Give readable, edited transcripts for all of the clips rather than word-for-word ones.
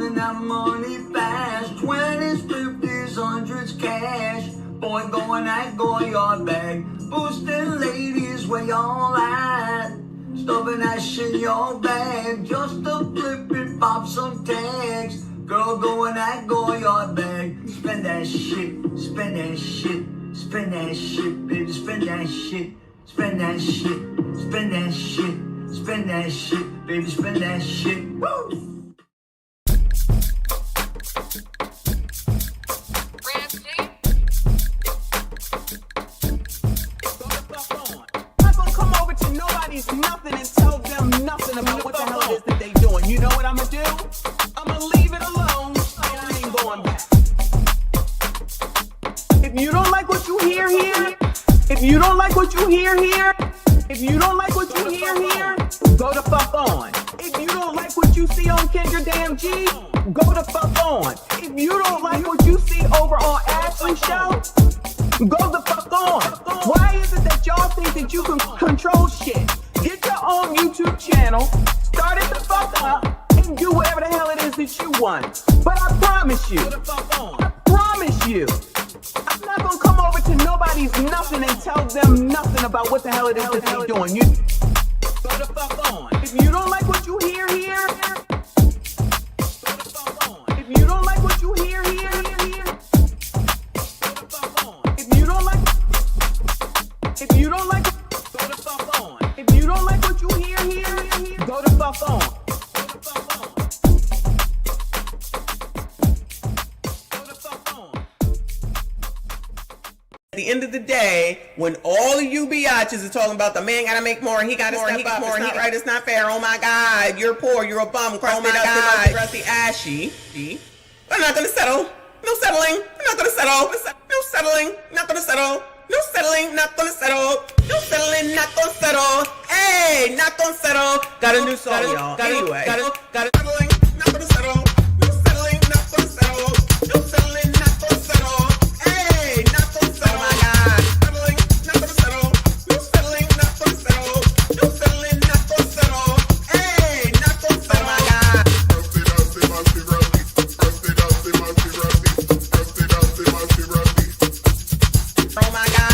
Spending that money fast, 20s, 50s, 100s cash. Boy, going that Goyard bag, boosting ladies where y'all at. Stuffing that shit in your bag, just to flip it, pop some tags. Girl, going that Goyard bag, spend that shit, spend that shit, spend that shit, baby, spend that shit, spend that shit, spend that shit, spend that shit, baby, spend that shit. Woo! Nothing and tell them nothing about what the hell it is that they doing. You know what I'm gonna do? I'm gonna leave it alone and I ain't going back. If you don't like what you hear here, if you don't like what you hear here, if you don't like what you hear here, go the fuck on. If you don't like what you see on Kendra Damn G, go the fuck on. If you don't like what you see over on Ashley's show, go the fuck on. Why is it that y'all think that you can control shit? Get your own YouTube channel, start it the fuck up, and do whatever the hell it is that you want. But I promise you, I'm not gonna come over to nobody's nothing and tell them nothing about what the hell it is that they're doing. You go the fuck on. If you don't like what you hear here, go the fuck on. If you don't like what you hear here, go the fuck on. If you don't like, if you don't like, go the fuck on. If you don't like what you hear here, go the fuck on. Go the fuck on. Go the fuck on. At the end of the day, when all of you biatches are talking about the man gotta make more, he gotta step up, more, it's not right, it's not fair, oh my God, you're poor, you're a bum, crusty, oh my God, crusty, ashy, we're not gonna settle, no settling, we're not gonna settle, no settling, not gonna settle, no settling, not gonna settle, no settling, not gonna settle, hey, not gonna settle, got a new song, y'all, anyway, got it, settling, not gonna settle, no settling, not gonna settle, no settling, not gonna settle, hey, not gonna settle, oh my God, settling, not gonna settle, no settling, not gonna settle, no settling, not gonna settle, hey, not gonna settle, oh my God. Oh my God.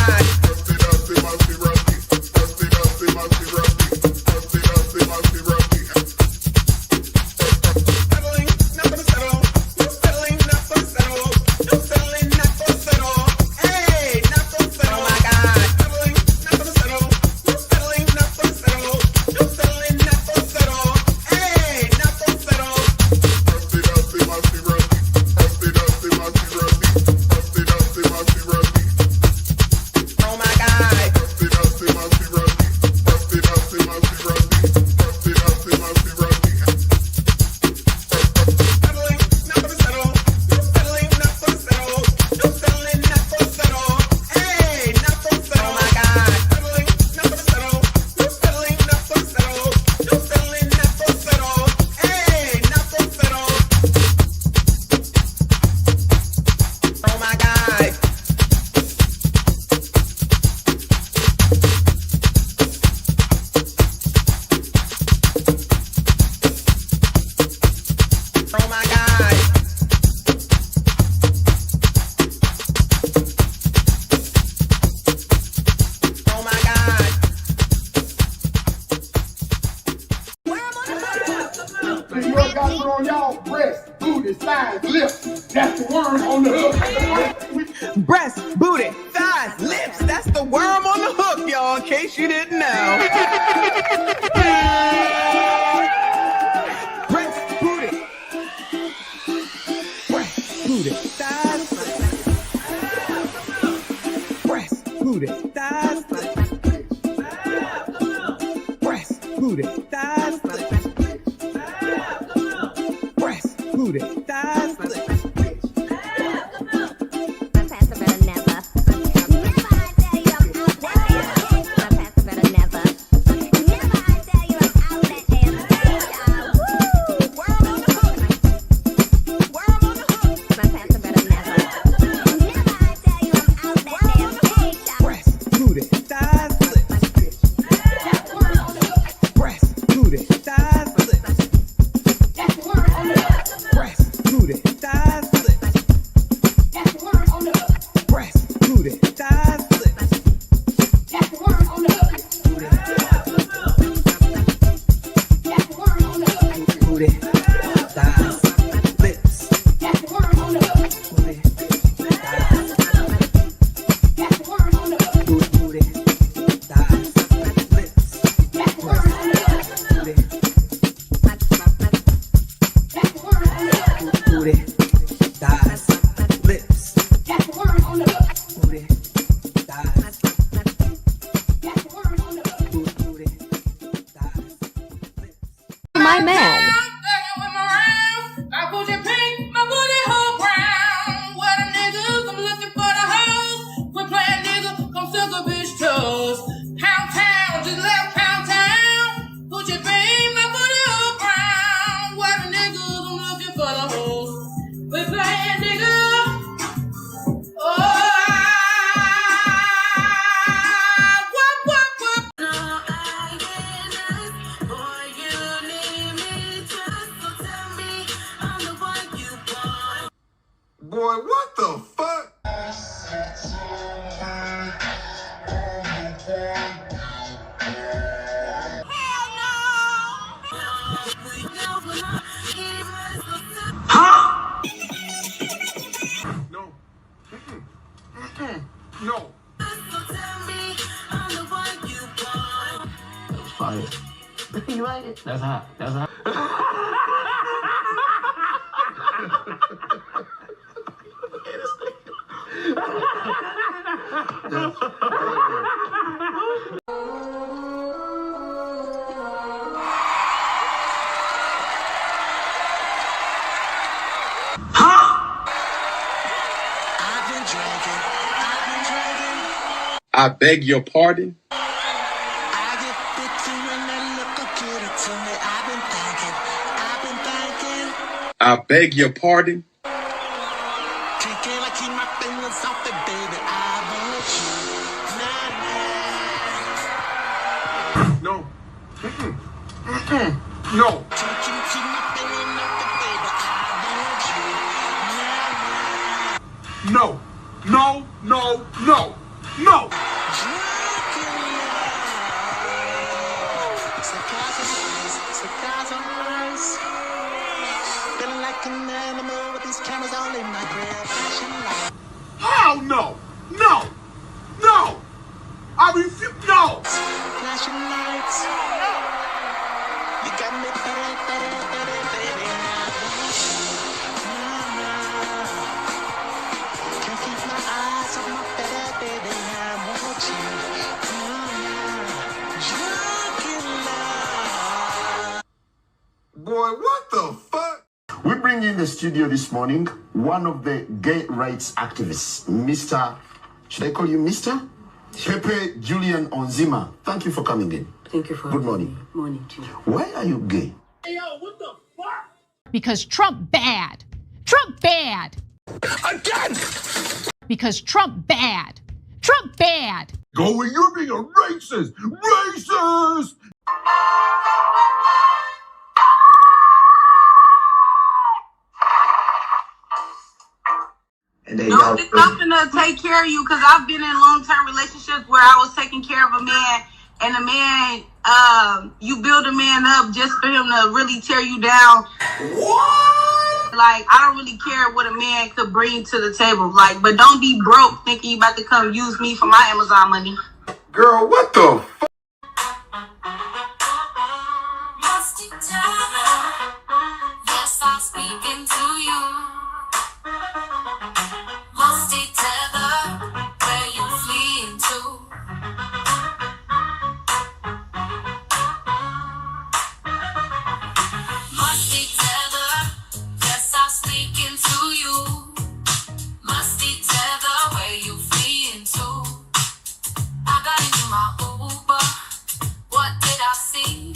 Breast, booty, thighs, lips. That's the worm on the hook, y'all, in case you didn't know. Breast, booty. Breast, booty, thighs. Breast, booty, thighs. Breast, booty, thighs. Breast, booty, thighs. Breast, booty, thighs, lips. That's the word on the hook. Booty, thighs. That's the word on the hook. Booty, thighs, lips. My man. I put your pink, my booty hole brown. What a niggas, I'm looking for the hoes. Quit playing nigga, come suck a bitch toes. Pound town, just left pound town. Put your pink, my booty hole brown. What a niggas, I'm looking for the hoes. Quit playing nigga. Oh, what? No, I get boy, you need me just so tell me I'm the one you want. Boy, what the fuck? Huh? No. No. Fire. You like it? That's hot. That's hot. I beg your pardon? I beg your pardon? No. No. No. No. No. No. No. Hell no! No! No! I refuse. No! Flashing lights. You got me baby. Can't keep my eyes on my baby. I want you. Boy, what the fuck? We bring in the studio this morning one of the gay rights activists, Mr. Should I call you Mr? Pepe Julian Onzima. Thank you for coming in. Thank you for Good morning. Morning to you. Why are you gay? Hey, yo, what the fuck? Because Trump bad. Trump bad. Again! Because Trump bad. Trump bad. Go where you're being a racist! Racist! And they No, it's something to take care of you because I've been in long-term relationships where I was taking care of a man, and a man, you build a man up just for him to really tear you down. What? Like, I don't really care what a man could bring to the table. Like, but don't be broke thinking you about to come use me for my Amazon money. Girl, what the fuck? Yes, I'm speaking to you. Musty tether, where you fleeing to? Musty tether, yes, I'm speaking to you. Musty tether, where you fleeing to? I got into my Uber, what did I see?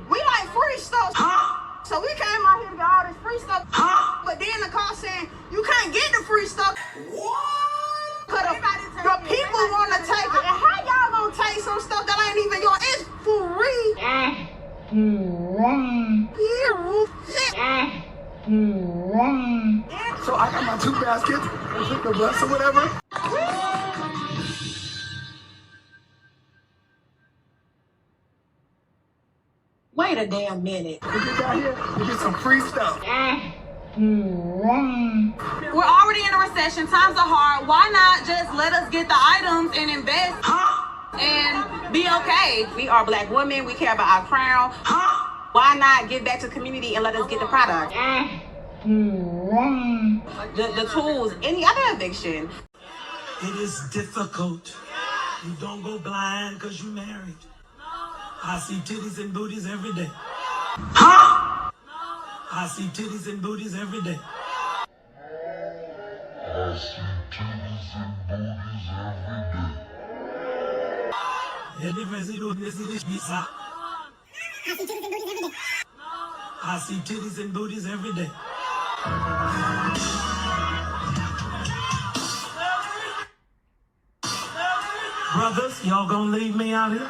We like free stuff. Huh? So we came out here to get all this free stuff. Huh? But then the car saying, you can't get the free stuff. What? Cause the people want to take it. And how y'all gonna take some stuff that ain't even yours? It's free. So I got my 2 baskets and took the bus or whatever. Wait a damn minute. We get down here, we get some free stuff. We're already in a recession. Times are hard. Why not just let us get the items and invest and be okay? We are black women. We care about our crown. Why not give back to the community and let us get the product? The tools, any other eviction. It is difficult. You don't go blind because you married. I see titties and booties every day. Huh? I see titties and booties every day. I see titties and booties every day. I see titties and booties every day. Brothers, y'all gonna leave me out here?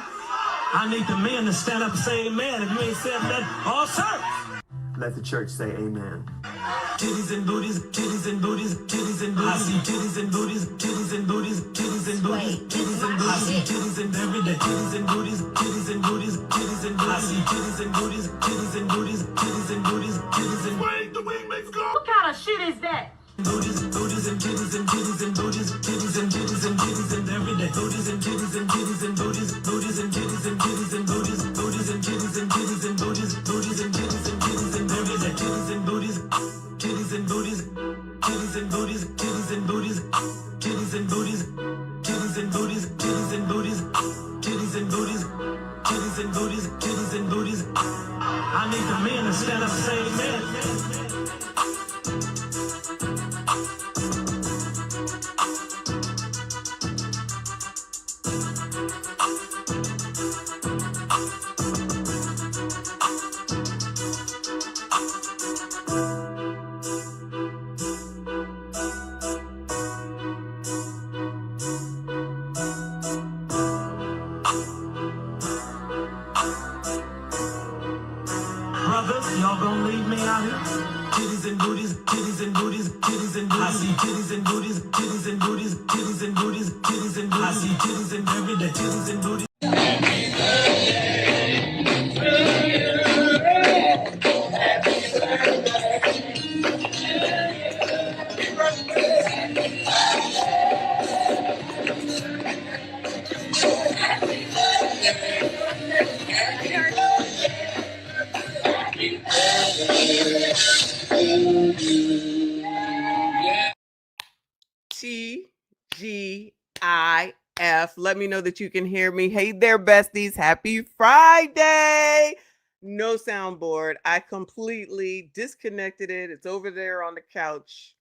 I need the men to stand up and say amen. If you ain't said that, all sir. Let the church say amen. Titties and booties, titties and booties, titties and booties. I see titties and booties, titties and booties, titties and booties, titties and booties. I see titties and every day. Titties and booties, titties and booties, titties and booties. I see titties and booties, titties and booties, titties and booties, titties and booties. The wing makes go. What kind of shit is that? Booties, booties and titties and titties and booties, titties and titties and titties and every day. Booties and titties and titties and booties, booties and titties and titties and booties, booties and titties and titties and booties, booties and titties and titties and every day. Titties and booties, titties and booties, titties and booties, titties and booties, titties and booties, titties and booties, titties and booties, titties and booties, titties and booties, titties and booties. I need the men to stand up and say amen. Brothers, y'all gonna leave me out here? Titties and booties, titties and booties, titties and booties. I see titties and booties, titties and booties, titties and booties, titties and booties. I see titties and every day, titties and booties. TGIF. Let me know that you can hear me. Hey there, besties. Happy Friday. No soundboard. I completely disconnected it. It's over there on the couch.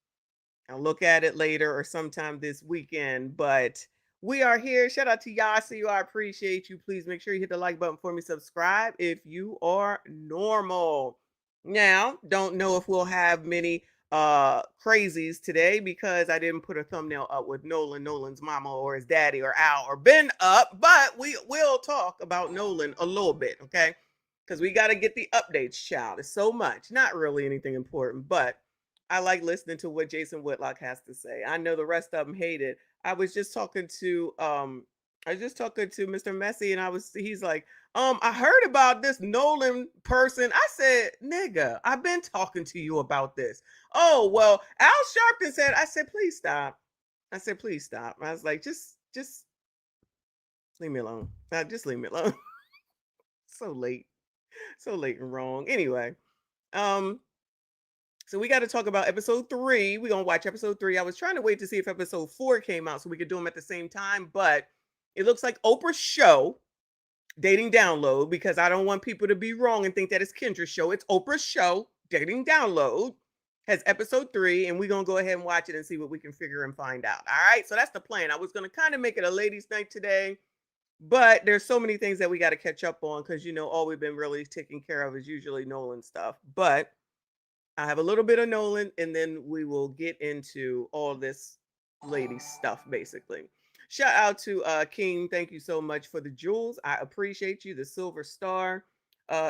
I'll look at it later or sometime this weekend, but we are here. Shout out to y'all. See you. I appreciate you. Please make sure you hit the like button for me. Subscribe if you are normal. Now, don't know if we'll have many crazies today because I didn't put a thumbnail up with Nolan's mama or his daddy or Al or Ben up, but we will talk about Nolan a little bit, okay? Because we got to get the updates, child. It's so much. Not really anything important, but I like listening to what Jason Whitlock has to say. I know the rest of them hate it. I was just talking to Mr. Messi, and he's like, I heard about this Nolan person. I said, nigga, I've been talking to you about this. Oh, well, Al Sharpton said, I said, please stop. I said, please stop. I was like, just leave me alone. Just leave me alone. So late and wrong. Anyway, so we got to talk about episode 3. We're going to watch episode 3. I was trying to wait to see if episode 4 came out so we could do them at the same time, but it looks like Oprah's show, Dating Download, because I don't want people to be wrong and think that it's Kendra's show. It's Oprah's show, Dating Download, has episode 3, and we're going to go ahead and watch it and see what we can figure and find out. All right, so that's the plan. I was going to kind of make it a ladies' night today, but there's so many things that we got to catch up on because, all we've been really taking care of is usually Nolan stuff. But I have a little bit of Nolan, and then we will get into all this lady stuff, basically. Shout out to King. Thank you so much for the jewels. I appreciate you. The silver star.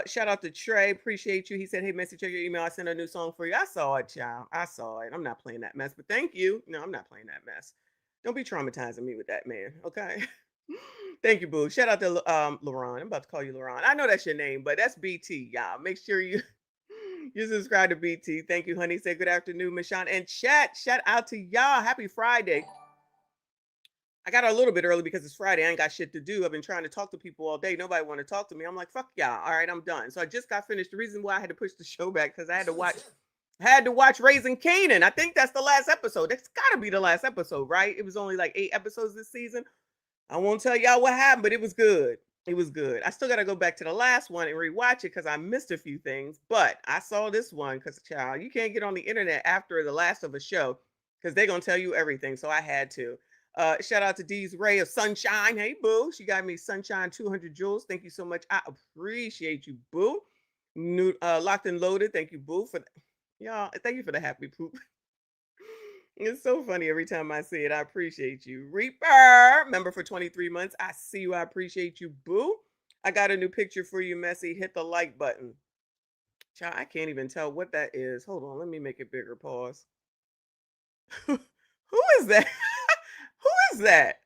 Shout out to Trey. Appreciate you. He said, hey, Messi, check your email. I sent a new song for you. I saw it, child. I saw it. I'm not playing that mess, but thank you. No, I'm not playing that mess. Don't be traumatizing me with that, man. Okay? Thank you, boo. Shout out to Lauren. I'm about to call you Lauren. I know that's your name, but that's BT, y'all. Make sure you subscribe to BT. Thank you, honey. Say good afternoon, Michonne. And chat, shout out to y'all. Happy Friday. I got a little bit early because it's Friday. I ain't got shit to do. I've been trying to talk to people all day. Nobody want to talk to me. I'm like, fuck y'all. All right, I'm done. So I just got finished. The reason why I had to push the show back because I had to watch Raising Kanan. I think that's the last episode. That's got to be the last episode, right? It was only like 8 episodes this season. I won't tell y'all what happened, but it was good. It was good. I still got to go back to the last one and rewatch it because I missed a few things. But I saw this one because, child, you can't get on the internet after the last of a show because they're going to tell you everything. So I had to. Shout out to Dee's Ray of Sunshine. Hey, boo. She got me Sunshine 200 jewels. Thank you so much. I appreciate you, boo. Locked and Loaded. Thank you, boo, for y'all. Thank you for the happy poop. It's so funny every time I see it. I appreciate you. Reaper, member for 23 months. I see you. I appreciate you, boo. I got a new picture for you, Messy. Hit the like button. Child, I can't even tell what that is. Hold on. Let me make it bigger. Pause. Who is that? Who is that?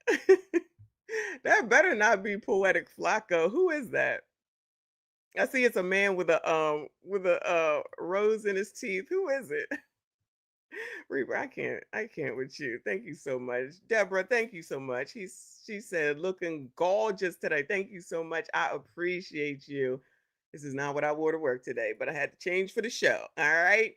That better not be Poetic Flacco. Who is that? I see it's a man with a rose in his teeth. Who is it? Reaper, I can't with you. Thank you so much. Deborah, thank you so much. She said, looking gorgeous today. Thank you so much. I appreciate you. This is not what I wore to work today, but I had to change for the show. All right.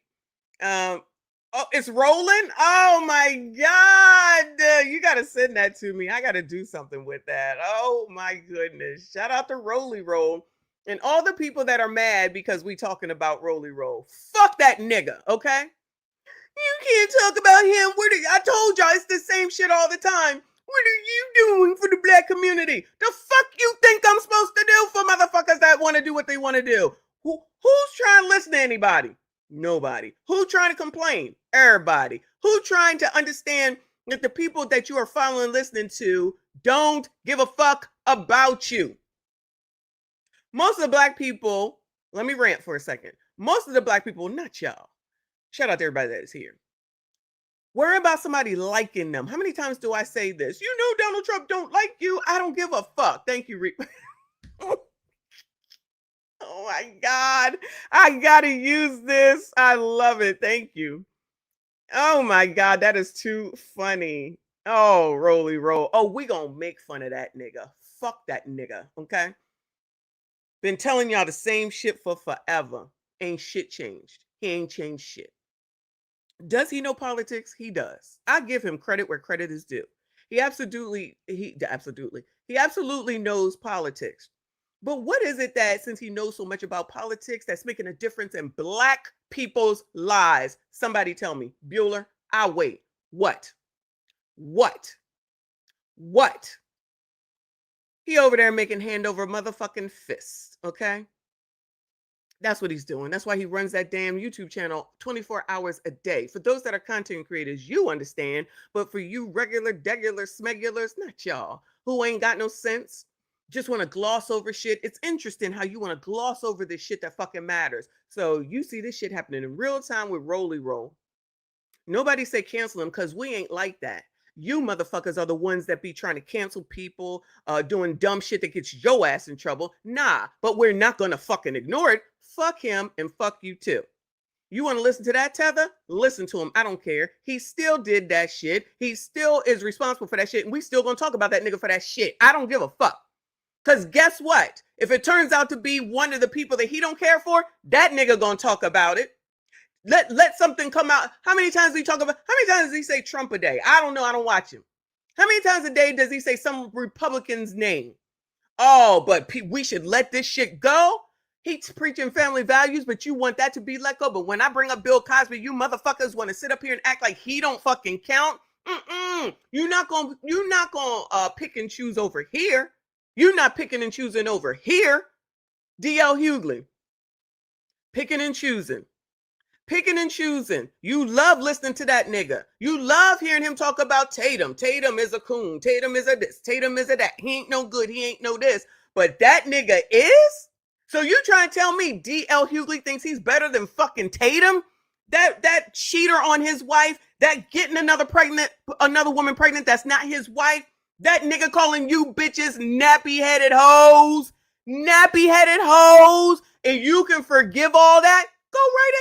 Oh, it's rolling. Oh my God. You got to send that to me. I got to do something with that. Oh my goodness. Shout out to Rolly Roll and all the people that are mad because we talking about Rolly Roll. Fuck that nigga. Okay. You can't talk about him. I told y'all it's the same shit all the time. What are you doing for the black community? The fuck you think I'm supposed to do for motherfuckers that want to do what they want to do? Who's trying to listen to anybody? Nobody. Who trying to complain? Everybody. Who trying to understand that the people that you are following and listening to don't give a fuck about you? Most of the black people, let me rant for a second. Most of the black people, not y'all. Shout out to everybody that is here. Worry about somebody liking them. How many times do I say this? You know Donald Trump don't like you. I don't give a fuck. Thank you, Reaper. Oh my God. I gotta use this. I love it. Thank you. Oh my God. That is too funny. Oh, Rolly Roll. Oh, we gonna make fun of that nigga. Fuck that nigga. Okay. Been telling y'all the same shit for forever. Ain't shit changed. He ain't changed shit. Does he know politics? He does. I give him credit where credit is due. He absolutely knows politics. But what is it that, since he knows so much about politics, that's making a difference in black people's lives? Somebody tell me. Bueller, I'll wait. What? He over there making hand over motherfucking fist, okay? That's what he's doing. That's why he runs that damn YouTube channel 24 hours a day. For those that are content creators, you understand. But for you regular, smegulars, not y'all, who ain't got no sense, just want to gloss over shit. It's interesting how you want to gloss over this shit that fucking matters. So you see this shit happening in real time with Rolly Roll. Nobody say cancel him because we ain't like that. You motherfuckers are the ones that be trying to cancel people, doing dumb shit that gets your ass in trouble. Nah, but we're not going to fucking ignore it. Fuck him and fuck you too. You want to listen to that tether? Listen to him. I don't care. He still did that shit. He still is responsible for that shit. And we still going to talk about that nigga for that shit. I don't give a fuck. Because guess what? If it turns out to be one of the people that he don't care for, that nigga going to talk about it. Let something come out. How many times does he talk about? How many times does he say Trump a day? I don't know. I don't watch him. How many times a day does he say some Republican's name? Oh, but we should let this shit go. He's preaching family values, but you want that to be let go. But when I bring up Bill Cosby, you motherfuckers want to sit up here and act like he don't fucking count. You're not gonna pick and choose over here. You're not picking and choosing over here. D.L. Hughley. Picking and choosing. You love listening to that nigga. You love hearing him talk about Tatum. Tatum is a coon. Tatum is a this. Tatum is a that. He ain't no good. He ain't no this. But that nigga is? So you trying to tell me D.L. Hughley thinks he's better than fucking Tatum? That cheater on his wife, that getting another woman pregnant that's not his wife, that nigga calling you bitches nappy-headed hoes, and you can forgive all that? Go right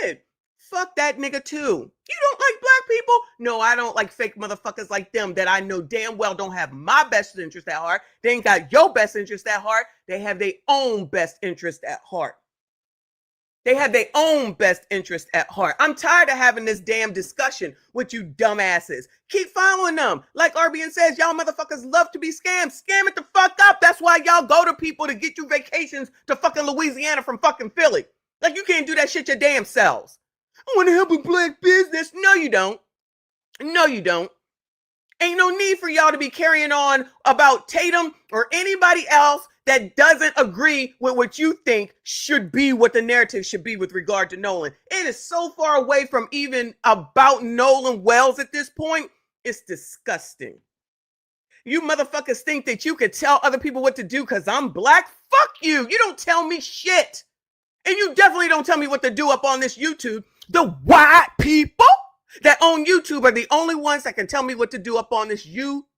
ahead. Fuck that nigga too. You don't like black people? No, I don't like fake motherfuckers like them that I know damn well don't have my best interest at heart. They ain't got your best interest at heart. They have their own best interest at heart. They have their own best interest at heart. I'm tired of having this damn discussion with you dumbasses. Keep following them. Like Arbian says, y'all motherfuckers love to be scammed. Scam it the fuck up. That's why y'all go to people to get you vacations to fucking Louisiana from fucking Philly. Like you can't do that shit your damn selves. I want to help a black business. No, you don't. No, you don't. Ain't no need for y'all to be carrying on about Tatum or anybody else that doesn't agree with what you think should be what the narrative should be with regard to Nolan. It is so far away from even about Nolan Wells at this point. It's disgusting. You motherfuckers think that you could tell other people what to do because I'm black? Fuck you. You don't tell me shit. And you definitely don't tell me what to do up on this YouTube. The white people that own YouTube are the only ones that can tell me what to do up on this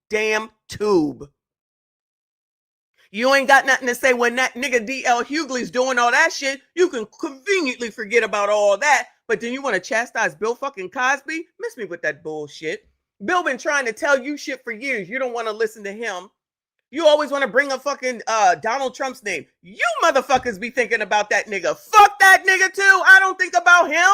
damn tube. You ain't got nothing to say when that nigga D.L. Hughley's doing all that shit. You can conveniently forget about all that. But then you want to chastise Bill fucking Cosby? Miss me with that bullshit. Bill been trying to tell you shit for years. You don't want to listen to him. You always want to bring up fucking Donald Trump's name. You motherfuckers be thinking about that nigga. Fuck that nigga too. I don't think about him.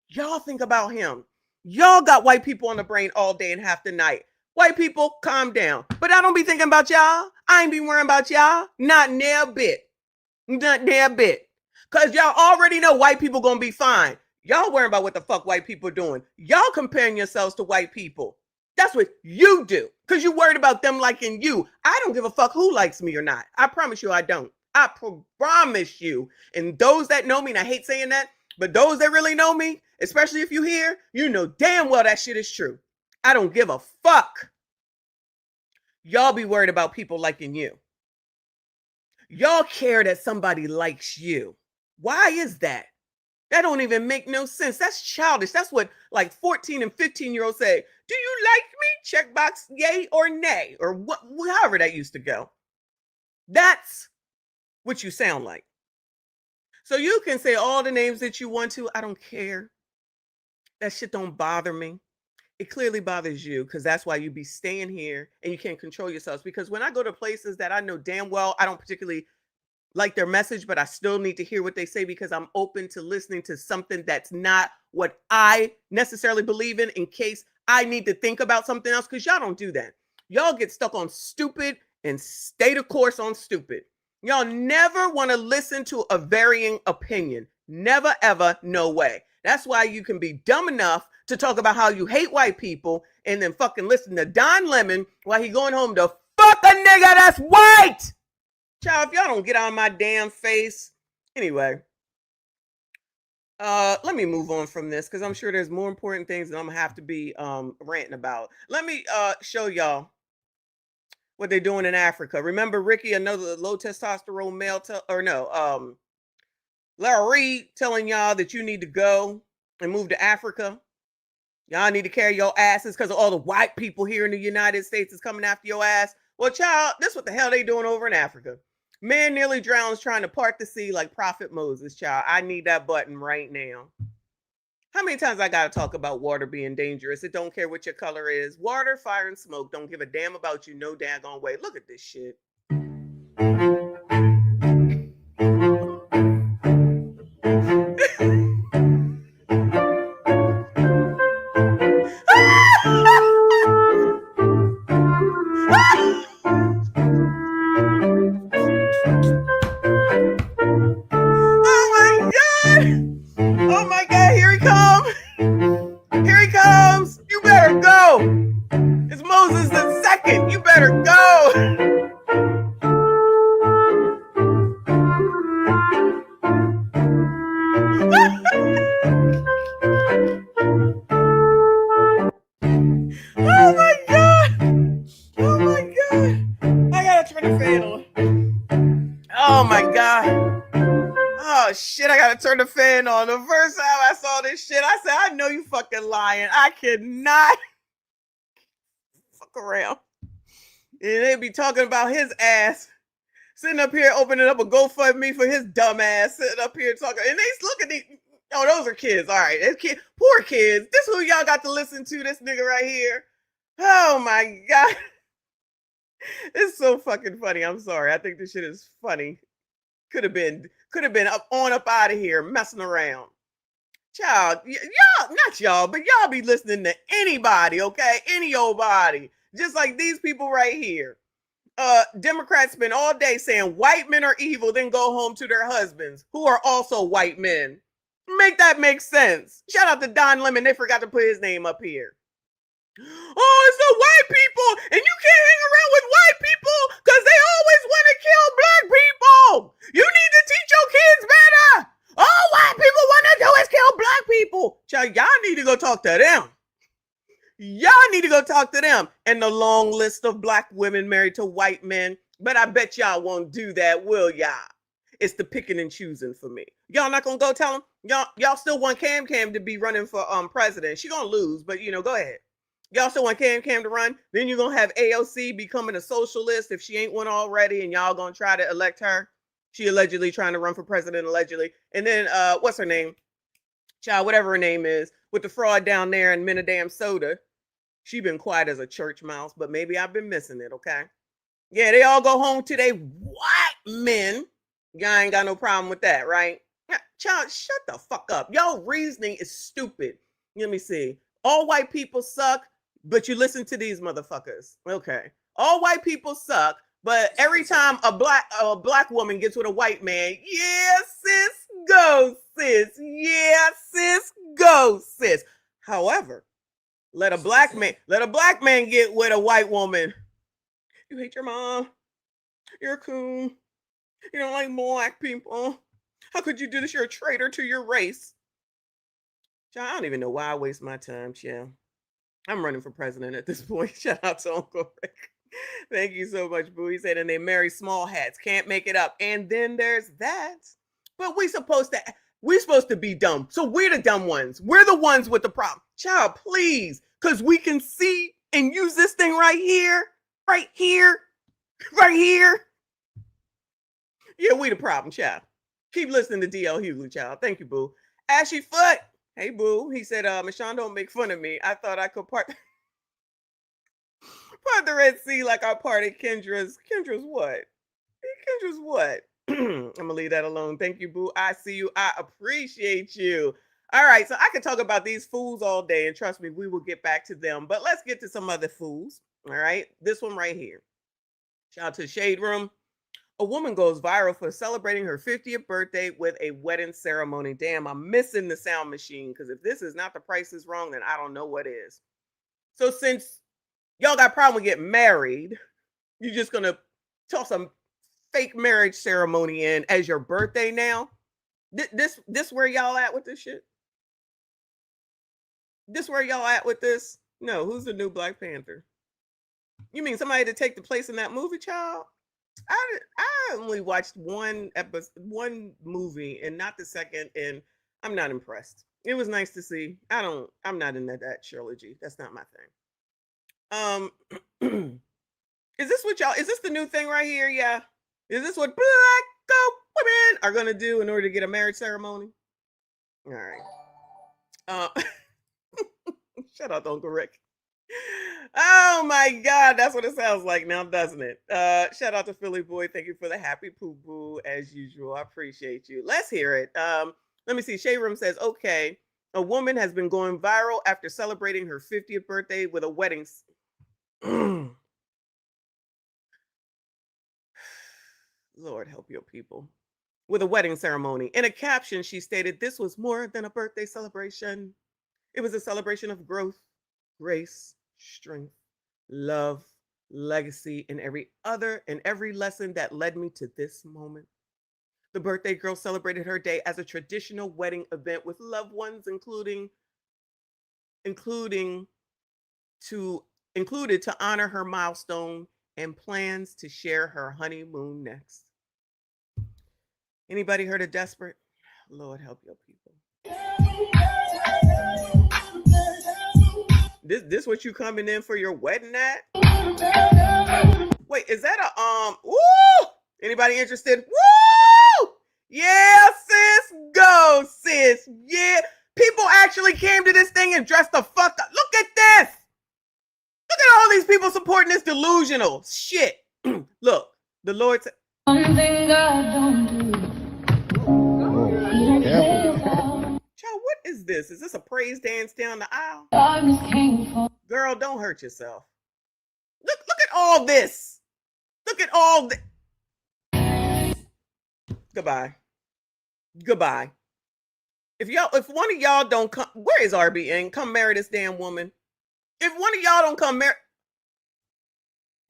Y'all think about him. Y'all got white people on the brain all day and half the night. White people, calm down. But I don't be thinking about y'all. I ain't be worrying about y'all. Not near a bit. Not near a bit. Because y'all already know white people gonna be fine. Y'all worrying about what the fuck white people doing. Y'all comparing yourselves to white people. That's what you do. Because you worried about them liking you. I don't give a fuck who likes me or not. I promise you I don't. I promise you. And those that know me, and I hate saying that, but those that really know me, especially if you hear, you know damn well that shit is true. I don't give a fuck. Y'all be worried about people liking you. Y'all care that somebody likes you. Why is that? That don't even make no sense. That's childish. That's what like 14 and 15-year-olds say. Do you like me? Checkbox yay or nay, or what, however that used to go. That's what you sound like. So you can say all the names that you want to. I don't care. That shit don't bother me. It clearly bothers you because that's why you be staying here and you can't control yourselves. Because when I go to places that I know damn well I don't particularly like their message, but I still need to hear what they say because I'm open to listening to something that's not what I necessarily believe in case I need to think about something else, because y'all don't do that. Y'all get stuck on stupid and stay the course on stupid. Y'all never want to listen to a varying opinion. Never, ever, no way. That's why you can be dumb enough to talk about how you hate white people and then fucking listen to Don Lemon while he going home to fuck a nigga that's white. Child, if y'all don't get on my damn face. Anyway, let me move on from this because I'm sure there's more important things that I'm gonna have to be ranting about. Let me show y'all what they're doing in Africa. Remember Ricky, another low testosterone male, Larry telling y'all that you need to go and move to Africa. Y'all need to carry your asses because of all the white people here in the United States is coming after your ass. Well, child, this is what the hell they doing over in Africa. Man nearly drowns trying to part the sea like Prophet Moses, child. I need that button right now. How many times I got to talk about water being dangerous? It don't care what your color is. Water, fire, and smoke don't give a damn about you no daggone way. Look at this shit. Oh my God, here he comes. Here he comes. You better go. It's Moses the second. You better go. Oh my God. Oh my God. I gotta turn the fan on. Oh my God. Oh shit, I gotta turn the fan on. The first time I saw this shit, I said, I know you fucking lying. I cannot fuck around. And they be talking about his ass. Sitting up here opening up a GoFundMe for his dumb ass. Sitting up here talking. And they look at these. Oh, those are kids. All right. Poor kids. This who y'all got to listen to, this nigga right here. Oh my God. It's so fucking funny. I'm sorry. I think this shit is funny. Could have been up out of here messing around. Child, y'all, not y'all, but y'all be listening to anybody, okay? Any old body. Just like these people right here. Democrats spend all day saying white men are evil, then go home to their husbands, who are also white men. Make that make sense. Shout out to Don Lemon. They forgot to put his name up here. Oh, it's the white people, and you can't hang around with white people because they always want to kill black people. You need to teach your kids better. All white people want to do is kill black people. Child, y'all need to go talk to them. Y'all need to go talk to them. And the long list of black women married to white men. But I bet y'all won't do that, will y'all? It's the picking and choosing for me. Y'all not gonna go tell them? Y'all still want Cam to be running for president. She gonna lose, but go ahead. Y'all still want Cam to run? Then you're gonna have AOC becoming a socialist if she ain't one already, and y'all gonna try to elect her. She allegedly trying to run for president, allegedly. And then what's her name? Child, whatever her name is, with the fraud down there in Minadam Soda. She been quiet as a church mouse, but maybe I've been missing it, okay? Yeah, they all go home to their white men. Y'all ain't got no problem with that, right? Child, shut the fuck up. Y'all reasoning is stupid. Let me see. All white people suck, but you listen to these motherfuckers. Okay. All white people suck, but every time a black woman gets with a white man, yeah, sis, go, sis. Yeah, sis, go, sis. However, let a black man get with a white woman. You hate your mom. You're a coon. You don't like black people. How could you do this? You're a traitor to your race. I don't even know why I waste my time, child. I'm running for president at this point. Shout out to Uncle Rick. Thank you so much, boo. He said, and they marry small hats. Can't make it up. And then there's that. But we're supposed to be dumb. So we're the dumb ones. We're the ones with the problem. Child, please. Because we can see and use this thing right here. Right here. Right here. Yeah, we the problem, child. Keep listening to DL Hughley, child. Thank you, boo. Ashy Foot. Hey, boo. He said, Michonne, don't make fun of me. I thought I could part the Red Sea like I parted Kendra's what? Kendra's what? I'm going to leave that alone. Thank you, boo. I see you. I appreciate you. All right, so I could talk about these fools all day, and trust me, we will get back to them. But let's get to some other fools. All right, this one right here. Shout out to Shade Room. A woman goes viral for celebrating her 50th birthday with a wedding ceremony. Damn, I'm missing the sound machine, because if this is not The Price is Wrong, then I don't know what is. So since y'all got a problem with getting married, you're just going to toss a fake marriage ceremony in as your birthday now? This where y'all at with this shit? This where y'all at with this? No, who's the new Black Panther? You mean somebody to take the place in that movie, child? I only watched one movie and not the second, and I'm not impressed. It was nice to see. I'm not in that trilogy. That's not my thing. Is this the new thing right here? Yeah. Is this what black women are gonna do in order to get a marriage ceremony? All right. Shout out to Uncle Rick. Oh my God, that's what it sounds like now, doesn't it? Shout out to Philly Boy. Thank you for the happy poo boo as usual. I appreciate you. Let's hear it. Let me see. Shade Room says, okay, a woman has been going viral after celebrating her 50th birthday with a wedding. Lord help your people. With a wedding ceremony. In a caption, she stated, this was more than a birthday celebration. It was a celebration of growth, grace, strength, love, legacy, and every lesson that led me to this moment. The birthday girl celebrated her day as a traditional wedding event with loved ones, included to honor her milestone and plans to share her honeymoon next. Anybody heard of Desperate? Lord help your people. This what you coming in for your wedding at? Wait, is that a woo? Anybody interested? Woo! Yeah, sis, go, sis. Yeah, people actually came to this thing and dressed the fuck up. Look at this. Look at all these people supporting this delusional shit. Look, the Lord said, One thing God don't do. child, what is this? Is this a praise dance down the aisle? Darkness came for. Girl, don't hurt yourself. Look at all this. Look at all this. Goodbye. Goodbye. If one of y'all don't come, where is RBN? Come marry this damn woman. If one of y'all don't come marry.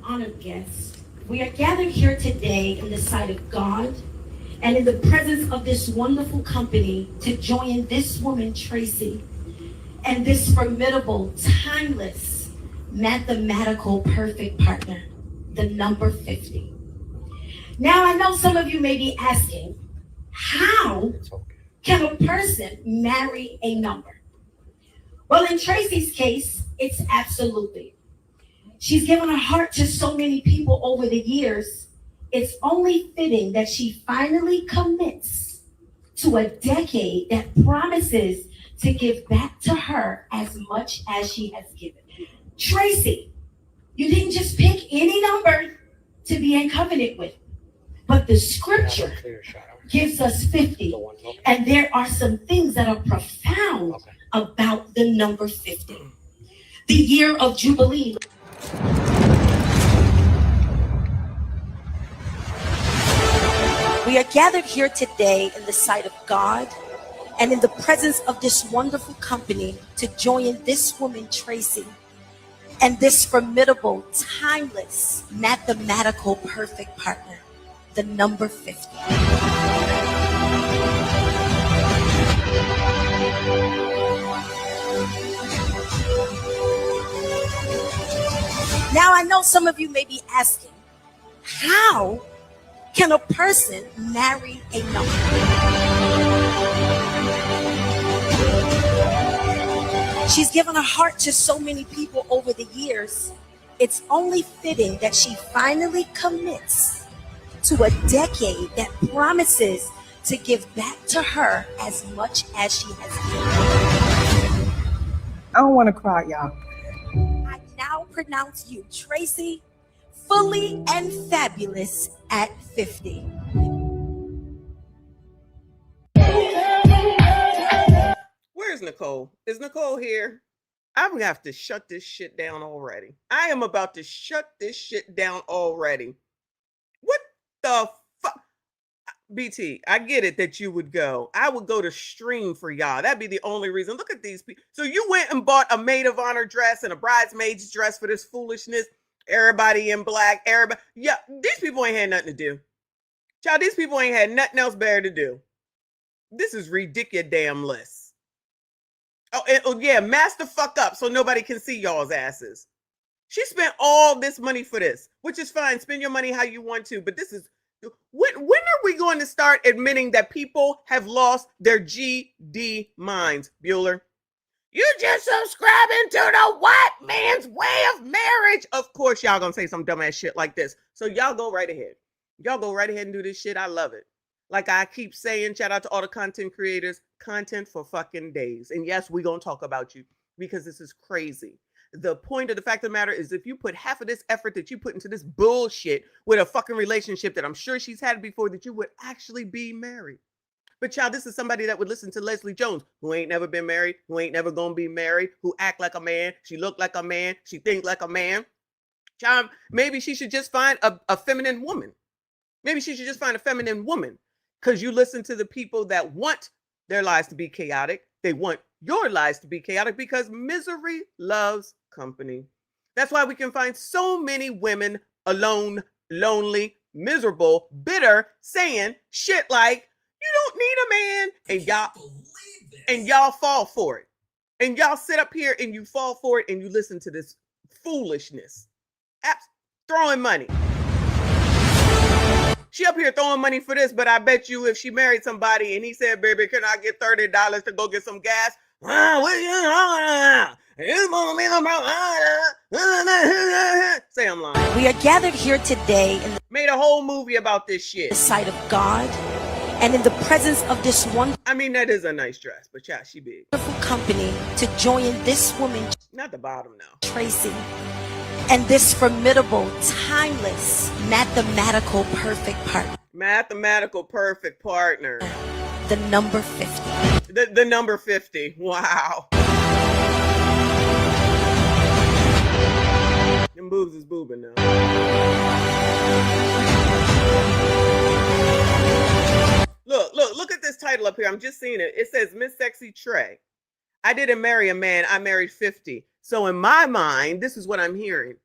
Honored guests, we are gathered here today in the sight of God and in the presence of this wonderful company to join this woman, Tracy, and this formidable, timeless, mathematical, perfect partner, the number 50. Now, I know some of you may be asking, how can a person marry a number? Well, in Tracy's case, it's absolutely. She's given her heart to so many people over the years. It's only fitting that she finally commits to a decade that promises to give back to her as much as she has given. Tracy, you didn't just pick any number to be in covenant with, but the scripture gives us 50. And there are some things that are profound about the number 50. The year of Jubilee. We are gathered here today in the sight of God and in the presence of this wonderful company to join this woman, Tracy, and this formidable, timeless, mathematical, perfect partner, the number 50. Now, I know some of you may be asking, how can a person marry a number? She's given her heart to so many people over the years. It's only fitting that she finally commits to a decade that promises to give back to her as much as she has given. I don't want to cry, y'all. I now pronounce you, Tracy, fully and fabulous at 50. Where's Nicole? Is Nicole here? I'm gonna have to shut this shit down already. I am about to shut this shit down already. What the fuck? BT, I get it that you would go. I would go to stream for y'all. That'd be the only reason. Look at these people. So you went and bought a maid of honor dress and a bridesmaid's dress for this foolishness. Everybody in black. Everybody. Yeah, these people ain't had nothing to do. Child, these people ain't had nothing else better to do. This is ridiculous. Oh, yeah, mask the fuck up so nobody can see y'all's asses. She spent all this money for this, which is fine. Spend your money how you want to, but this is, when are we going to start admitting that people have lost their GD minds, Bueller? You just subscribing to the white man's way of marriage. Of course, y'all gonna say some dumbass shit like this. So y'all go right ahead. Y'all go right ahead and do this shit. I love it. Like I keep saying, shout out to all the content creators, content for fucking days. And yes, we're going to talk about you because this is crazy. The point of the fact of the matter is if you put half of this effort that you put into this bullshit with a fucking relationship that I'm sure she's had before, that you would actually be married. But child, this is somebody that would listen to Leslie Jones, who ain't never been married, who ain't never going to be married, who act like a man. She look like a man. She think like a man. Child, maybe she should just find a feminine woman. Maybe she should just find a feminine woman. Because you listen to the people that want their lives to be chaotic. They want your lives to be chaotic because misery loves company. That's why we can find so many women alone, lonely, miserable, bitter, saying shit like, you don't need a man. And y'all fall for it. And y'all sit up here and you fall for it and you listen to this foolishness. Throwing money. She up here throwing money for this, but I bet you if she married somebody and he said, baby, can I get $30 to go get some gas? Say I'm lying. We are gathered here today in made a whole movie about this shit. The sight of God and in the presence of this I mean, that is a nice dress, but yeah, she big. wonderful company to join this woman, Not the bottom, no. Tracy, and this formidable, timeless, mathematical perfect partner. Mathematical perfect partner. The number 50. The number 50. Wow. Them boobs is boobing now. Look at this title up here. I'm just seeing it. It says Miss Sexy Trey. I didn't marry a man. I married 50. So in my mind, this is what I'm hearing.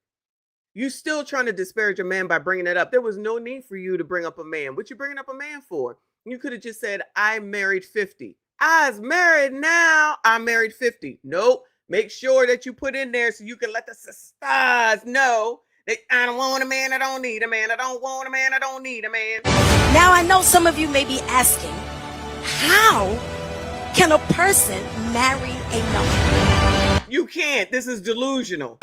You still trying to disparage a man by bringing it up. There was no need for you to bring up a man. What you bringing up a man for? You could have just said, I married 50. I's married now. I married 50. Nope. Make sure that you put in there so you can let the sisters know that I don't want a man. I don't need a man. I don't want a man. I don't need a man. Now I know some of you may be asking, how can a person marry a number? You can't. This is delusional.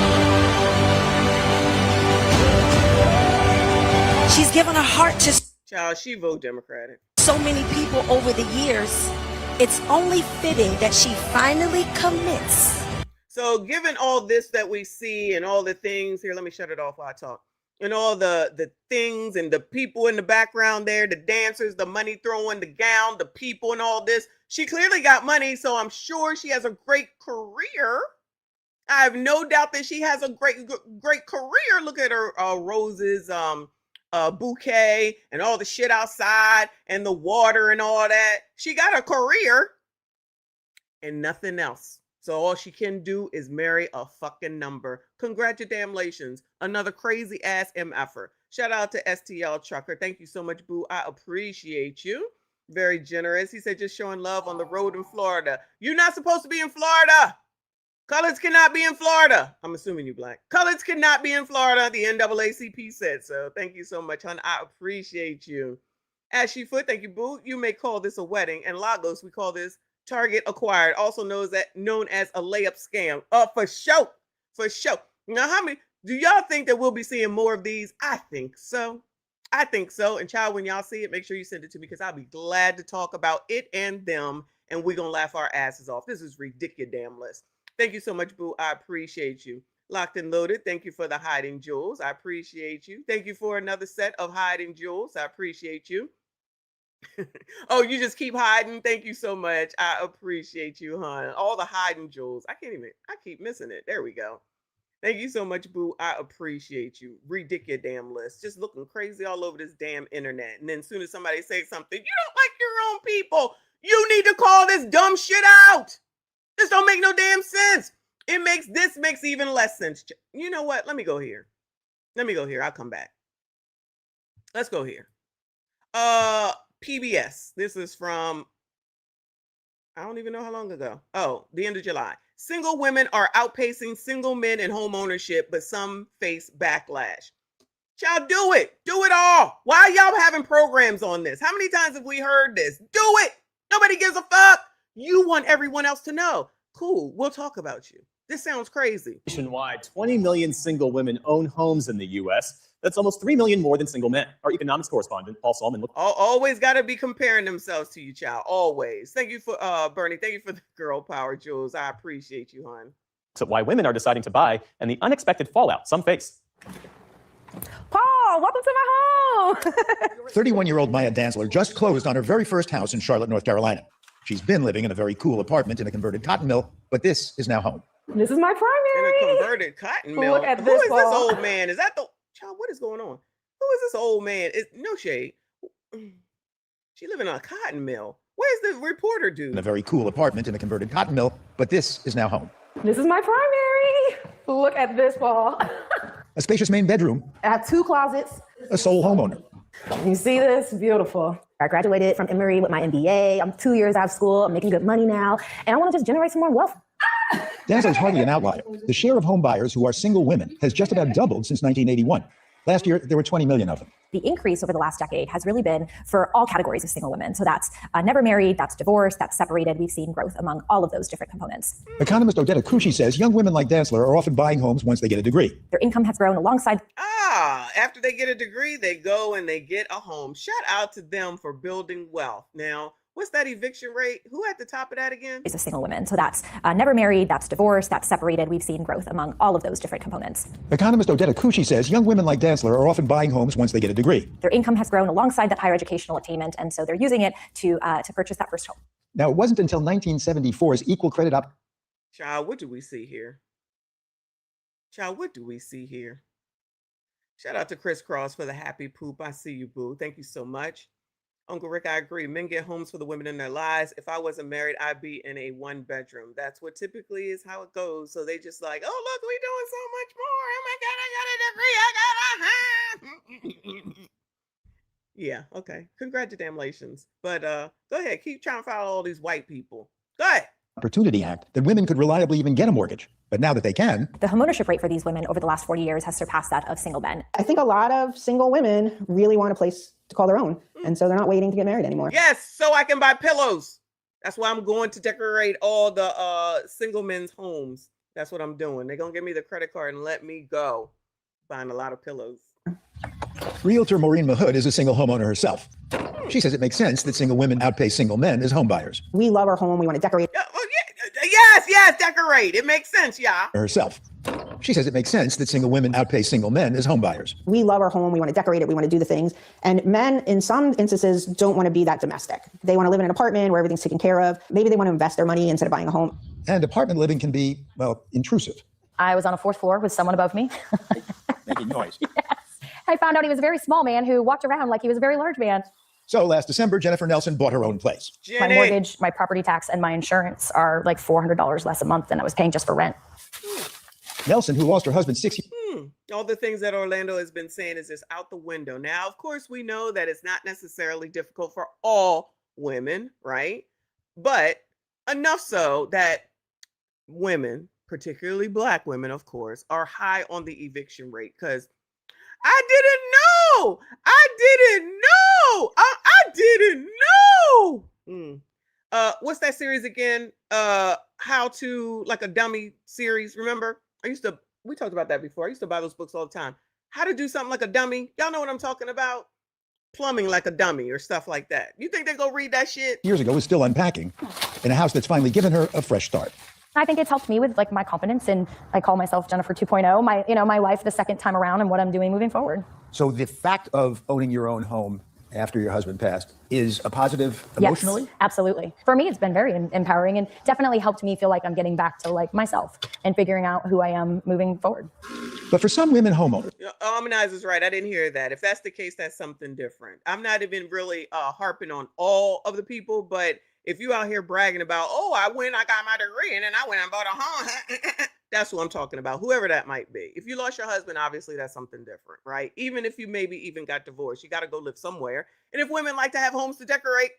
She's given her heart to Child, she vote Democratic. so many people over the years. It's only fitting that she finally commits. So given all this that we see and all the things here, let me shut it off while I talk. And all the things and the people in the background there, the dancers, the money throwing, the gown, the people and all this. She clearly got money, so I'm sure she has a great career. I have no doubt that she has a great career. Look at her roses, bouquet and all the shit outside and the water and all that. She got a career and nothing else. So all she can do is marry a fucking number. Congratulations. Another crazy ass MFer. Shout out to STL Trucker. Thank you so much, boo. I appreciate you. Very generous. He said just showing love on the road in Florida. You're not supposed to be in Florida. Coloreds cannot be in Florida. I'm assuming you black. Coloreds cannot be in Florida. The NAACP said so. Thank you so much, hon. I appreciate you. Ashy Foot, thank you, boo. You may call this a wedding. And Lagos, we call this Target acquired, also known as a layup scam. For sure. For sure. Now, how many do y'all think that we'll be seeing more of these? I think so. I think so. And child, when y'all see it, make sure you send it to me because I'll be glad to talk about it and them. And we're going to laugh our asses off. This is ridiculous. Thank you so much, boo. I appreciate you. Locked and Loaded, thank you for the hiding jewels. I appreciate you. Thank you for another set of hiding jewels. I appreciate you. Oh, you just keep hiding. Thank you so much. I appreciate you, hon. All the hiding jewels. I keep missing it. There we go. Thank you so much, boo. I appreciate you. Ridiculous damn list. Just looking crazy all over this damn internet. And then as soon as somebody says something, you don't like your own people, you need to call this dumb shit out. This don't make no damn sense. This makes even less sense. You know what? Let me go here. I'll come back. Let's go here. PBS. This is from, I don't even know how long ago. Oh, the end of July. Single women are outpacing single men in home ownership, but some face backlash. Y'all do it. Do it all. Why are y'all having programs on this? How many times have we heard this? Do it. Nobody gives a fuck. You want everyone else to know. Cool. We'll talk about you. This sounds crazy. Nationwide, 20 million single women own homes in the U.S. That's almost 3 million more than single men. Our economics correspondent, Paul Solomon. Always got to be comparing themselves to you, child. Always. Thank you for, Bernie. Thank you for the girl power, Jules. I appreciate you, hon. So why women are deciding to buy and the unexpected fallout some face. Paul, welcome to my home. 31-year-old Maya Danzler just closed on her very first house in Charlotte, North Carolina. She's been living in a very cool apartment in a converted cotton mill, but this is now home. This is my primary. In a converted cotton mill. Look at Who this, is Paul. this old man? Is that the child? What is going on? Who is this old man? No shade. She living in a cotton mill. Where's the reporter dude? In a very cool apartment in a converted cotton mill, but this is now home. This is my primary. Look at this, Paul. A spacious main bedroom, I have 2 closets. a sole homeowner. You see this? Beautiful. I graduated from Emory with my MBA. I'm 2 years out of school. I'm making good money now. And I want to just generate some more wealth. Danzler's hardly an outlier. The share of home buyers who are single women has just about doubled since 1981. Last year, there were 20 million of them. The increase over the last decade has really been for all categories of single women. So that's never married, that's divorced, that's separated. We've seen growth among all of those different components. Economist Odetta Cucci says young women like Dantzler are often buying homes once they get a degree. Their income has grown alongside. After they get a degree, they go and they get a home. Shout out to them for building wealth. Now, what's that eviction rate? Who at the top of that again? Is a single women. So that's never married, that's divorced, that's separated. We've seen growth among all of those different components. Economist Odetta Cucci says young women like Dantzler are often buying homes once they get a degree. Their income has grown alongside that higher educational attainment, and so they're using it to purchase that first home. Now, it wasn't until 1974's equal credit up. Child, what do we see here? Child, what do we see here? Shout out to Chris Cross for the happy poop. I see you, boo. Thank you so much. Uncle Rick, I agree. Men get homes for the women in their lives. If I wasn't married, I'd be in a 1-bedroom. That's what typically is how it goes. So they just like, oh, look, we doing so much more. Oh my God, I got a degree. I got a Yeah, okay. Congratulations. But go ahead. Keep trying to follow all these white people. Go ahead. Opportunity Act that women could reliably even get a mortgage. But now that they can, the homeownership rate for these women over the last 40 years has surpassed that of single men. I think a lot of single women really want a place to call their own. And so they're not waiting to get married anymore. Yes, so I can buy pillows. That's why I'm going to decorate all the single men's homes. That's what I'm doing. They're going to give me the credit card and let me go. Buying a lot of pillows. Realtor Maureen Mahood is a single homeowner herself. She says it makes sense that single women outpay single men as home buyers. We love our home. We want to decorate. Yes, decorate. It makes sense, yeah. Herself. She says it makes sense that single women outpay single men as home buyers. We love our home. We want to decorate it. We want to do the things. And men, in some instances, don't want to be that domestic. They want to live in an apartment where everything's taken care of. Maybe they want to invest their money instead of buying a home. And apartment living can be, well, intrusive. I was on a 4th floor with someone above me. Making noise. Yes. I found out he was a very small man who walked around like he was a very large man. So last December, Jennifer Nelson bought her own place. My mortgage, my property tax, and my insurance are like $400 less a month than I was paying just for rent. Nelson, who lost her husband 6 years. All the things that Orlando has been saying is just out the window. Now, of course, we know that it's not necessarily difficult for all women, right? But enough so that women, particularly Black women, of course, are high on the eviction rate because I didn't know. What's that series again? How to Like a Dummy series. Remember? We talked about that before. I used to buy those books all the time. How to do something like a dummy. Y'all know what I'm talking about? Plumbing like a dummy or stuff like that. You think they go read that shit? Years ago was still unpacking in a house that's finally given her a fresh start. I think it's helped me with like my confidence, and I call myself Jennifer 2.0, my life the second time around and what I'm doing moving forward. So the fact of owning your own home after your husband passed is a positive emotionally? Yes, absolutely. For me, it's been very empowering and definitely helped me feel like I'm getting back to like myself and figuring out who I am moving forward. But for some women homeowners. Harmonize is right. I didn't hear that. If that's the case, that's something different. I'm not even really harping on all of the people, but if you out here bragging about, oh, I got my degree and then I went and bought a home. That's who I'm talking about, whoever that might be. If you lost your husband, obviously that's something different, right? Even if you maybe even got divorced, you got to go live somewhere. And if women like to have homes to decorate,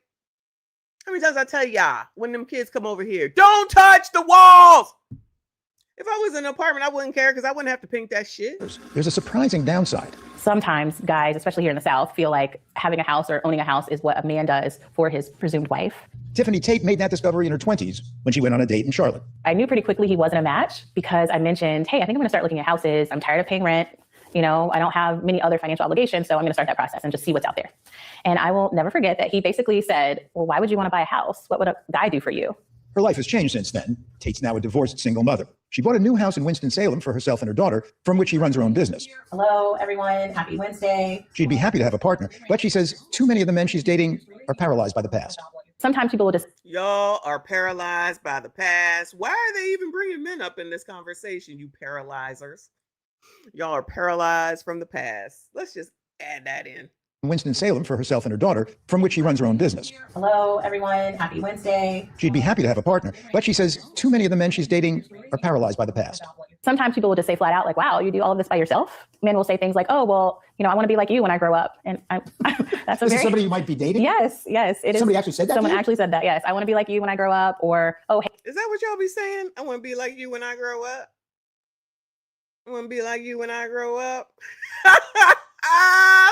how many times I tell y'all when them kids come over here, don't touch the walls. If I was in an apartment, I wouldn't care because I wouldn't have to paint that shit. There's a surprising downside. Sometimes guys, especially here in the South, feel like having a house or owning a house is what a man does for his presumed wife. Tiffany Tate made that discovery in her 20s when she went on a date in Charlotte. I knew pretty quickly he wasn't a match because I mentioned, hey, I think I'm going to start looking at houses. I'm tired of paying rent. I don't have many other financial obligations, so I'm going to start that process and just see what's out there. And I will never forget that he basically said, well, why would you want to buy a house? What would a guy do for you? Her life has changed since then. Tate's now a divorced single mother. She bought a new house in Winston-Salem for herself and her daughter, from which she runs her own business. Hello, everyone. Happy Wednesday. She'd be happy to have a partner, but she says too many of the men she's dating are paralyzed by the past. Sometimes people will just... Y'all are paralyzed by the past. Why are they even bringing men up in this conversation, you paralyzers? Y'all are paralyzed from the past. Let's just add that in. Winston-Salem for herself and her daughter, from which she runs her own business. Hello, everyone. Happy Wednesday. She'd be happy to have a partner, but she says too many of the men she's dating are paralyzed by the past. Sometimes people will just say flat out, like, wow, you do all of this by yourself? Men will say things like, oh, well, I want to be like you when I grow up. And that's Is somebody you might be dating? Yes, it is. Somebody actually said that? Someone actually said that, yes. I want to be like you when I grow up, or, oh, hey. Is that what y'all be saying? I want to be like you when I grow up? I want to be like you when I grow up.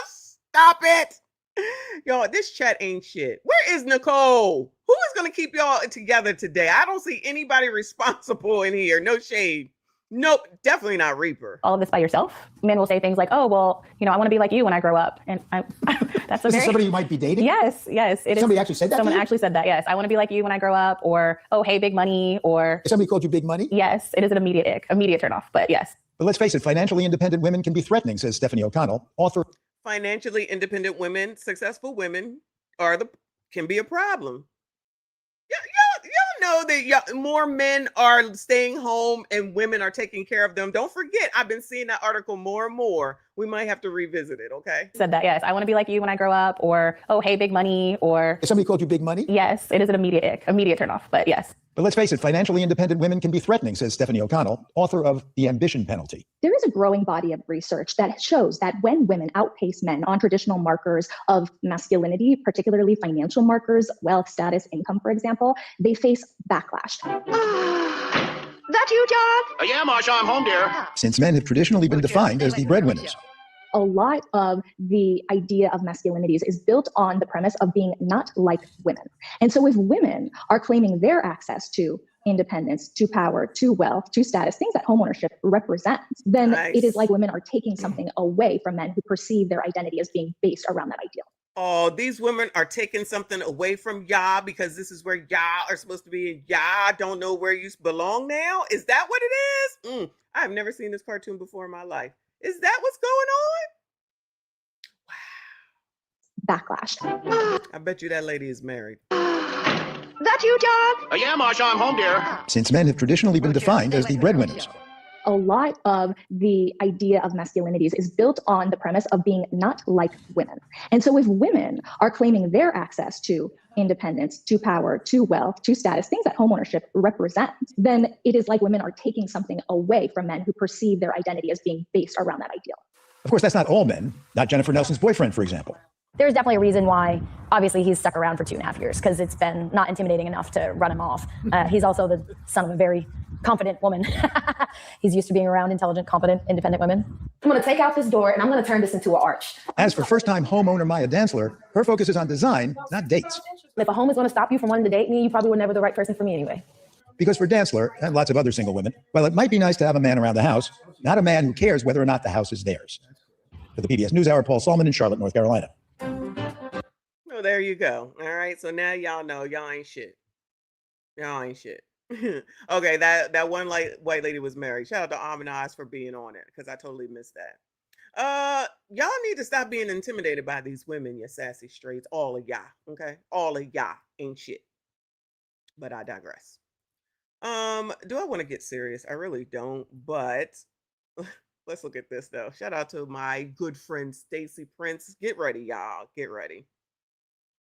Stop it. Y'all, this chat ain't shit. Where is Nicole? Who is going to keep y'all together today? I don't see anybody responsible in here. No shade. Nope, definitely not Reaper. All of this by yourself. Men will say things like, "Oh, well, you know, I want to be like you when I grow up," and that's a This very is somebody you might be dating? Yes, it is. Somebody actually said that to Someone you? actually said that. Yes, I want to be like you when I grow up, or oh, hey, big money, or Somebody called you big money? yes, it is an immediate turn off. But yes, But let's face it, financially independent women can be threatening, says Stephanie O'Connell, author. Financially independent women, successful women can be a problem. Y'all know that more men are staying home and women are taking care of them. Don't forget, I've been seeing that article more and more. We might have to revisit it, okay? said that. Yes, I want to be like you when I grow up, or oh, hey, big money, or Somebody called you big money? yes, it is an immediate turn off. But yes. But let's face it, financially independent women can be threatening, says Stephanie O'Connell, author of The Ambition Penalty. There is a growing body of research that shows that when women outpace men on traditional markers of masculinity, particularly financial markers, wealth, status, income, for example, they face backlash. That you, John? Yeah, Marsha, I'm home, dear. Since men have traditionally been defined as the breadwinners. A lot of the idea of masculinities is built on the premise of being not like women. And so if women are claiming their access to independence, to power, to wealth, to status, things that homeownership represents, then it is like women are taking something away from men who perceive their identity as being based around that ideal. Oh, these women are taking something away from y'all because this is where y'all are supposed to be and y'all don't know where you belong now? Is that what it is? I have never seen this cartoon before in my life. Is that what's going on? Backlash. I bet you that lady is married. That you, John? Yeah, Marsha, I'm home, dear. Since men have traditionally been defined as the breadwinners. A lot of the idea of masculinities is built on the premise of being not like women. And so if women are claiming their access to independence, to power, to wealth, to status, things that homeownership represents, then it is like women are taking something away from men who perceive their identity as being based around that ideal. Of course, that's not all men, not Jennifer Nelson's boyfriend, for example. There's definitely a reason why, obviously, he's stuck around for 2.5 years, because it's been not intimidating enough to run him off. He's also the son of a very confident woman. He's used to being around intelligent, competent, independent women. I'm going to take out this door, and I'm going to turn this into an arch. As for first-time homeowner Maya Dantzler, her focus is on design, not dates. If a home is going to stop you from wanting to date me, you probably were never the right person for me anyway. Because for Dantzler, and lots of other single women, well, it might be nice to have a man around the house, not a man who cares whether or not the house is theirs. For the PBS NewsHour, Paul Solomon in Charlotte, North Carolina. Oh, there you go. All right. So now y'all know y'all ain't shit. Y'all ain't shit. Okay, that one white lady was married. Shout out to Amanize for being on it, because I totally missed that. Y'all need to stop being intimidated by these women, you sassy straights. All of y'all. Okay? All of y'all ain't shit. But I digress. Do I want to get serious? I really don't, but let's look at this though. Shout out to my good friend Stacy Prince. Get ready, y'all. Get ready.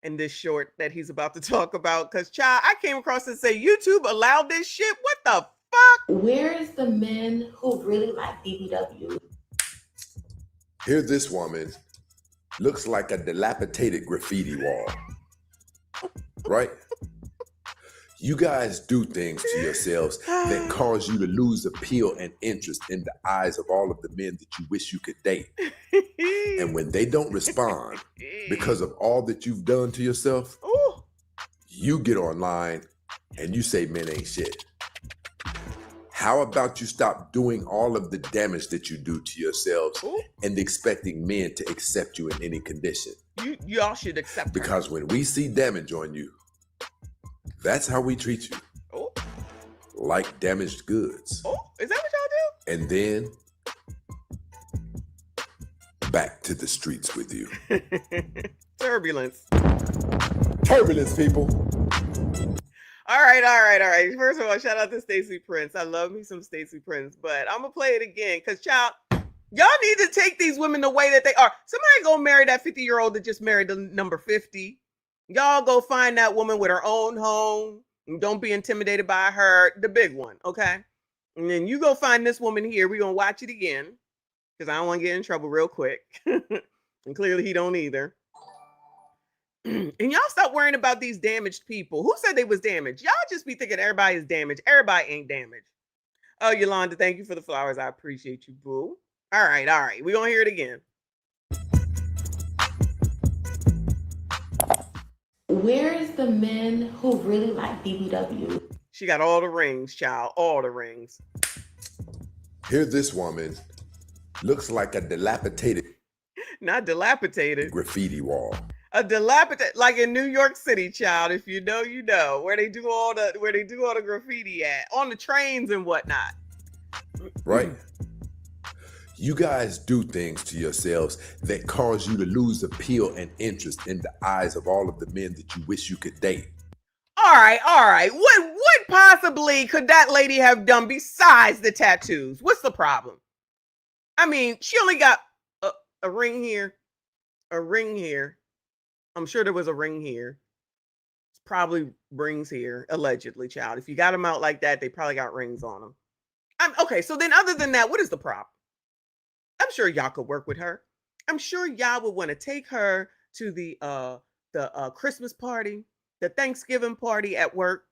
And this short that he's about to talk about, because child, I came across and say YouTube allowed this shit. What the fuck? Where's the men who really like BBW? Here, this woman looks like a dilapidated graffiti wall, right? You guys do things to yourselves that cause you to lose appeal and interest in the eyes of all of the men that you wish you could date. And when they don't respond because of all that you've done to yourself, you get online and you say men ain't shit. How about you stop doing all of the damage that you do to yourselves and expecting men to accept you in any condition? Y'all should accept because when we see damage on you, that's how we treat you. Like damaged goods. Is that what y'all And then back to the streets with you. Turbulence. Turbulence, people. All right. First of all, shout out to Stacey Prince. I love me some Stacey Prince, but I'm gonna play it again because child, y'all need to take these women the way that they are. Somebody go marry that 50-year-old that just married the number 50. Y'all go find that woman with her own home and don't be intimidated by her, the big one, okay? And then you go find this woman here. We're gonna watch it again because I don't want to get in trouble real quick. And clearly he don't either. And y'all stop worrying about these damaged people. Who said they was damaged? Y'all just be thinking everybody is damaged. Everybody ain't damaged. Oh, Yolanda, thank you for the flowers. I appreciate you, boo. All right. We're going to hear it again. Where's the men who really like BBW? She got all the rings, child. All the rings. Here this woman looks like a dilapidated. Not dilapidated. Graffiti wall. A dilapidated, like in New York City, child. If you know, you know where they do all the graffiti at, on the trains and whatnot. Right. You guys do things to yourselves that cause you to lose appeal and interest in the eyes of all of the men that you wish you could date. All right. What possibly could that lady have done besides the tattoos? What's the problem? I mean, she only got a ring here, a ring here. I'm sure there was a ring here. It's probably rings here, allegedly, child. If you got them out like that, they probably got rings on them. Okay, so then other than that, what is the problem? I'm sure y'all could work with her. I'm sure y'all would want to take her to the Christmas party, the Thanksgiving party at work.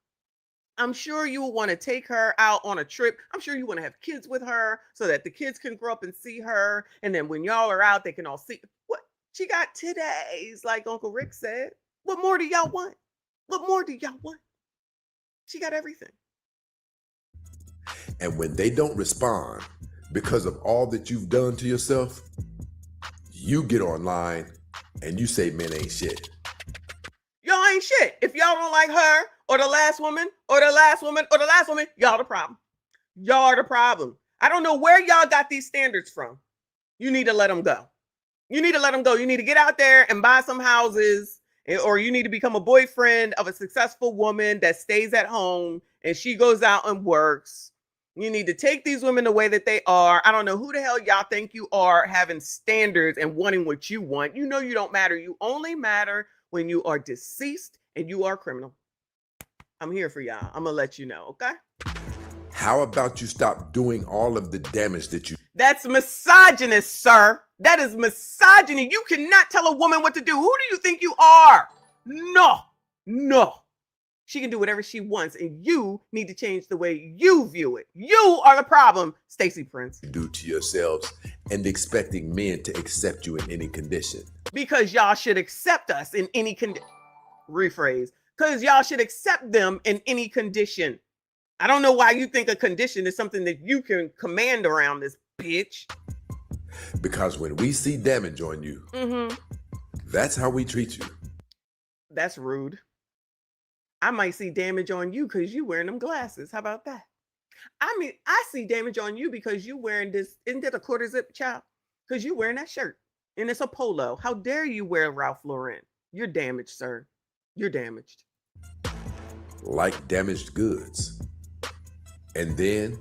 I'm sure you would want to take her out on a trip. I'm sure you want to have kids with her so that the kids can grow up and see her. And then when y'all are out, they can all see what she got today's, like Uncle Rick said. What more do y'all want? What more do y'all want? She got everything. And when they don't respond because of all that you've done to yourself, you get online and you say men ain't shit. Y'all ain't shit. If y'all don't like her or the last woman or the last woman or the last woman, y'all the problem. Y'all are the problem. I don't know where y'all got these standards from. You need to let them go. You need to let them go. You need to get out there and buy some houses, or you need to become a boyfriend of a successful woman that stays at home and she goes out and works. You need to take these women the way that they are. I don't know who the hell y'all think you are, having standards and wanting what you want. You know you don't matter. You only matter when you are deceased and you are a criminal. I'm here for y'all. I'm going to let you know, okay? How about you stop doing all of the damage that you... That's misogynist, sir. That is misogyny. You cannot tell a woman what to do. Who do you think you are? No. She can do whatever she wants, and you need to change the way you view it. You are the problem, Stacey Prince. do to yourselves and expecting men to accept you in any condition. Because y'all should accept us in any condition. Rephrase. Because y'all should accept them in any condition. I don't know why you think a condition is something that you can command around this bitch. Because when we see damage on you, that's how we treat you. That's rude. I might see damage on you because you wearing them glasses. How about that? I mean, I see damage on you because you wearing this. Isn't that a quarter zip, child? Because you wearing that shirt and it's a polo. How dare you wear Ralph Lauren? You're damaged, sir. You're damaged. Like damaged goods. And then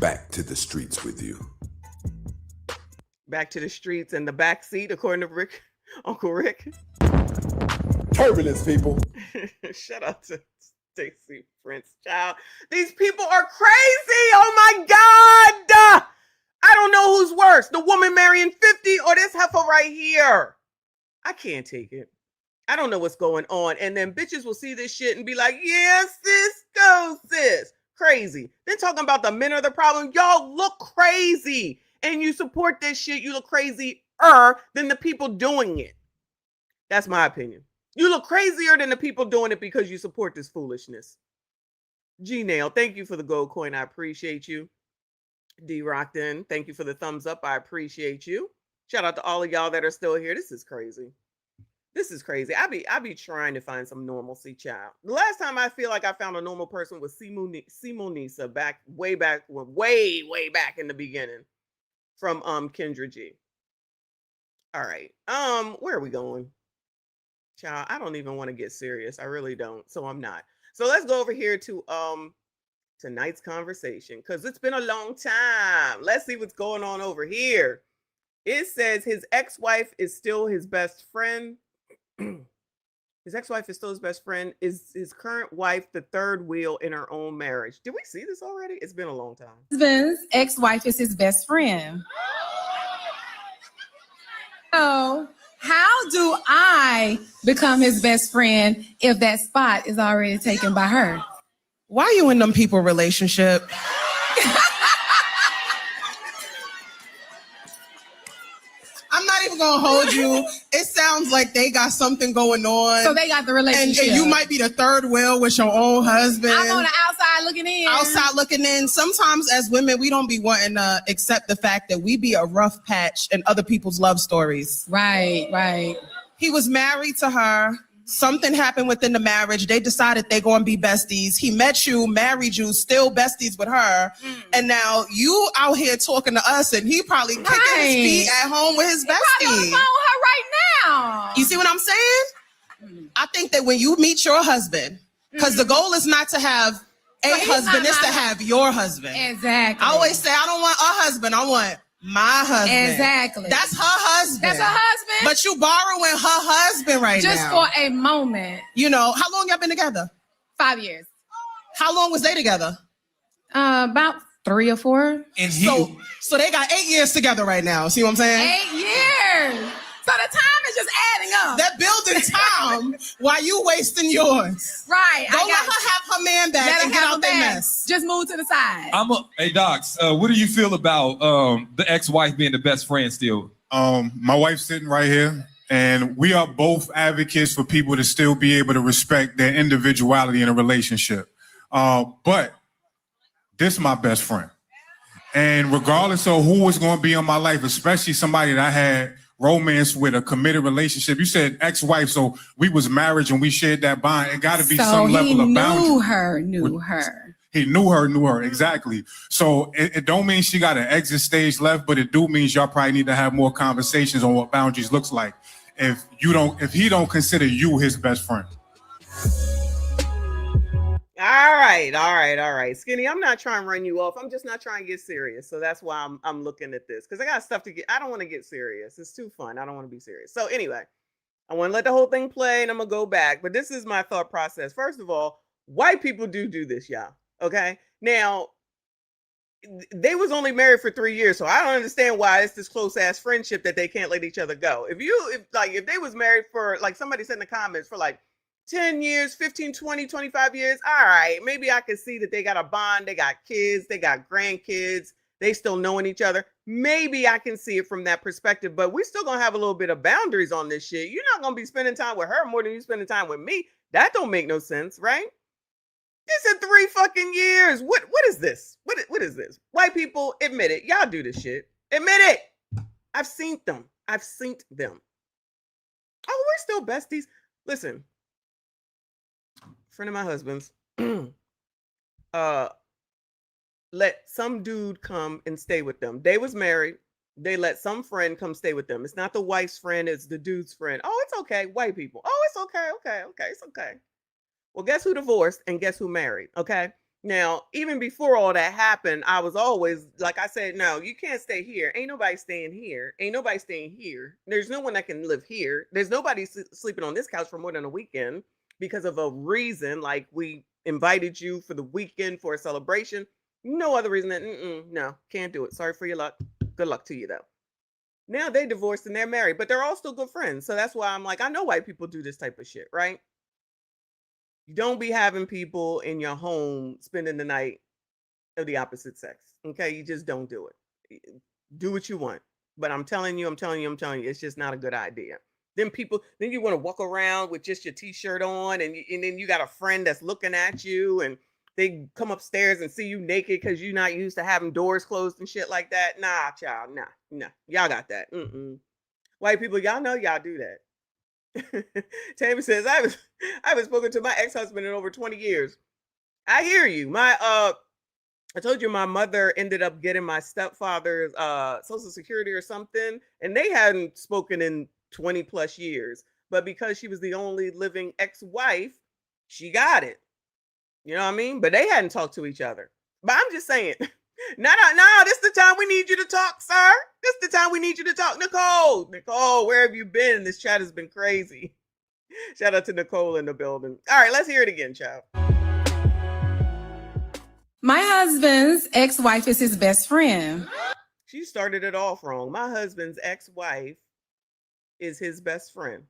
back to the streets with you. Back to the streets and the back seat, according to Rick, Uncle Rick. Turbulence, people. Shout out to Stacey Prince, child. These people are crazy. Oh my God. I don't know who's worse, the woman marrying 50 or this heifer right here. I can't take it. I don't know what's going on. And then bitches will see this shit and be like, yeah, sis, go sis. Crazy. Then talking about the men are the problem. Y'all look crazy. And you support this shit. You look crazier than the people doing it. That's my opinion. You look crazier than the people doing it because you support this foolishness. G-Nail, thank you for the gold coin. I appreciate you. D-Rockton, thank you for the thumbs up. I appreciate you. Shout out to all of y'all that are still here. This is crazy. This is crazy. I be trying to find some normalcy, child. The last time I feel like I found a normal person was Simonisa way back in the beginning from Kendra G. All right. Where are we going? Child, I don't even want to get serious. I really don't. So I'm not. So let's go over here to tonight's conversation because it's been a long time. Let's see what's going on over here. It says his ex-wife is still his best friend. His ex-wife is still his best friend. Is his current wife the third wheel in her own marriage? Did we see this already? It's been a long time. Husband's ex-wife is his best friend. So how do I become his best friend if that spot is already taken by her? Why you in them people relationship? I'm not even gonna hold you. It sounds like they got something going on. So they got the relationship. And you might be the third wheel with your own husband. I'm on the outside looking in. Outside looking in. Sometimes as women, we don't be wanting to accept the fact that we be a rough patch in other people's love stories. Right, right. He was married to her. Something happened within the marriage. They decided they're going to be besties. He met you, married you, still besties with her. And now you out here talking to us and he probably kicking his feet at home with his bestie. Probably on the phone with her right now. You see what I'm saying? I think that when you meet your husband, because the goal is not to have a husband, it's to have your husband. Exactly. I always say, I don't want a husband, I want my husband. Exactly. That's her husband. That's her husband. But you borrowing her husband right Just now. for a moment. You know, how long y'all been together? 5 years. How long was they together? About 3 or 4. And so they got 8 years together right now. See what I'm saying? 8 years. So the time is just adding up. They're building time while you wasting yours. Right. Go let her have her man back and get out their mess. Just move to the side. Hey, Docs, what do you feel about the ex-wife being the best friend still? My wife's sitting right here, and we are both advocates for people to still be able to respect their individuality in a relationship. But this is my best friend. And regardless of who is going to be in my life, especially somebody that I had romance with, a committed relationship. You said ex-wife, so we was married and we shared that bond. It got to be some level of boundary. Knew her. He knew her, exactly. So it don't mean she got an exit stage left, but it do means y'all probably need to have more conversations on what boundaries looks like. If he don't consider you his best friend. All right. Skinny, I'm not trying to run you off. I'm just not trying to get serious. So that's why I'm looking at this. Because I got stuff to get. I don't want to get serious. It's too fun. I don't want to be serious. So anyway, I want to let the whole thing play and I'm going to go back. But this is my thought process. First of all, white people do this, y'all. Okay? Now, they was only married for 3 years. So I don't understand why it's this close-ass friendship that they can't let each other go. If they was married for, like somebody said in the comments, for like 10 years, 15, 20, 25 years. All right. Maybe I can see that they got a bond. They got kids. They got grandkids. They still knowing each other. Maybe I can see it from that perspective, but we still going to have a little bit of boundaries on this shit. You're not going to be spending time with her more than you spending time with me. That don't make no sense, right? This is 3 fucking years. What is this? What is this? White people, admit it. Y'all do this shit. Admit it. I've seen them. Oh, we're still besties. Listen. Friend of my husband's let some dude come and stay with them. They was married. They let some friend come stay with them. It's not the wife's friend, it's the dude's friend. Oh, it's okay. White people. Oh, it's okay. It's okay. Well, guess who divorced and guess who married? Okay. Now, even before all that happened, I was always, like I said, no, you can't stay here. Ain't nobody staying here. Ain't nobody staying here. There's no one that can live here. There's nobody sleeping on this couch for more than a weekend. Because of a reason, like we invited you for the weekend for a celebration. No other reason than, no, can't do it. Sorry for your luck. Good luck to you, though. Now they divorced and they're married, but they're all still good friends. So that's why I'm like, I know white people do this type of shit, right? You don't be having people in your home spending the night of the opposite sex, okay? You just don't do it. Do what you want. But I'm telling you, it's just not a good idea. Then you want to walk around with just your t-shirt on and then you got a friend that's looking at you and they come upstairs and see you naked because you're not used to having doors closed and shit like that. Nah, child, nah. Y'all got that. White people, y'all know y'all do that. Tammy says, I haven't spoken to my ex-husband in over 20 years. I hear you. I told you my mother ended up getting my stepfather's Social Security or something, and they hadn't spoken in 20 plus years, but because she was the only living ex-wife, she got it. You know what I mean? But they hadn't talked to each other. But I'm just saying, no, this is the time we need you to talk, sir. This is the time we need you to talk. Nicole, where have you been? This chat has been crazy. Shout out to Nicole in the building. All right, let's hear it again, child. My husband's ex-wife is his best friend. She started it off wrong. My husband's ex-wife is his best friend.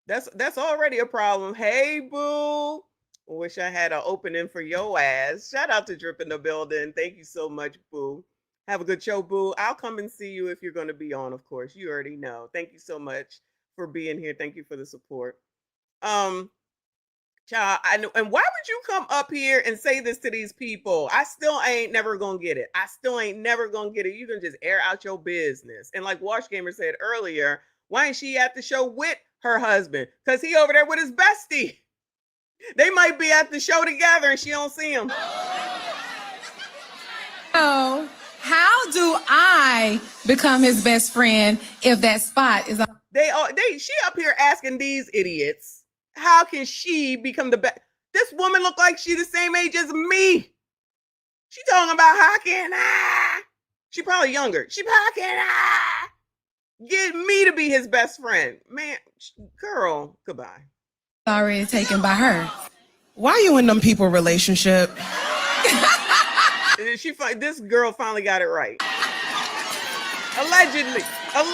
That's already a problem. Hey, boo. Wish I had an opening for your ass. Shout out to Drip in the building. Thank you so much, boo. Have a good show, boo. I'll come and see you if you're going to be on, of course. You already know. Thank you so much for being here. Thank you for the support. Child, I know. And why would you come up here and say this to these people? I still ain't never gonna get it. I still ain't never gonna get it. You can just air out your business. And like Wash Gamer said earlier, why ain't she at the show with her husband? Because he over there with his bestie. They might be at the show together and she don't see him. So, how do I become his best friend if that spot is? She up here asking these idiots. How can she become the best? This woman look like she the same age as me. She talking about how can I? She probably younger. How can I get me to be his best friend? Man, girl, goodbye. Already taken by her. Why you in them people relationship? This girl finally got it right. Allegedly. I'm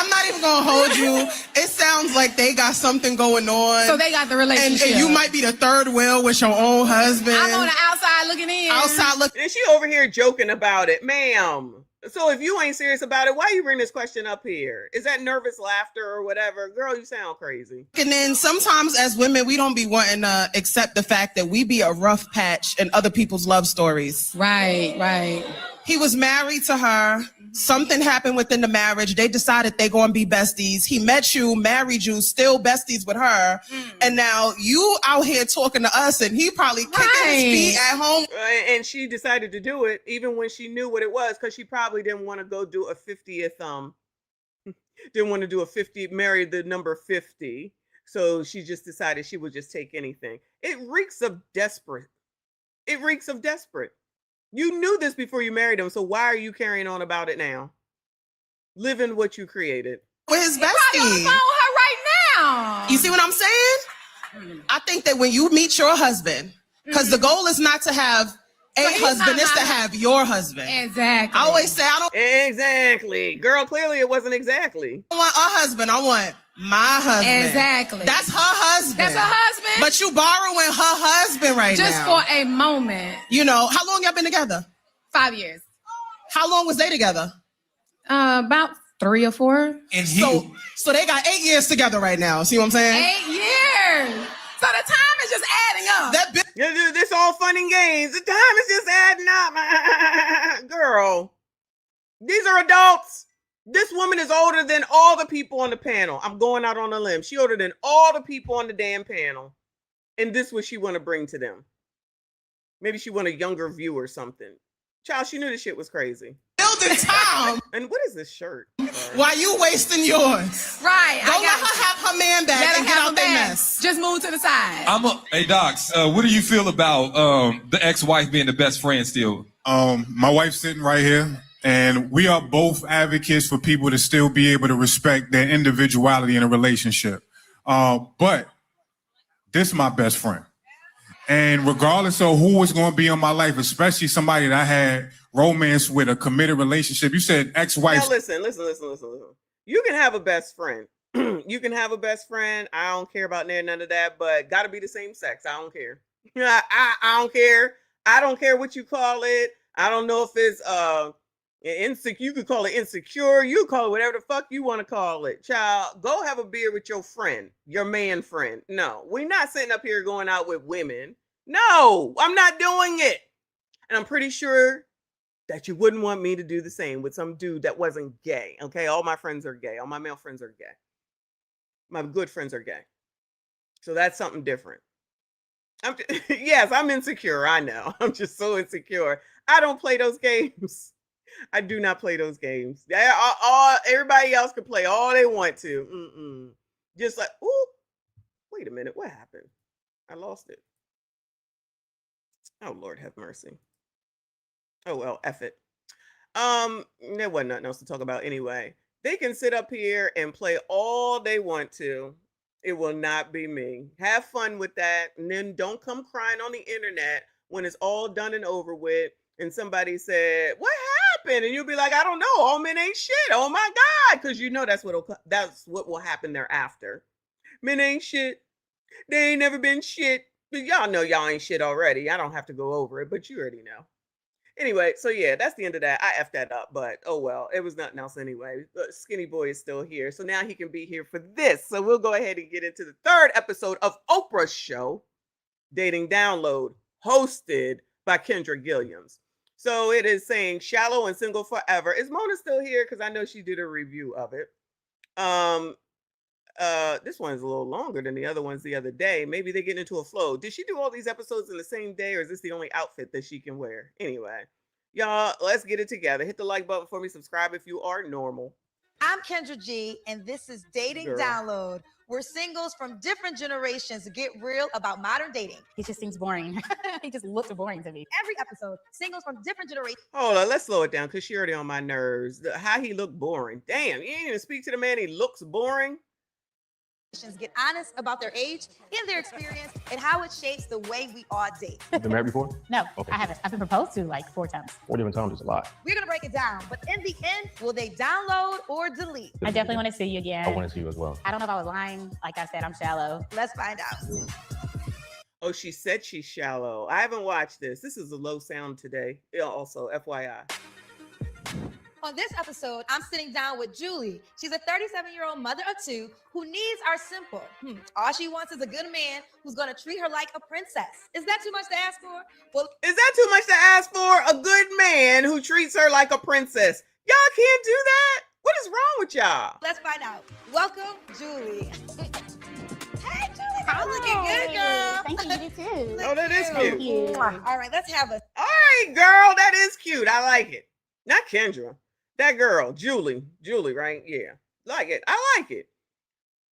not even gonna hold you. It sounds like they got something going on. So they got the relationship. And you might be the third wheel with your own husband. I'm on the outside looking in. And she over here joking about it, ma'am. So if you ain't serious about it, why you bring this question up here? Is that nervous laughter or whatever? Girl, you sound crazy. And then sometimes as women, we don't be wanting to accept the fact that we be a rough patch in other people's love stories. Right. He was married to her. Something happened within the marriage. They decided they're going to be besties. He met you, married you, still besties with her. And now you out here talking to us and he probably kicking his feet at home. And she decided to do it even when she knew what it was because she probably didn't want to go do a 50th, didn't want to do a 50, marry the number 50. So she just decided she would just take anything. It reeks of desperate. You knew this before you married him, so why are you carrying on about it now? Living what you created. With his bestie. Probably on the phone with her right now. You see what I'm saying? I think that when you meet your husband, because the goal is not to have a husband, it's to have your husband. Exactly. I always say I don't. Exactly. Girl, clearly it wasn't exactly. I want a husband. I want my husband. Exactly. That's her husband. That's her husband. But you borrowing her husband right now. Just for a moment. You know, how long y'all been together? 5 years. How long was they together? About 3 or 4. And so they got 8 years together right now. See what I'm saying? 8 years. So the time is just adding up. This all fun and games. The time is just adding up. Girl, these are adults. This woman is older than all the people on the panel. I'm going out on a limb. She older than all the people on the damn panel. And this is what she want to bring to them. Maybe she want a younger view or something. Child, she knew this shit was crazy. Building time. And what is this shirt? Why you wasting yours? Right. Don't let her have her man back and get out their mess. Just move to the side. Hey, Docs, what do you feel about the ex-wife being the best friend still? My wife's sitting right here. And we are both advocates for people to still be able to respect their individuality in a relationship. But this is my best friend. And regardless of who was going to be in my life, especially somebody that I had romance with, a committed relationship, you said ex-wife. Now listen. You can have a best friend. You can have a best friend. I don't care about none of that, but got to be the same sex. I don't care. I don't care. I don't care what you call it. I don't know if it's insecure. You could call it insecure. You call it whatever the fuck you want to call it. Child, go have a beer with your friend, your man friend. No, we're not sitting up here going out with women. No, I'm not doing it. And I'm pretty sure that you wouldn't want me to do the same with some dude that wasn't gay. Okay, all my friends are gay. All my male friends are gay. My good friends are gay. So that's something different. Yes, I'm insecure. I know. I'm just so insecure. I don't play those games. I do not play those games. Everybody else can play all they want to. Just like, ooh, wait a minute. What happened? I lost it. Oh, Lord have mercy. Oh, well, F it. There wasn't nothing else to talk about anyway. They can sit up here and play all they want to. It will not be me. Have fun with that. And then don't come crying on the internet when it's all done and over with. And somebody said, what happened? And you'll be like, I don't know. All men ain't shit. Oh my God. Because you know that's what will happen thereafter. Men ain't shit. They ain't never been shit. Y'all know y'all ain't shit already. I don't have to go over it, but you already know. Anyway, so yeah, that's the end of that. I effed that up, but oh well, it was nothing else anyway. The Skinny Boy is still here, so now he can be here for this. So we'll go ahead and get into the third episode of Oprah's show, Dating Download, hosted by Kendra Gilliams. So it is saying Shallow and Single Forever. Is Mona still here? Because I know she did a review of it. This one is a little longer than the other ones the other day. Maybe they get into a flow. Did she do all these episodes in the same day, or is this the only outfit that she can wear? Anyway, y'all, let's get it together. Hit the like button for me. Subscribe if you are normal. I'm Kendra G, and this is Dating Girl. Download, where singles from different generations get real about modern dating. He just seems boring. He just looks boring to me. Every episode, singles from different generations. Hold on, let's slow it down because she already on my nerves. How he look boring. Damn, you ain't even speak to the man. He looks boring. Get honest about their age and their experience and how it shapes the way we all date. You've been married before? No, Okay. I haven't. I've been proposed to like 4 times. 4 different times is a lot. We're gonna break it down, but in the end, will they download or delete? I definitely want to see you again. I want to see you as well. I don't know if I was lying. Like I said, I'm shallow. Let's find out. Oh, she said she's shallow. I haven't watched this. This is a low sound today. Yeah, also, FYI. On this episode, I'm sitting down with Julie. She's a 37-year-old mother of 2 who needs are simple. All she wants is a good man who's gonna treat her like a princess. Is that too much to ask for? Well, is that too much to ask for? A good man who treats her like a princess. Y'all can't do that? What is wrong with y'all? Let's find out. Welcome, Julie. Hey, Julie, you're looking good, girl. Thank you, you too. Oh, that is cute. you. All right, let's have a. All right, girl, that is cute. I like it. Not Kendra. That girl, Julie, right? Yeah, like it. I like it.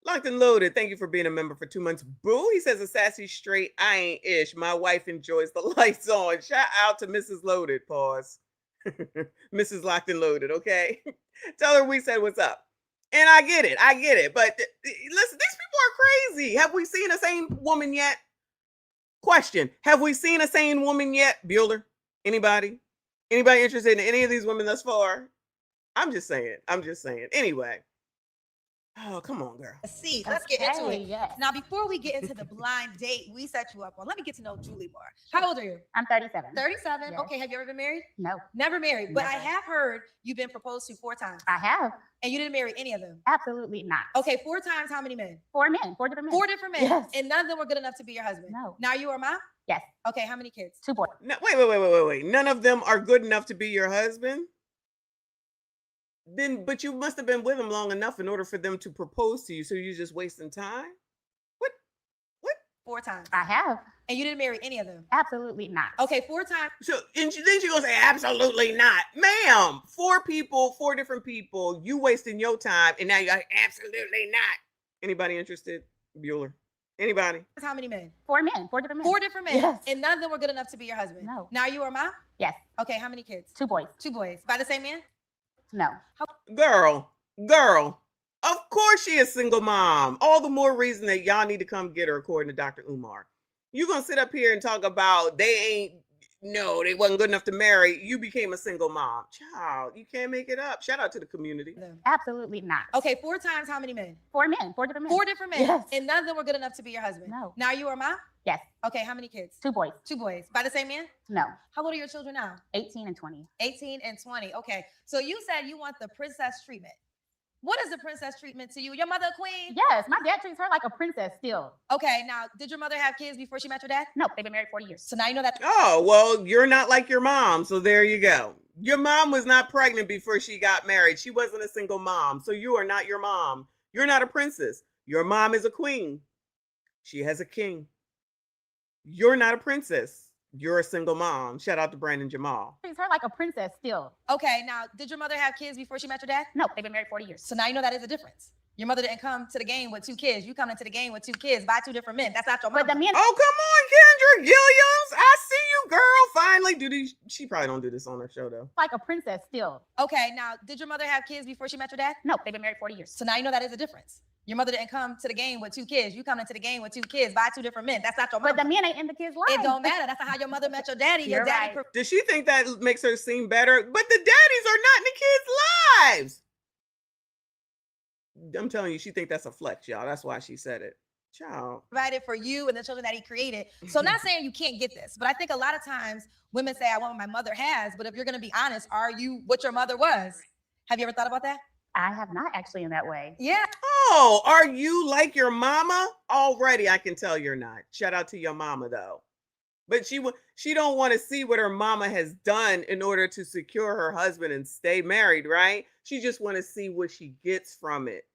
Locked and loaded. Thank you for being a member for 2 months. Boo, he says a sassy straight. I ain't ish. My wife enjoys the lights on. Shout out to Mrs. Loaded. Pause. Mrs. Locked and Loaded. Okay, tell her we said what's up. And I get it. But listen, these people are crazy. Have we seen a sane woman yet? Question: have we seen a sane woman yet? Bueller? Anybody? Anybody interested in any of these women thus far? I'm just saying. Anyway. Oh, come on, girl. See, let's get into it. Yes. Now, before we get into the blind date we set you up on, let me get to know Julie more. How old are you? I'm 37. 37. Yes. Okay, have you ever been married? No. Never married. But I Never. have heard you've been proposed to 4 times. I have. And you didn't marry any of them? Absolutely not. Okay, 4 times, how many men? 4 men. 4 different men. 4 different men. Yes. And none of them were good enough to be your husband? No. Now you are mom? Yes. Okay, how many kids? 2 boys. No, wait. None of them are good enough to be your husband? Then, but you must have been with them long enough in order for them to propose to you. So you're just wasting time? What? 4 times. I have. And you didn't marry any of them? Absolutely not. Okay, 4 times. So then she gonna say absolutely not, ma'am. 4 people, 4 different people. You wasting your time, and now you're like absolutely not. Anybody interested? Bueller. Anybody? How many men? 4 men. 4 different men. 4 different men. Yes. And none of them were good enough to be your husband? No. Now you are mom? Yes. Okay, how many kids? 2 boys. 2 boys. By the same man? No. Girl. Of course she is single mom. All the more reason that y'all need to come get her, according to Dr. Umar. You gonna sit up here and talk about they wasn't good enough to marry. You became a single mom. Child, you can't make it up. Shout out to the community. Absolutely not. Okay, 4 times, how many men? 4 men. 4 different men. 4 different men. Yes. And none of them were good enough to be your husband? No. Now you are mom? Yes. Okay, how many kids? 2 boys. 2 boys. By the same man? No. How old are your children now? 18 and 20. 18 and 20. Okay, so you said you want the princess treatment. What is the princess treatment to you? Your mother a queen? Yes, my dad treats her like a princess still. Okay, now, did your mother have kids before she met your dad? No, they've been married 40 years. So now you know that. Oh, well, you're not like your mom. So there you go. Your mom was not pregnant before she got married. She wasn't a single mom. So you are not your mom. You're not a princess. Your mom is a queen. She has a king. You're not a princess. You're a single mom. Shout out to Brandon Jamal. Treats her like a princess still. Okay, now, did your mother have kids before she met your dad? No, they've been married 40 years. So now you know that is a difference. Your mother didn't come to the game with 2 kids. You come into the game with 2 kids by 2 different men. That's not your mother. But the men. Oh, come on, Kendra Gilliams. I see you, girl. Finally, she probably don't do this on her show, though. Like a princess still. Okay, now, did your mother have kids before she met your dad? No, they've been married 40 years. So now you know that is a difference. Your mother didn't come to the game with 2 kids. You come into the game with 2 kids by 2 different men. That's not your mother. But the men ain't in the kids' lives. It don't matter. That's not how your mother met your daddy. Your You're daddy. right. Does she think that makes her seem better? But the daddies are not in the kids' lives. I'm telling you, she think that's a flex, y'all. That's why she said it. Child. Provided for you and the children that he created. So not saying you can't get this, but I think a lot of times women say, I want what my mother has, but if you're going to be honest, are you what your mother was? Have you ever thought about that? I have not actually in that way. Yeah. Oh, are you like your mama? Already, I can tell you're not. Shout out to your mama though. But she don't want to see what her mama has done in order to secure her husband and stay married, right? She just want to see what she gets from it.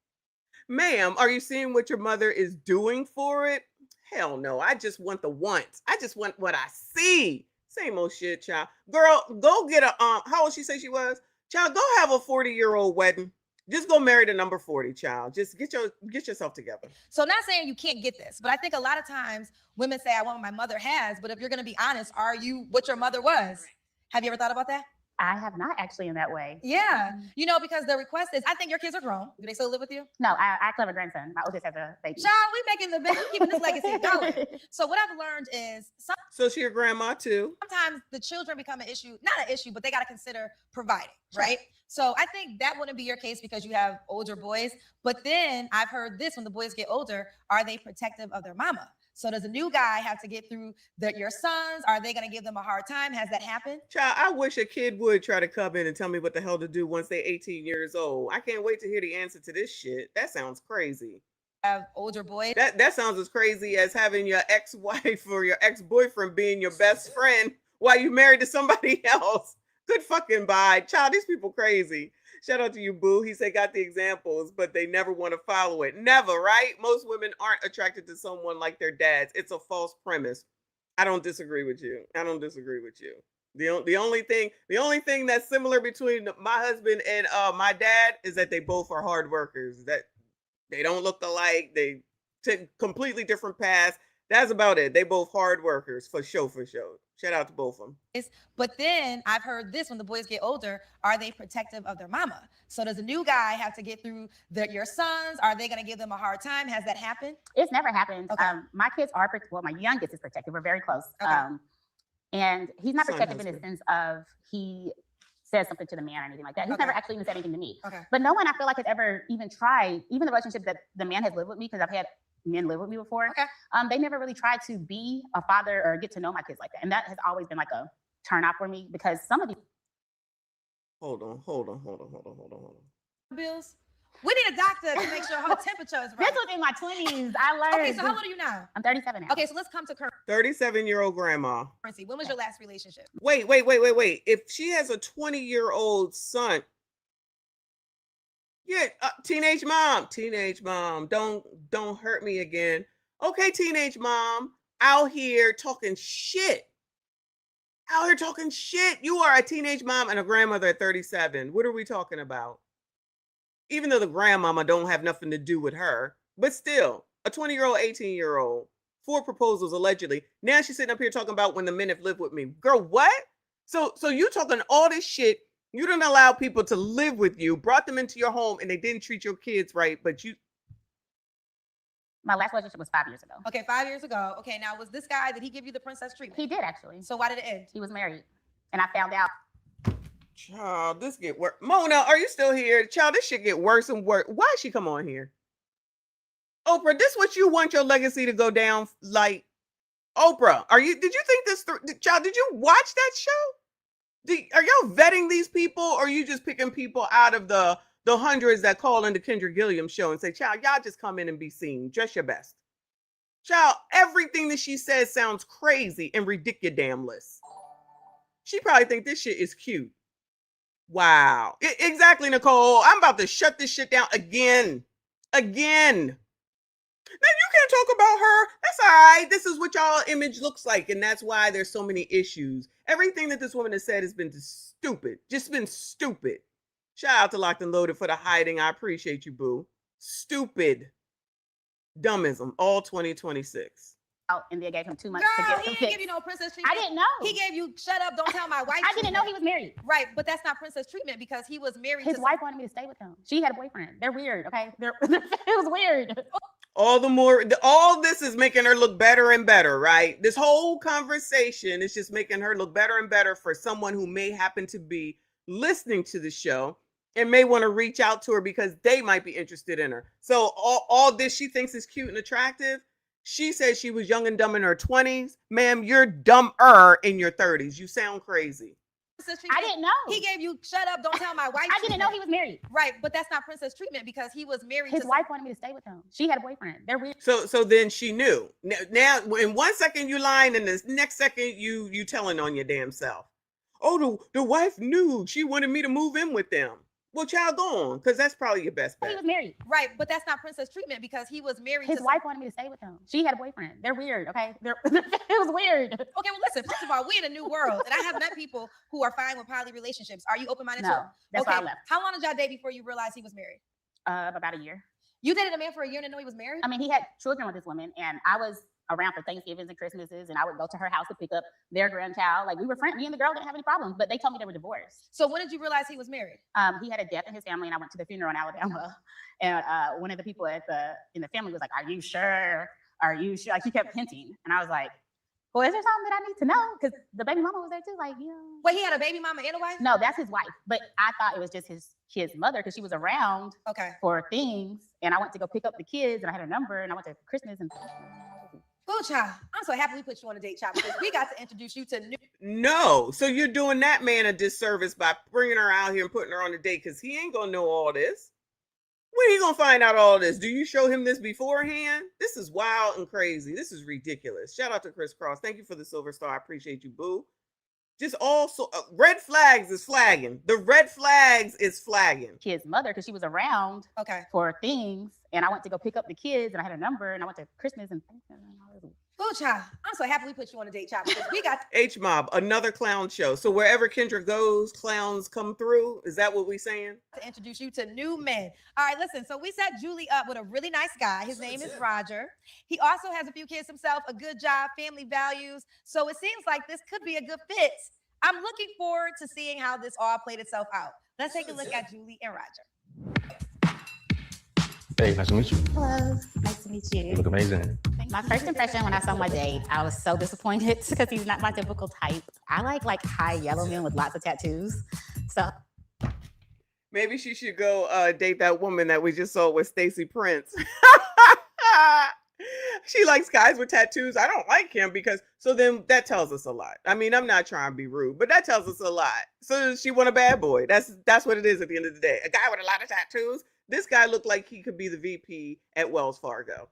Ma'am, are you seeing what your mother is doing for it? Hell no. I just want the want. I just want what I see. Same old shit, child. Girl, go get a how old she say she was? Child, go have a 40-year-old wedding. Just go marry the number 40, child. Just get yourself together. So not saying you can't get this, but I think a lot of times women say, I want what my mother has, but if you're going to be honest, are you what your mother was? Have you ever thought about that? I have not actually in that way. Yeah. You know, because the request is, I think your kids are grown. Do they still live with you? No, I still have a grandson. My oldest has a baby. Child, we making the baby, keeping this legacy going. So what I've learned is So she your grandma too. sometimes the children become an issue, not an issue, but they got to consider providing, right? So I think that wouldn't be your case because you have older boys. But then I've heard this, when the boys get older, are they protective of their mama? So does a new guy have to get through your sons? Are they going to give them a hard time? Has that happened? Child, I wish a kid would try to come in and tell me what the hell to do once they're 18 years old. I can't wait to hear the answer to this shit. That sounds crazy. Have older boys. That sounds as crazy as having your ex-wife or your ex-boyfriend being your best friend while you married to somebody else. Good fucking bye. Child, these people crazy. Shout out to you, boo. He said got the examples, but they never want to follow it. Never, right? Most women aren't attracted to someone like their dads. It's a false premise. I don't disagree with you. I don't disagree with you. The only thing that's similar between my husband and my dad is that they both are hard workers. That they don't look alike. They take completely different paths. That's about it. They both hard workers for sure, for sure. Shout out to both of them. But then I've heard this, when the boys get older, are they protective of their mama? So does a new guy have to get through your sons? Are they going to give them a hard time? Has that happened? It's never happened. Okay. My kids are, my youngest is protective. We're very close. Okay. And he's not Son protective in the husband. sense of he says something to the man or anything like that. He's Okay. never actually even said anything to me. Okay. But no one I feel like has ever even tried, even the relationship that the man has lived with me, because I've had men live with me before. Okay. They never really tried to be a father or get to know my kids like that. And that has always been like a turn off for me, because some of these Hold on. Bills? We need a doctor to make sure her temperature is right. This was in my 20s. I learned. Okay, so how old are you now? I'm 37 now. Okay, so let's come to 37-year-old grandma. currency. When was your last relationship? Wait. If she has a 20-year-old son, yeah, teenage mom, don't hurt me again. Okay, teenage mom, out here talking shit. You are a teenage mom and a grandmother at 37. What are we talking about? Even though the grandmama don't have nothing to do with her, but still, a 20-year-old, 18-year-old, 4 proposals allegedly. Now she's sitting up here talking about when the men have lived with me. Girl, what? So you talking all this shit. You didn't allow people to live with you, brought them into your home, and they didn't treat your kids right, but you... My last relationship was 5 years ago. Okay, 5 years ago. Okay, now was this guy, did he give you the princess treatment? He did, actually. So why did it end? He was married. And I found out. Child, this get worse. Mona, are you still here? Child, this shit get worse and worse. Why did she come on here? Oprah, this what you want your legacy to go down like? Oprah, did you think this through? Child, did you watch that show? Are y'all vetting these people, or are you just picking people out of the hundreds that call into Kendra Gilliam's show and say, child, y'all just come in and be seen. Dress your best. Child, everything that she says sounds crazy and ridiculous. She probably think this shit is cute. Wow. Exactly, Nicole. I'm about to shut this shit down again. Then you can't talk about her. That's all right. This is what y'all image looks like, and that's why there's so many issues. Everything that this woman has said has been stupid. Just been stupid. Shout out to Locked and Loaded for the hiding. I appreciate you, boo. Stupid. Dummism. All 2026. Out, and they gave him 2 months to Girl, get he some didn't fix. give you no princess treatment. I didn't know. He gave you shut up, don't tell my wife. I didn't know he was married. Right, but that's not princess treatment because he was married. His wife wanted me to stay with him. She had a boyfriend. They're weird, okay? It was weird. All this is making her look better and better, right? This whole conversation is just making her look better and better for someone who may happen to be listening to the show and may want to reach out to her because they might be interested in her. So all this she thinks is cute and attractive. She said she was young and dumb in her 20s. Ma'am, you're dumber in your 30s. You sound crazy. I didn't know. He gave you shut up, don't tell my wife. I didn't know he was married. Right, but that's not princess treatment because he was married. His wife wanted me to stay with him. She had a boyfriend. They're weird. So then she knew. Now, in 1 second you lying, and the next second you telling on your damn self. Oh, the wife knew. She wanted me to move in with them. Well, child, go on, because that's probably your best bet. He was married. Right, but that's not princess treatment because he was married. His wife wanted me to stay with him. She had a boyfriend. They're weird, okay? It was weird. Okay, well, listen, first of all, we're in a new world, and I have met people who are fine with poly relationships. Are you open-minded? No, that's why I left. How long did y'all date before you realized he was married? About a year. You dated a man for a year and didn't know he was married? I mean, he had children with this woman, and I was around for Thanksgivings and Christmases, and I would go to her house to pick up their grandchild. Like, we were friends. Me and the girl didn't have any problems, but they told me they were divorced. So when did you realize he was married? He had a death in his family, and I went to the funeral in Alabama. And one of the people in the family was like, "Are you sure? Are you sure?" Like, he kept hinting, and I was like, "Well, is there something that I need to know?" Because the baby mama was there too. Like, Wait, he had a baby mama and a wife? No, that's his wife. But I thought it was just his kid's mother because she was around for things. And I went to go pick up the kids, and I had her number, and I went to Christmas and. Oh, child, I'm so happy we put you on a date, child, because we got to introduce you to new. No, so you're doing that man a disservice by bringing her out here and putting her on a date because he ain't gonna know all this. When are you gonna find out all this? Do you show him this beforehand? This is wild and crazy. This is ridiculous. Shout out to Chris Cross. Thank you for the silver star. I appreciate you, boo. Just also red flags is flagging. The red flags is flagging. Kid's mother, because she was around for things. And I went to go pick up the kids, and I had her number, and I went to Christmas and Oh, child, I'm so happy we put you on a date, child, because we got H Mob, another clown show. So wherever Kendra goes, clowns come through. Is that what we saying? To introduce you to new men. All right, listen. So we set Julie up with a really nice guy. His name is Roger. He also has a few kids himself, a good job, family values. So it seems like this could be a good fit. I'm looking forward to seeing how this all played itself out. Let's take a look at Julie and Roger. Hey, nice to meet you. Hello, nice to meet you. You look amazing. My first impression when I saw my date, I was so disappointed because he's not my typical type. I like high yellow men with lots of tattoos. So maybe she should go date that woman that we just saw with Stacey Prince. She likes guys with tattoos. I don't like him because so then that tells us a lot. I mean, I'm not trying to be rude, but that tells us a lot. So she want a bad boy. That's what it is at the end of the day. A guy with a lot of tattoos. This guy looked like he could be the VP at Wells Fargo.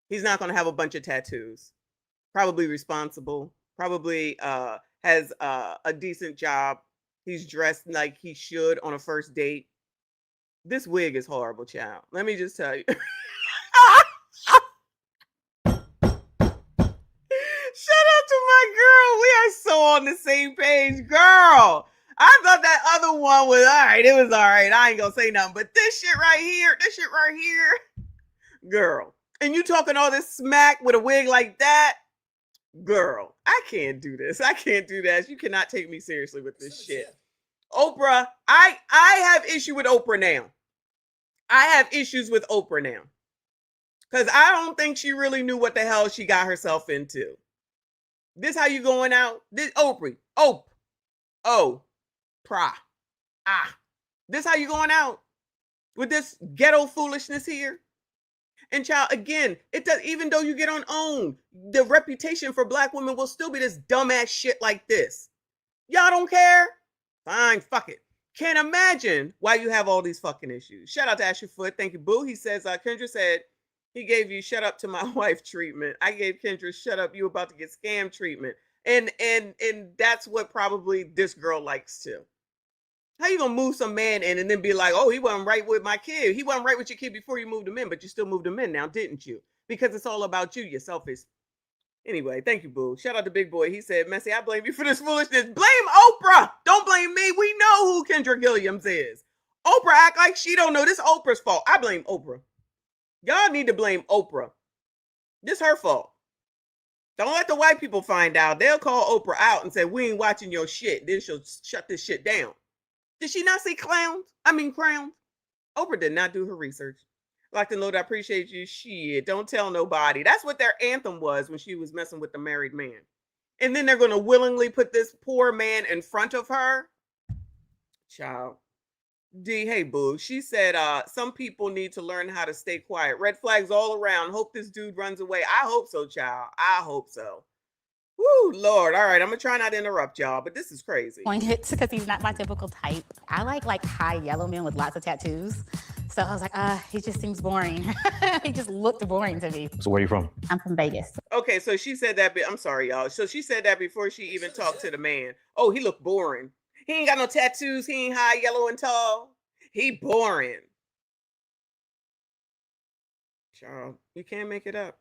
He's not going to have a bunch of tattoos. Probably responsible. Probably has a decent job. He's dressed like he should on a first date. This wig is horrible, child. Let me just tell you. Shout out to my girl. We are so on the same page, girl. I thought that other one was all right. It was all right. I ain't gonna say nothing. But this shit right here, girl. And you talking all this smack with a wig like that? Girl, I can't do this. I can't do that. You cannot take me seriously with this shit. Oprah, I have issue with Oprah now. I have issues with Oprah now. Because I don't think she really knew what the hell she got herself into. This how you going out? This Oprah. This how you going out? With this ghetto foolishness here? And child, again, it does, even though you get on OWN, the reputation for Black women will still be this dumbass shit like this. Y'all don't care? Fine, fuck it. Can't imagine why you have all these fucking issues. Shout out to Ashley Foot. Thank you, boo. He says, Kendra said he gave you shut up to my wife treatment. I gave Kendra shut up, you about to get scam treatment. And that's what probably this girl likes too. How you gonna move some man in and then be like, oh, he wasn't right with my kid. He wasn't right with your kid before you moved him in, but you still moved him in now, didn't you? Because it's all about you, you're selfish. Anyway, thank you, boo. Shout out to Big Boy. He said, Messy, I blame you for this foolishness. Blame Oprah. Don't blame me. We know who Kendra Gilliams is. Oprah act like she don't know. This Oprah's fault. I blame Oprah. Y'all need to blame Oprah. This her fault. Don't let the white people find out. They'll call Oprah out and say, we ain't watching your shit. Then she'll shut this shit down. Did she not see crowns? Oprah did not do her research. Like to know that I appreciate you. Shit, don't tell nobody. That's what their anthem was when she was messing with the married man. And then they're going to willingly put this poor man in front of her. Child. D, hey boo. She said, some people need to learn how to stay quiet. Red flags all around. Hope this dude runs away. I hope so, child. I hope so. Woo, Lord. All right, I'm gonna try not to interrupt y'all, but this is crazy. Pointed because he's not my typical type. I like high yellow men with lots of tattoos. So I was like, he just seems boring. He just looked boring to me. So where are you from? I'm from Vegas. Okay, so she said that. I'm sorry, y'all. So she said that before she even talked to the man. Oh, he looked boring. He ain't got no tattoos. He ain't high, yellow, and tall. He boring. Child, you can't make it up.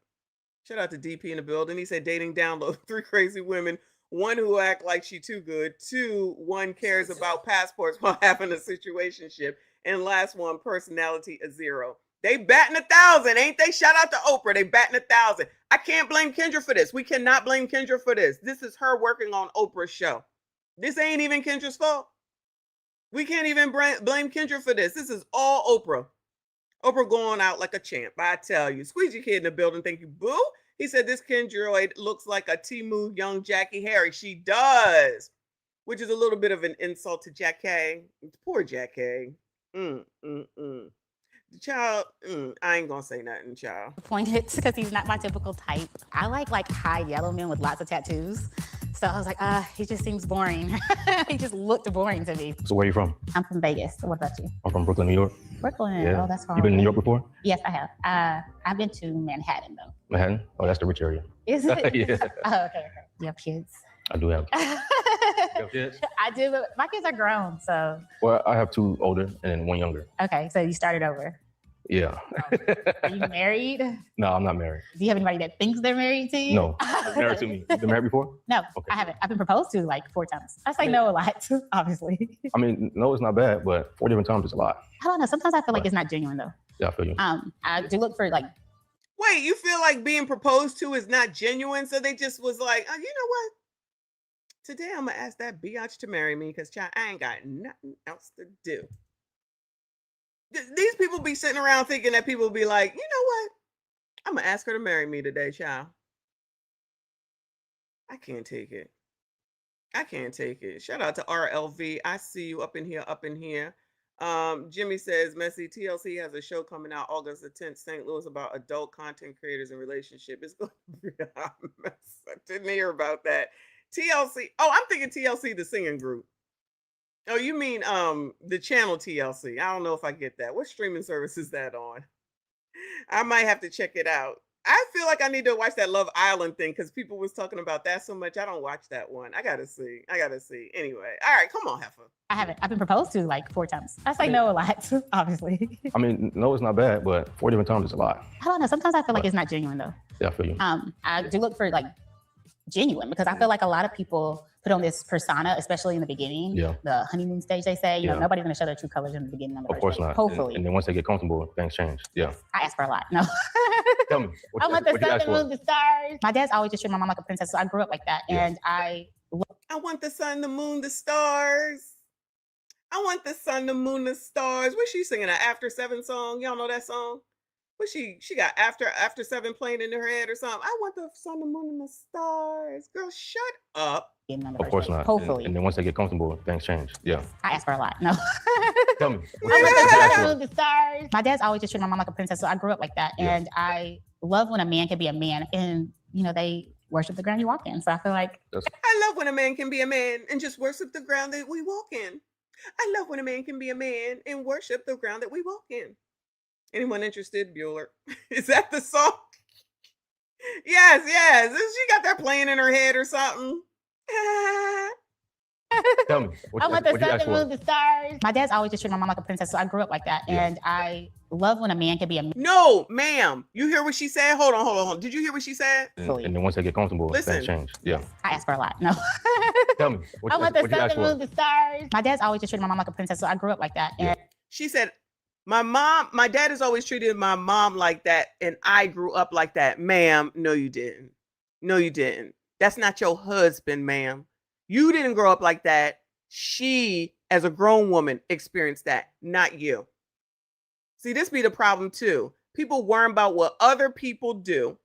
Shout out to DP in the building. He said dating down low. 3 crazy women. 1 who act like she too good. 2, 1 cares about passports while having a situationship. And last one, personality a 0. They batting 1,000, ain't they? Shout out to Oprah. They batting 1,000. I can't blame Kendra for this. We cannot blame Kendra for this. This is her working on Oprah's show. This ain't even Kendra's fault. We can't even blame Kendra for this. This is all Oprah. Oprah going out like a champ, I tell you. Squeegee Kid in the building, thank you, boo. He said this Kendroid looks like a Temu young Jackie Harry. She does, which is a little bit of an insult to Jackie. Poor Jackie. The child, I ain't gonna say nothing, child. Pointed because he's not my typical type. I like high yellow men with lots of tattoos. So I was like, he just seems boring. He just looked boring to me. So where are you from? I'm from Vegas. What about you? I'm from Brooklyn, New York. Brooklyn. Yeah. Oh, that's far. You been to New away. York before? Yes, I have. I've been to Manhattan though. Manhattan? Oh, that's the rich area. Is it? Yeah. Oh, okay. You have kids? I do have. You have kids? I do, but my kids are grown, so. Well, I have 2 older and then 1 younger. Okay, so you started over. Yeah. Are you married? No, I'm not married. Do you have anybody that thinks they're married to you? No, married to me. You been married before? No, Okay. I haven't. I've been proposed to like 4 times. I say no a lot, obviously. I mean, no, it's not bad, but 4 different times is a lot. I don't know. Sometimes I feel like it's not genuine though. Yeah, I feel you. I do look for like. Wait, you feel like being proposed to is not genuine? So they just was like, oh, you know what? Today I'm gonna ask that biatch to marry me because I ain't got nothing else to do. These people be sitting around thinking that people be like, you know what? I'm gonna ask her to marry me today, child. I can't take it. I can't take it. Shout out to RLV. I see you up in here, up in here. Jimmy says, Messy, TLC has a show coming out August the 10th, St. Louis, about adult content creators and relationship. It's going to be a hot mess. I didn't hear about that. TLC. Oh, I'm thinking TLC, the singing group. Oh, you mean the channel TLC. I don't know if I get that. What streaming service is that on? I might have to check it out. I feel like I need to watch that Love Island thing because people was talking about that so much. I don't watch that one. I gotta see. Anyway, all right, come on, Heifer. I haven't. I've been proposed to like 4 times. I say no a lot, obviously. I mean, no, it's not bad, but 4 different times is a lot. I don't know. Sometimes I feel like it's not genuine though. Yeah, I feel you. I do look for like genuine because I feel like a lot of people put on this persona, especially in the beginning. Yeah. The honeymoon stage, they say, you know, Yeah. nobody's gonna show their true colors in the beginning of the Of course not. Hopefully. And then once they get comfortable, things change. Yeah. I ask for a lot. No. Tell me. I want the what you sun, ask the for? moon, the stars. My dad's always just treated my mom like a princess, so I grew up like that. Yeah. And I want the sun, the moon, the stars. I want the sun, the moon, the stars. What's she singing? An After 7 song? Y'all know that song? What she got after 7 playing in her head or something? I want the sun, the moon, and the stars. Girl, shut up. Of course not. Hopefully. And then once they get comfortable, things change. Yeah. I ask for a lot. No. Tell me. I want the sun, the moon, the stars. My dad's always just treated my mom like a princess, so I grew up like that. Yeah. And I love when a man can be a man and, you know, they worship the ground you walk in. So I feel like I love when a man can be a man and just worship the ground that we walk in. I love when a man can be a man and worship the ground that we walk in. Anyone interested? Bueller. Is that the song? Yes. She got that playing in her head or something. Tell me. I want the what you sun, ask the for? moon, the stars. My dad's always just treated my mom like a princess, so I grew up like that. Yeah. And I love when a man can be a man. No, ma'am. You hear what she said? Hold on. Did you hear what she said? And then once they get comfortable, Listen. things change. Yeah. I ask for a lot. No. Tell me. I want the what you sun, ask the for? moon, the stars. My dad's always just treated my mom like a princess, so I grew up like that. And She said, my dad has always treated my mom like that, and I grew up like that. Ma'am, no, you didn't. No, you didn't. That's not your husband, ma'am. You didn't grow up like that. She, as a grown woman, experienced that, not you. See, this be the problem too. People worry about what other people do,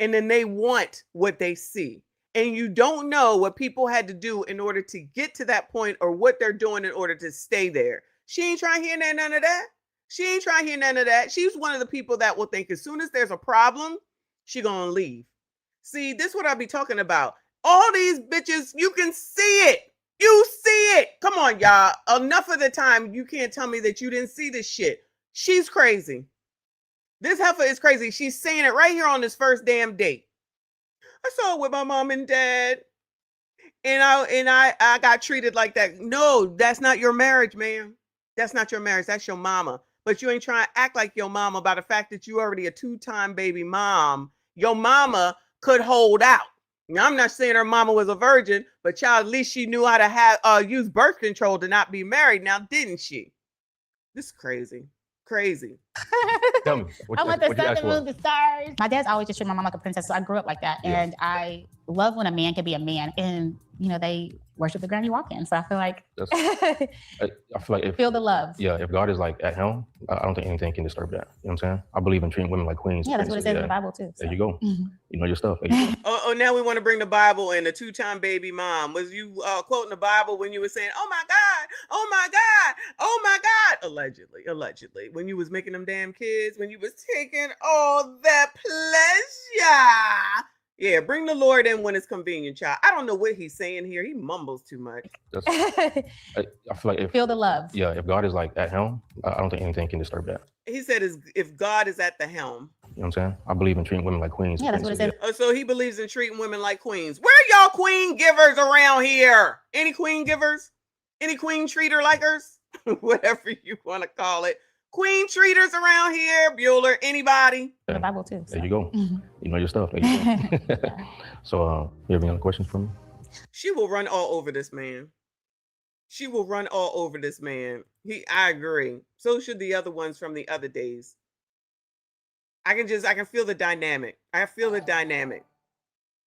and then they want what they see. And you don't know what people had to do in order to get to that point or what they're doing in order to stay there. She ain't trying to hear none of that. She ain't trying to hear none of that. She's one of the people that will think as soon as there's a problem, she gonna leave. See, this is what I be talking about. All these bitches, you can see it. You see it. Come on, y'all. Enough of the time, you can't tell me that you didn't see this shit. She's crazy. This heifer is crazy. She's saying it right here on this first damn date. I saw it with my mom and dad. And I got treated like that. No, that's not your marriage, man. That's not your marriage. That's your mama. But you ain't trying to act like your mama by the fact that you already a 2-time baby mom. Your mama could hold out. Now, I'm not saying her mama was a virgin, but child, at least she knew how to have use birth control to not be married. Now, didn't she? This is crazy. Crazy. Tell me. I want the what you sun, asked the for. moon, the stars. My dad's always just treated my mom like a princess, so I grew up like that. Yeah. And I love when a man can be a man and, you know, they worship the ground you walk in. So I feel like I feel like feel the love. Yeah, if God is like at helm, I don't think anything can disturb that. You know what I'm saying? I believe in treating women like queens. Yeah, that's what it says in the Yeah. Bible too. There you go. Mhm. You know your stuff. There you go. Oh, now we want to bring the Bible in. The 2-time baby mom. Was you quoting the Bible when you were saying, "Oh my God, oh my God, oh my God"? Allegedly, when you was making them damn kids, when you was taking all that pleasure. Yeah, bring the Lord in when it's convenient, child. I don't know what he's saying here. He mumbles too much. I feel like feel the love. Yeah, if God is like at helm, I don't think anything can disturb that. He said, "If God is at the helm." You know what I'm saying? I believe in treating women like queens. Yeah, that's what it says. Oh, so he believes in treating women like queens. Where are y'all queen givers around here? Any queen givers? Any queen treater likers? Whatever you want to call it. Queen treaters around here? Bueller, anybody? The Bible too. There you go. You know your stuff. There you go. So, you have any other questions for me? She will run all over this man. She will run all over this man. I agree. So should the other ones from the other days. I can feel the dynamic. I feel the dynamic.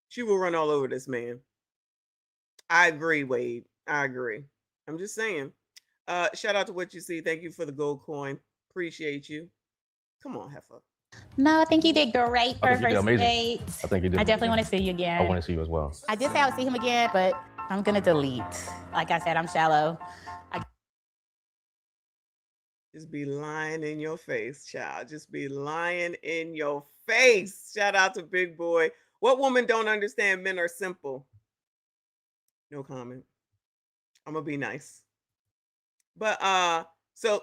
She will run all over this man. I agree, Wade. I agree. I'm just saying. Shout out to What You See. Thank you for the gold coin. Appreciate you. Come on, Heifer. No, I think you did great for I think you did first amazing. date. I think you did. I definitely want to see you again. I want to see you as well. I did say I would see him again, but I'm gonna delete. Like I said, I'm shallow. Just be lying in your face, child. Just be lying in your face. Shout out to Big Boy. What woman don't understand men are simple? No comment. I'm gonna be nice. But so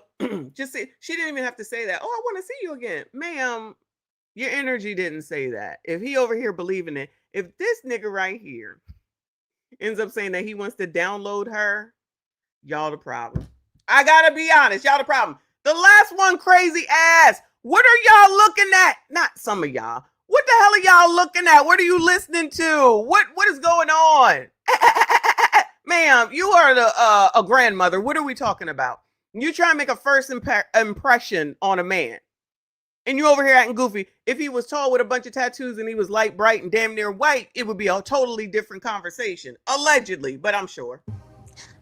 just say she didn't even have to say that. Oh, I want to see you again. Ma'am, your energy didn't say that. If he over here believing it, if this nigga right here ends up saying that he wants to download her, y'all the problem. I gotta be honest, y'all the problem. The last one, crazy ass. What are y'all looking at? Not some of y'all. What the hell are y'all looking at? What are you listening to? What is going on? Ma'am, you are a grandmother. What are we talking about? You try to make a first impression on a man. And you over here acting goofy. If he was tall with a bunch of tattoos and he was light, bright, and damn near white, it would be a totally different conversation. Allegedly, but I'm sure.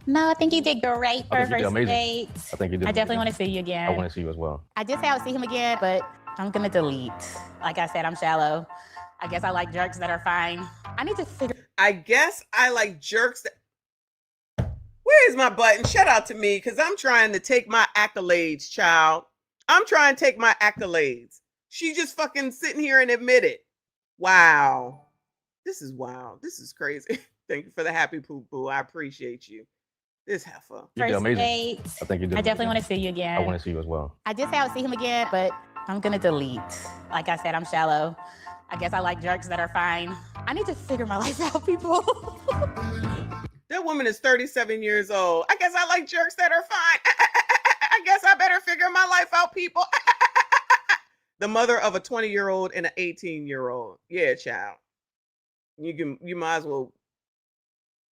No, I think you did great for I think you did first amazing. date. I think you did. I definitely want to see you again. I want to see you as well. I did say I would see him again, but I'm gonna delete. Like I said, I'm shallow. I guess I like jerks that are fine. I need to figure. I guess I like jerks that. Where's my button? Shout out to me, because I'm trying to take my accolades, child. I'm trying to take my accolades. She just fucking sitting here and admit it. Wow. This is wild. This is crazy. Thank you for the happy poo-poo. I appreciate you. This heifer. You did amazing. Date. I think you did. I definitely want to see you again. I want to see you as well. I did say I would see him again, but I'm gonna delete. Like I said, I'm shallow. I guess I like jerks that are fine. I need to figure my life out, people. That woman is 37 years old. I guess I like jerks that are fine. I guess I better figure my life out, people. The mother of a 20-year-old and an 18-year-old. Yeah, child. You might as well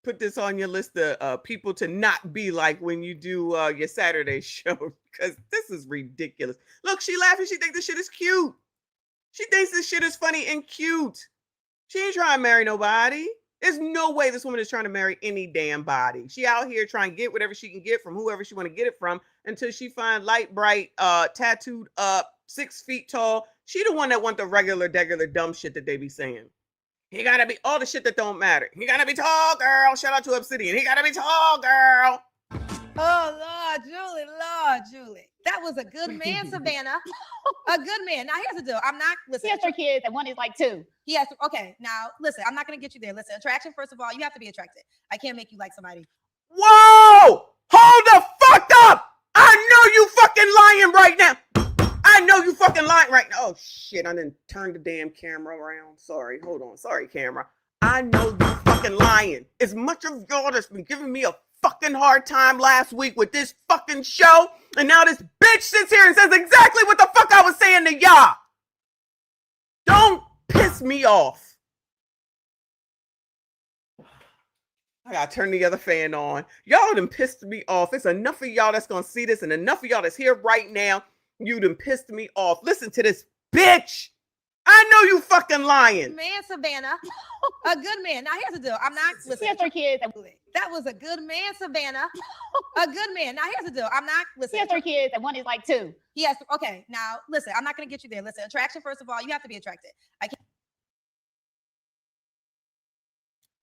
put this on your list of people to not be like when you do your Saturday show, because this is ridiculous. Look, she laughing. She thinks this shit is cute. She thinks this shit is funny and cute. She ain't trying to marry nobody. There's no way this woman is trying to marry any damn body. She out here trying to get whatever she can get from whoever she want to get it from until she find light, bright, tattooed up, 6 feet tall. She the one that want the regular dumb shit that they be saying. He gotta be all the shit that don't matter. He gotta be tall, girl. Shout out to Obsidian. He gotta be tall, girl. Oh, Lord, Julie, That was a good man, Savannah. A good man. Now here's the deal. I'm not He listen. has 3 kids and one is like 2. He has okay. Now listen. I'm not gonna get you there. Listen. Attraction. First of all, you have to be attracted. I can't make you like somebody. Whoa! Hold the fuck up! I know you fucking lying right now. I know you fucking lying right now. Oh shit! I didn't turn the damn camera around. Sorry. Hold on. Sorry, camera. I know you fucking lying. As much of y'all that's been giving me a fucking hard time last week with this fucking show, and now this bitch sits here and says exactly what the fuck I was saying to y'all. Don't piss me off. I gotta turn the other fan on. Y'all done pissed me off. It's enough of y'all that's gonna see this and enough of y'all that's here right now. You done pissed me off. Listen to this bitch. I know you fucking lying. Man, Savannah. A good man. Now here's the deal. I'm not listen. He has 3 kids. That was a good man, Savannah. A good man. Now here's the deal. I'm not listen. He has 3 kids and one is like 2. He has okay. Now listen. I'm not gonna get you there. Listen. Attraction. First of all, you have to be attracted. I can't.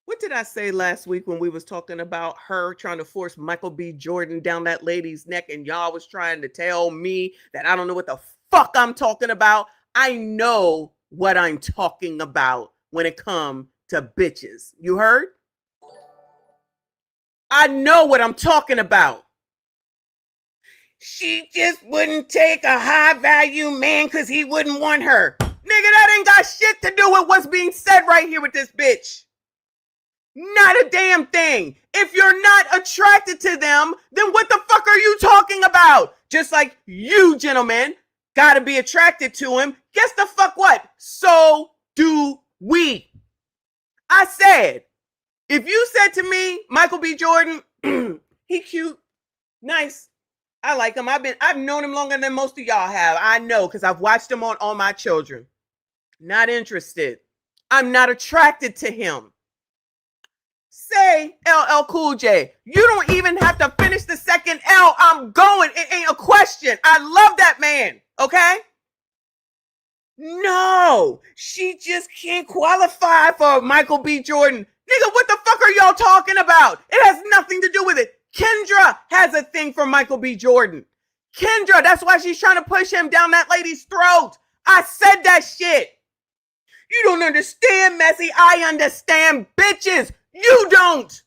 What did I say last week when we was talking about her trying to force Michael B. Jordan down that lady's neck and y'all was trying to tell me that I don't know what the fuck I'm talking about? I know what I'm talking about when it comes to bitches. You heard? I know what I'm talking about. She just wouldn't take a high value man because he wouldn't want her. Nigga, that ain't got shit to do with what's being said right here with this bitch. Not a damn thing. If you're not attracted to them, then what the fuck are you talking about? Just like you, gentlemen, gotta be attracted to him. Guess the fuck what? So do we. I said, if you said to me, Michael B. Jordan, he cute, nice, I like him. I've known him longer than most of y'all have. I know, because I've watched him on All My Children. Not interested. I'm not attracted to him. Say LL Cool J. You don't even have to finish the second L. I'm going. It ain't a question. I love that man. Okay? No, she just can't qualify for Michael B. Jordan. Nigga, what the fuck are y'all talking about? It has nothing to do with it. Kendra has a thing for Michael B. Jordan. Kendra, that's why she's trying to push him down that lady's throat. I said that shit. You don't understand, Messy. I understand, bitches. You don't.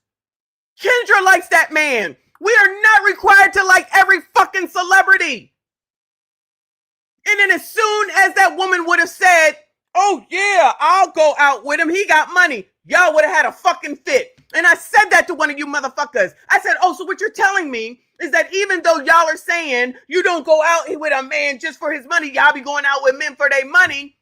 Kendra likes that man. We are not required to like every fucking celebrity. And then as soon as that woman would have said, oh yeah, I'll go out with him, he got money, y'all would have had a fucking fit. And I said that to one of you motherfuckers. I said, oh, so what you're telling me is that even though y'all are saying you don't go out with a man just for his money, y'all be going out with men for their money.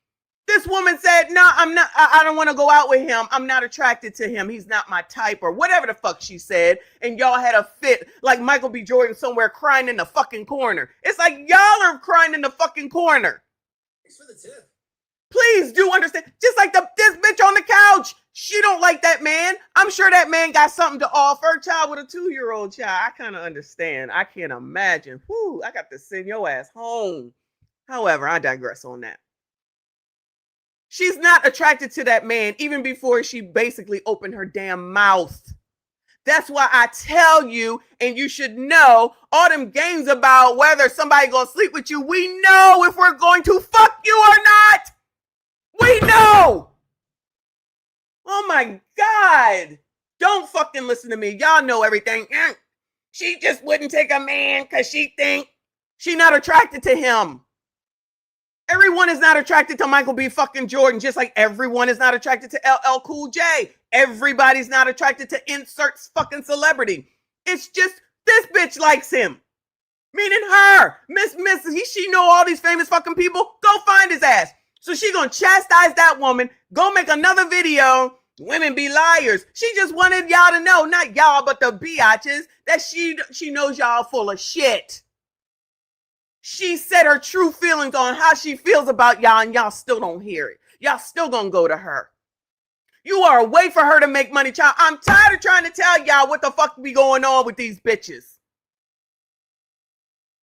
This woman said, no, I'm not, I don't want to go out with him. I'm not attracted to him. He's not my type, or whatever the fuck she said. And y'all had a fit like Michael B. Jordan somewhere crying in the fucking corner. It's like y'all are crying in the fucking corner. Thanks for the tip. Please do understand. Just like this bitch on the couch. She don't like that man. I'm sure that man got something to offer. Child with a 2-year-old child. I kind of understand. I can't imagine. Whew, I got to send your ass home. However, I digress on that. She's not attracted to that man even before she basically opened her damn mouth. That's why I tell you, and you should know, all them games about whether somebody gonna sleep with you, we know if we're going to fuck you or not. We know. Oh my God. Don't fucking listen to me. Y'all know everything. She just wouldn't take a man because she think she not attracted to him. Everyone is not attracted to Michael B. fucking Jordan, just like everyone is not attracted to LL Cool J. Everybody's not attracted to insert fucking celebrity. It's just this bitch likes him. Meaning her. She know all these famous fucking people. Go find his ass. So she gonna chastise that woman, go make another video, women be liars. She just wanted y'all to know, not y'all, but the biatches, that she knows y'all full of shit. She said her true feelings on how she feels about y'all, and y'all still don't hear it. Y'all still gonna go to her. You are a way for her to make money, child. I'm tired of trying to tell y'all what the fuck be going on with these bitches.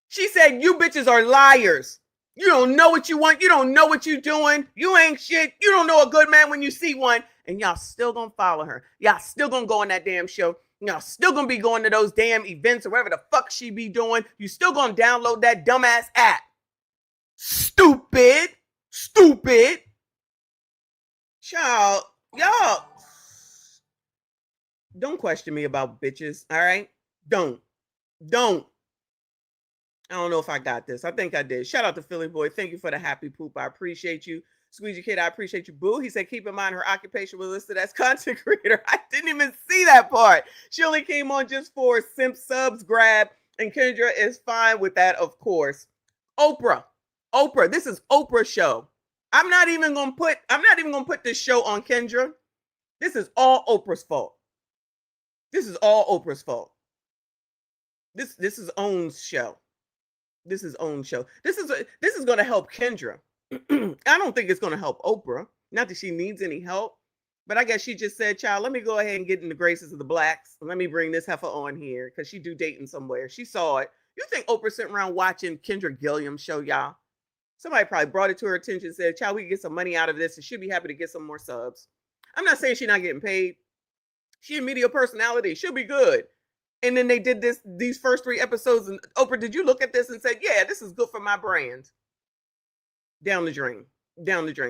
She said, you bitches are liars. You don't know what you want. You don't know what you're doing. You ain't shit. You don't know a good man when you see one. And y'all still gonna follow her. Y'all still gonna go on that damn show. Y'all still gonna be going to those damn events or whatever the fuck she be doing. You still gonna download that dumbass app. Stupid. Child, y'all. Don't question me about bitches, all right? Don't. I don't know if I got this. I think I did. Shout out to Philly Boy. Thank you for the happy poop. I appreciate you. Squeegee Kid, I appreciate you, boo. He said, keep in mind her occupation was listed as content creator. I didn't even see that part. She only came on just for simp subs grab, and Kendra is fine with that, of course. Oprah, this is Oprah's show. I'm not even gonna put this show on Kendra. This is all Oprah's fault. This is Own's show. This is Own's show. This is gonna help Kendra. I don't think it's gonna help Oprah. Not that she needs any help, but I guess she just said, child, let me go ahead and get in the graces of the blacks. Let me bring this heifer on here because she do dating somewhere. She saw it. You think Oprah sitting around watching Kendra Gilliam's show, y'all? Somebody probably brought it to her attention and said, child, we can get some money out of this and she'll be happy to get some more subs. I'm not saying she's not getting paid. She a media personality. She'll be good. And then they did these first 3 episodes. And Oprah, did you look at this and say, yeah, this is good for my brand? Down the drain.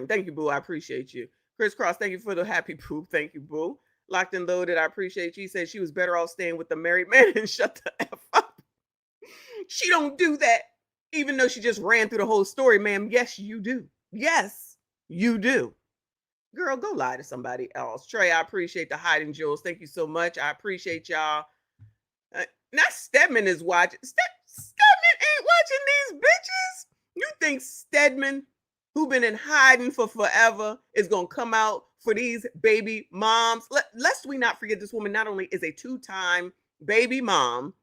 Thank you, boo. I appreciate you. Chris Cross, thank you for the happy poop. Thank you, boo. Locked and Loaded, I appreciate you. He said she was better off staying with the married man and shut the F up. She don't do that. Even though she just ran through the whole story, ma'am. Yes, you do. Yes, you do. Girl, go lie to somebody else. Trey, I appreciate the hiding jewels. Thank you so much. I appreciate y'all. Not Stedman is watching. Stedman ain't watching these bitches. You think Stedman, who been in hiding for forever, is going to come out for these baby moms? Lest we not forget, this woman not only is a 2-time baby mom,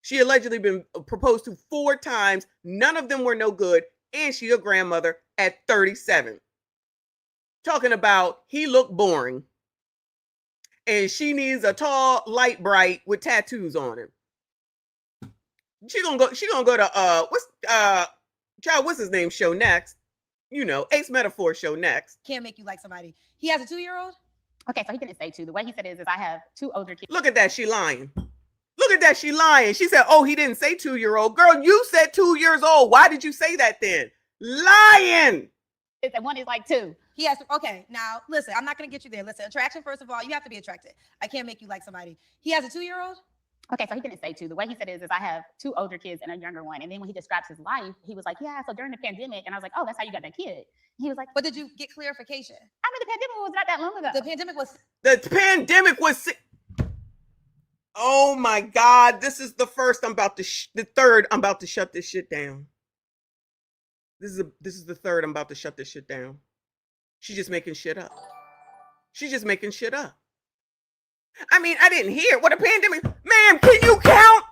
she allegedly been proposed to 4 times. None of them were no good. And she a grandmother at 37. Talking about he looked boring. And she needs a tall, light, bright with tattoos on him. She gonna go to what's his name show next? You know, Ace Metaphor show next. Can't make you like somebody. He has a 2-year-old? Okay, so he didn't say 2. The way he said it is I have 2 older kids. Look at that, she lying. She lying. She said, oh, he didn't say 2-year-old. Girl, you said 2 years old. Why did you say that then? Lying. It's that one is like 2. He has to, okay, now listen, I'm not gonna get you there. Listen, attraction, first of all, you have to be attracted. I can't make you like somebody. He has a 2-year-old? Okay, so he didn't say 2. The way he said it is I have 2 older kids and a younger one. And then when he describes his life, he was like, yeah, so during the pandemic, and I was like, oh, that's how you got that kid. He was like, but did you get clarification? I mean, the pandemic was not that long ago. The pandemic was Oh my God, this is the first I'm about to the third I'm about to shut this shit down. This is the third I'm about to shut this shit down. She's just making shit up. I mean, I didn't hear what a pandemic. Ma'am, can you count?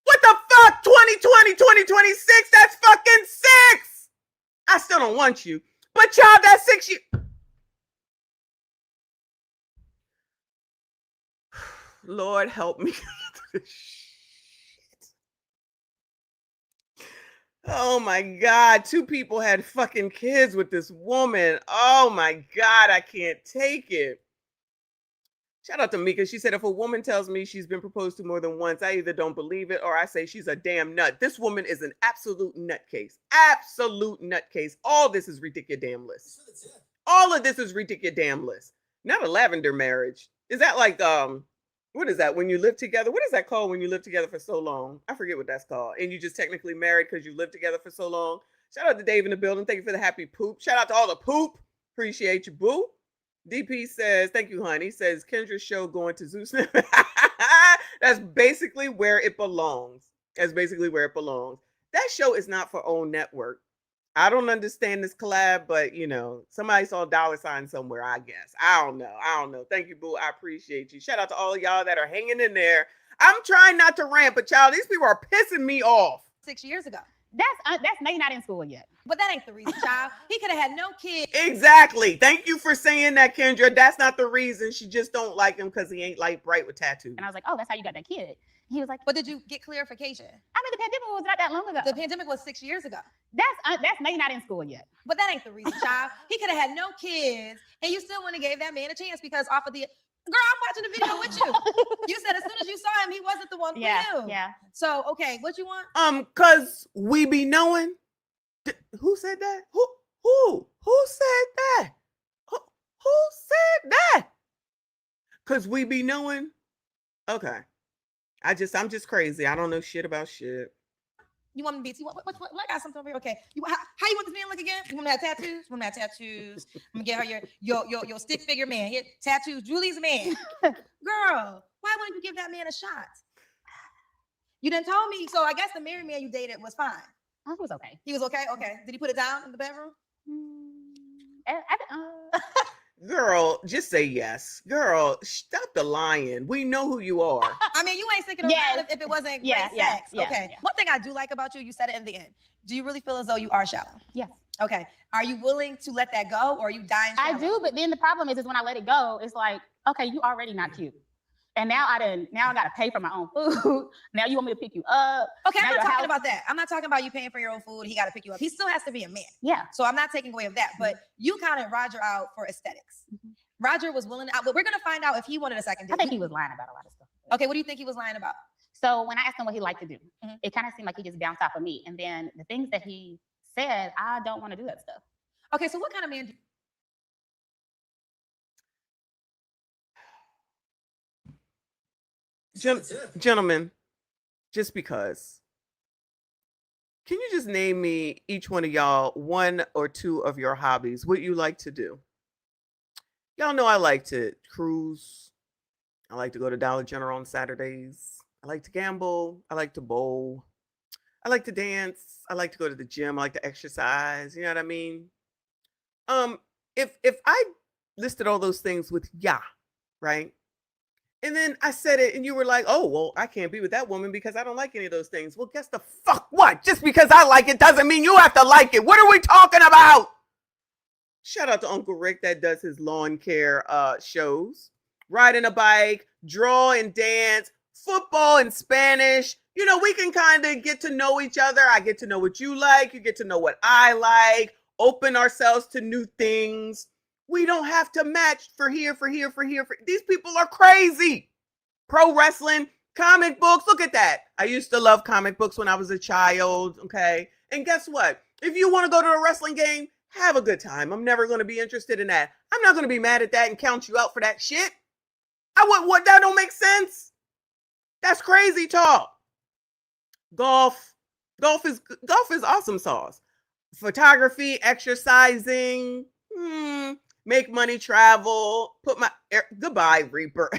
What the fuck? 2020, 2026? That's fucking 6. I still don't want you. But child, that's 6 years. Lord help me. Oh my God. 2 people had fucking kids with this woman. Oh my God. I can't take it. Shout out to Mika. She said, if a woman tells me she's been proposed to more than once, I either don't believe it or I say she's a damn nut. This woman is an absolute nutcase. Absolute nutcase. All this is ridiculous. All of this is ridiculous. Not a lavender marriage. Is that like, what is that when you live together? What is that called when you live together for so long? I forget what that's called. And you just technically married because you live together for so long. Shout out to Dave in the building. Thank you for the happy poop. Shout out to all the poop. Appreciate you, boo. DP says, thank you, honey. Says Kendra's show going to Zeus. That's basically where it belongs. That show is not for own network. I don't understand this collab, but you know, somebody saw a $sign somewhere, I guess. I don't know. Thank you, boo. I appreciate you. Shout out to all of y'all that are hanging in there. I'm trying not to rant, but child, these people are pissing me off. 6 years ago. That's maybe not in school yet. But that ain't the reason, child. He could have had no kids. Exactly. Thank you for saying that, Kendra. That's not the reason. She just don't like him because he ain't light bright with tattoos. And I was like, oh, that's how you got that kid. He was like, but did you get clarification? I mean, the pandemic was not that long ago. The pandemic was 6 years ago. That's maybe not in school yet. But that ain't the reason, child. He could have had no kids, and you still wouldn't have gave that man a chance because off of the Girl, I'm watching the video with you. You said as soon as you saw him, he wasn't the one for you. Yeah. So, okay, what you want? Cause we be knowing. Who said that? Who said that? Who said that? Cause we be knowing. Okay. I'm just crazy. I don't know shit about shit. You want me to be? What? I got something over here. Okay. How you want this man look again? You want me to have tattoos? You want me to have tattoos? I'm gonna get her your stick figure man. Here, tattoos. Julie's man. Girl, why wouldn't you give that man a shot? You didn't tell me. So I guess the married man you dated was fine. He was okay. He was okay. Okay. Did he put it down in the bedroom? Girl, just say yes. Girl, stop the lying. We know who you are. I mean, you ain't sticking around if it wasn't great sex. Okay. Yeah. One thing I do like about you said it in the end. Do you really feel as though you are shallow? Yes. Okay. Are you willing to let that go, or are you dying shallow? I do, but then the problem is when I let it go, it's like, okay, you already not cute. And now I gotta pay for my own food. Now you want me to pick you up. Okay, I'm not talking about that. I'm not talking about you paying for your own food. He got to pick you up. He still has to be a man. Yeah. So I'm not taking away of that. But you counted Roger out for aesthetics. Roger was willing to, but we're gonna find out if he wanted a second date. I think he was lying about a lot of stuff. Okay, what do you think he was lying about? So when I asked him what he liked to do, it kind of seemed like he just bounced off of me. And then the things that he said, I don't want to do that stuff. Okay, so what kind of man do Gentlemen, just because. Can you just name me, each one of y'all, one or two of your hobbies, what you like to do? Y'all know I like to cruise. I like to go to Dollar General on Saturdays. I like to gamble. I like to bowl. I like to dance. I like to go to the gym. I like to exercise. You know what I mean? If I listed all those things with yeah, right? And then I said it and you were like, oh, well, I can't be with that woman because I don't like any of those things. Well, guess the fuck what? Just because I like it doesn't mean you have to like it. What are we talking about? Shout out to Uncle Rick that does his lawn care shows. Riding a bike, draw and dance, football and Spanish. You know, we can kind of get to know each other. I get to know what you like. You get to know what I like. Open ourselves to new things. We don't have to match for here. These people are crazy. Pro wrestling, comic books. Look at that. I used to love comic books when I was a child. Okay. And guess what? If you want to go to a wrestling game, have a good time. I'm never going to be interested in that. I'm not going to be mad at that and count you out for that shit. What? That don't make sense. That's crazy talk. Golf is awesome sauce. Photography, exercising, make money, travel, goodbye, Reaper.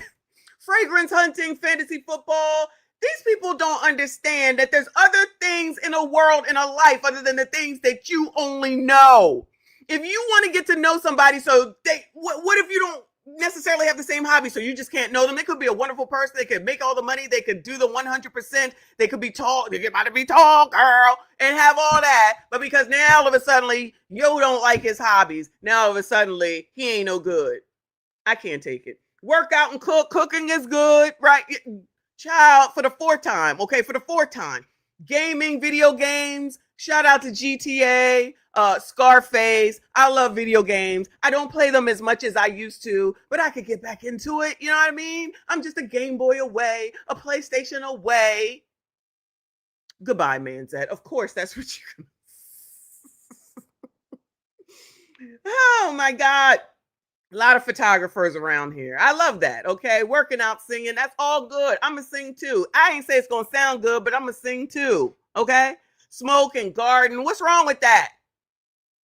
Fragrance hunting, fantasy football. These people don't understand that there's other things in a world, in a life, other than the things that you only know. If you want to get to know somebody, what if you don't necessarily have the same hobby, so you just can't know them? They could be a wonderful person. They could make all the money. They could do the 100%. They could be tall. They might be tall, girl, and have all that. But because now all of a sudden you don't like his hobbies, now all of a sudden he ain't no good. I can't take it. Work out and cook. Cooking is good, right? Child, for the fourth time. Okay, for the fourth time. Gaming, video games. Shout out to GTA, Scarface. I love video games. I don't play them as much as I used to, but I could get back into it. You know what I mean? I'm just a Game Boy away, a PlayStation away. Goodbye, man Zed. Of course, that's what you're gonna Oh my God. A lot of photographers around here. I love that. Okay. Working out, singing. That's all good. I'm going to sing too. I ain't say it's going to sound good, but I'm going to sing too. Okay. Smoke and garden. What's wrong with that?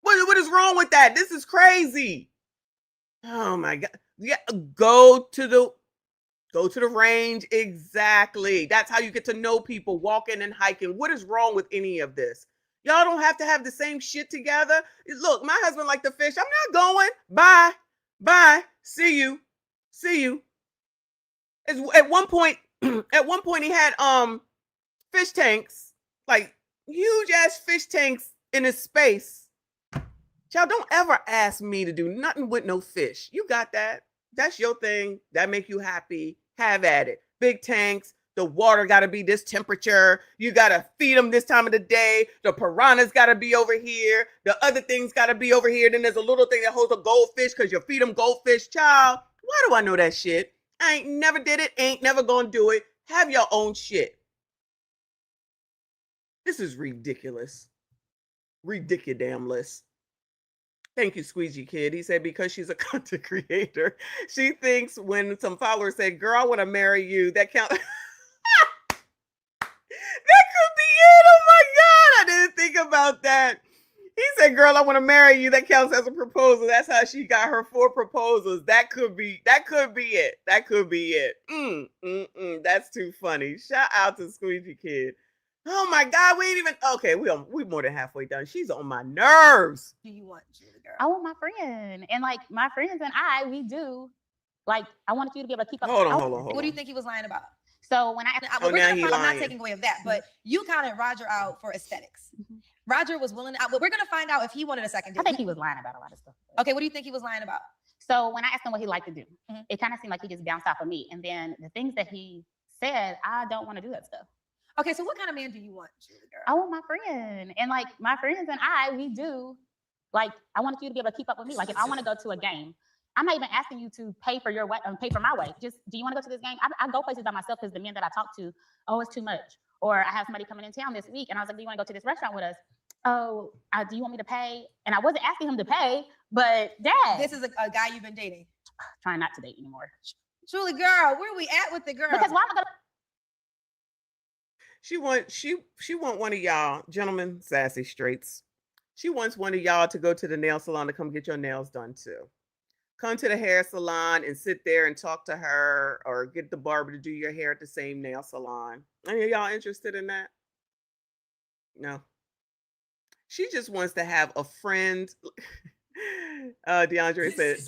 What is wrong with that? This is crazy. Oh my God. Yeah. Go to the range. Exactly. That's how you get to know people, walking and hiking. What is wrong with any of this? Y'all don't have to have the same shit together. Look, my husband likes to fish. I'm not going. Bye. See you. At one point he had fish tanks, like huge ass fish tanks in his space. Y'all don't ever ask me to do nothing with no fish. You got that. That's your thing. That make you happy. Have at it. Big tanks. The water got to be this temperature. You got to feed them this time of the day. The piranhas got to be over here. The other things got to be over here. Then there's a little thing that holds a goldfish because you feed them goldfish. Child, Why do I know that shit? I ain't never did it, ain't never gonna do it. Have your own shit. This is ridiculous. Ridiculous. Thank you, Squeegee Kid. He said because she's a content creator, she thinks when some followers say, girl, I want to marry you, that count. That could be it. Oh my God. I didn't think about that. He said, girl, I want to marry you. That counts as a proposal. That's how she got her 4 proposals. That could be it. That could be it. That's too funny. Shout out to Squeegee Kid. Oh my God, we ain't even okay. We more than halfway done. She's on my nerves. Do you want Julie, girl? I want my friend, and like my friends and we do. Like, I wanted you to be able to keep up. Hold on. What do you think he was lying about? So when Oh, now he I'm not lying. taking away of that, but you counted Roger out for aesthetics. Roger was willing to, but we're gonna find out if he wanted a second date. I think he was lying about a lot of stuff. Okay, what do you think he was lying about? So when I asked him what he liked to do, it kind of seemed like he just bounced off of me. And then the things that he said, I don't want to do that stuff. Okay, so what kind of man do you want, Julie, girl? I want my friend, and like my friends and we do. Like, I wanted you to be able to keep up with me. Like, if I want to go to a game, I'm not even asking you to pay for your way, pay for my way. Just, do you want to go to this game? I go places by myself because the men that I talk to, oh, it's too much. Or I have somebody coming in town this week, and I was like, do you want to go to this restaurant with us? Oh, do you want me to pay? And I wasn't asking him to pay, but Dad. This is a guy you've been dating. Trying not to date anymore. Julie, girl, where are we at with the girl? Because why am I gonna? She want one of y'all, gentlemen, sassy straights. She wants one of y'all to go to the nail salon to come get your nails done too. Come to the hair salon and sit there and talk to her, or get the barber to do your hair at the same nail salon. Any of y'all interested in that? No. She just wants to have a friend. DeAndre said,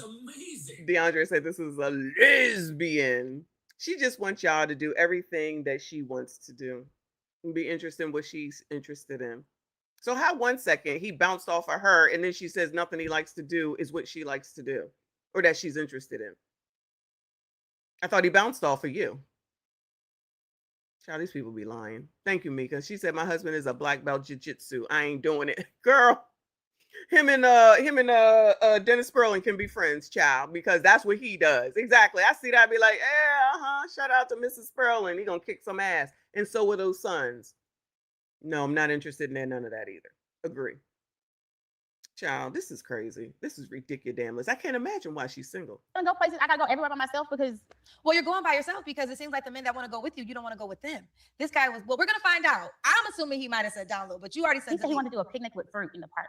DeAndre said this is a lesbian. She just wants y'all to do everything that she wants to do and be interested in what she's interested in. So how 1 second he bounced off of her and then she says nothing he likes to do is what she likes to do or that she's interested in. I thought he bounced off of you. Child, these people be lying. Thank you, Mika. She said my husband is a black belt jiu-jitsu. I ain't doing it. Girl, him and Dennis Sperling can be friends, child, because that's what he does. Exactly. I see that. I'd be like, shout out to Mrs. Sperling. He gonna kick some ass. And so were those sons. No, I'm not interested in none of that either. Agree. Child, this is crazy. This is ridiculous. I can't imagine why she's single. I go places. I gotta go everywhere by myself because. Well, you're going by yourself because it seems like the men that want to go with you, you don't want to go with them. This guy was. Well, we're gonna find out. I'm assuming he might have said down low, but you already said he said he wanted to do a picnic with fruit in the park.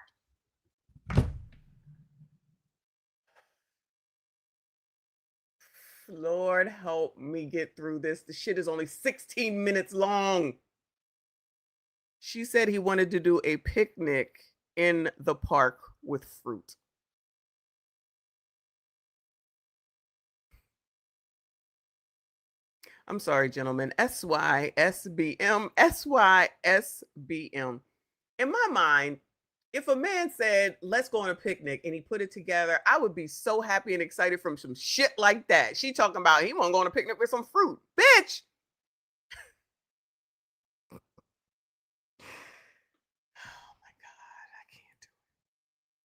Lord help me get through this. The shit is only 16 minutes long. She said he wanted to do a picnic in the park with fruit. I'm sorry, gentlemen. SYSBM. In my mind, if a man said, let's go on a picnic and he put it together, I would be so happy and excited from some shit like that. She talking about he want to go on a picnic with some fruit. Bitch. Oh my God.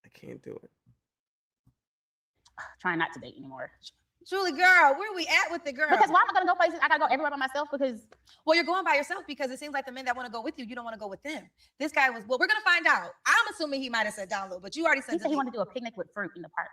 I can't do it. Trying not to date anymore. Julie, girl, where are we at with the girl? Because why am I gonna go places? I gotta go everywhere by myself because. Well, you're going by yourself because it seems like the men that want to go with you, you don't want to go with them. This guy was. Well, we're gonna find out. I'm assuming he might have said down low, but you already said. He said he wanted to do a picnic with fruit in the park.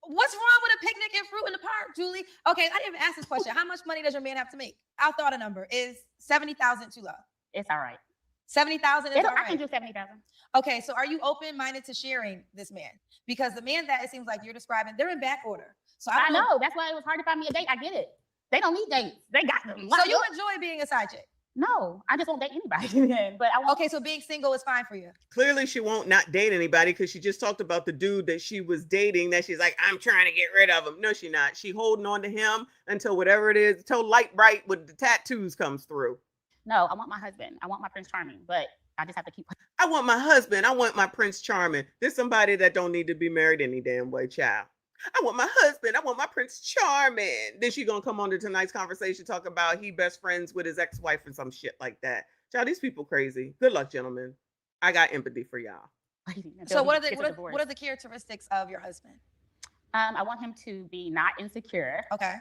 What's wrong with a picnic and fruit in the park, Julie? Okay, I didn't even ask this question. How much money does your man have to make? I'll throw out a number. Is 70,000 too low? It's all right. 70,000 is all right. I can do 70,000. Okay, so are you open-minded to sharing this man? Because the man that it seems like you're describing, they're in back order. So I know. That's why it was hard to find me a date. I get it. They don't need dates. They got them. So you enjoy being a side chick? No, I just won't date anybody. But I won't. Okay, so being single is fine for you. Clearly, she won't not date anybody because she just talked about the dude that she was dating that she's like, I'm trying to get rid of him. No, she's not. She holding on to him until whatever it is, until light bright with the tattoos comes through. No, I want my husband. I want my Prince Charming, but I just have to keep. I want my husband. I want my Prince Charming. There's somebody that don't need to be married any damn way, child. I want my husband. I want my Prince Charming. Then she gonna come on to tonight's conversation, talk about he best friends with his ex-wife or some shit like that. Child, these people crazy. Good luck, gentlemen. I got empathy for y'all. So what are the characteristics of your husband? I want him to be not insecure. Okay.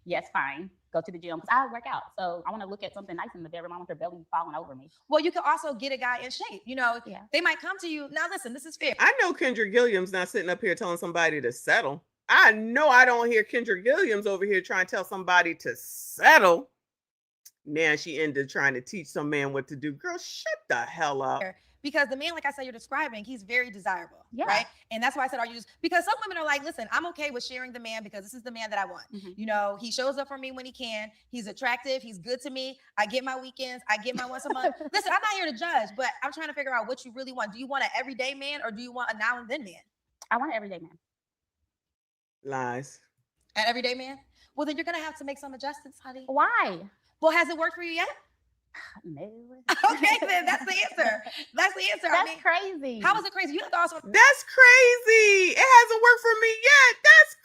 Yes, fine. Go to the gym because I work out. So I want to look at something nice in the bedroom. I want her belly falling over me. Well, you can also get a guy in shape. You know, they might come to you. Now, listen, this is fair. I know Kendra Gilliam's not sitting up here telling somebody to settle. I know I don't hear Kendra Gilliam's over here trying to tell somebody to settle. Now she ended trying to teach some man what to do. Girl, shut the hell up. Because the man, like I said, you're describing, he's very desirable, right? And that's why I said, are you just, because some women are like, listen, I'm okay with sharing the man because this is the man that I want. You know, he shows up for me when he can. He's attractive. He's good to me. I get my weekends. I get my once a month. Listen, I'm not here to judge, but I'm trying to figure out what you really want. Do you want an everyday man or do you want a now and then man? I want an everyday man. Lies. An everyday man? Well, then you're going to have to make some adjustments, honey. Why? Well, has it worked for you yet? No. Okay, then that's the answer. That's the answer. That's crazy. How is it crazy? You have to also. That's crazy. It hasn't worked for me yet. That's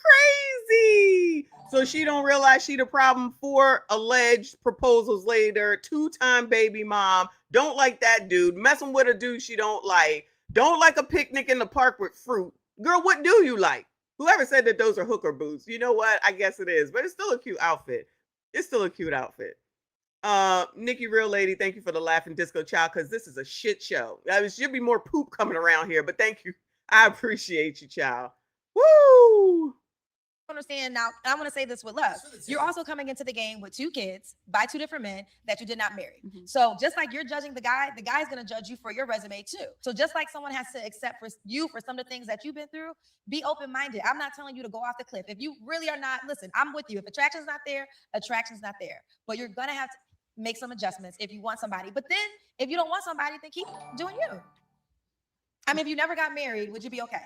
crazy. So she don't realize she the problem. 4 alleged proposals later. 2-time baby mom. Don't like that dude. Messing with a dude she don't like. Don't like a picnic in the park with fruit. Girl, what do you like? Whoever said that those are hooker boots, you know what? I guess it is, but it's still a cute outfit. It's still a cute outfit. Nikki Real Lady, thank you for the laughing disco child, because this is a shit show. There should be more poop coming around here, but thank you. I appreciate you, child. Woo! Understand now, I want to say this with love. You're also coming into the game with 2 kids by 2 different men that you did not marry. So just like you're judging the guy's going to judge you for your resume too. So just like someone has to accept for you for some of the things that you've been through, be open-minded. I'm not telling you to go off the cliff. If you really are not, listen, I'm with you. If attraction's not there, attraction's not there. But you're going to have to make some adjustments if you want somebody. But then if you don't want somebody, then keep doing you. I mean, if you never got married, would you be okay?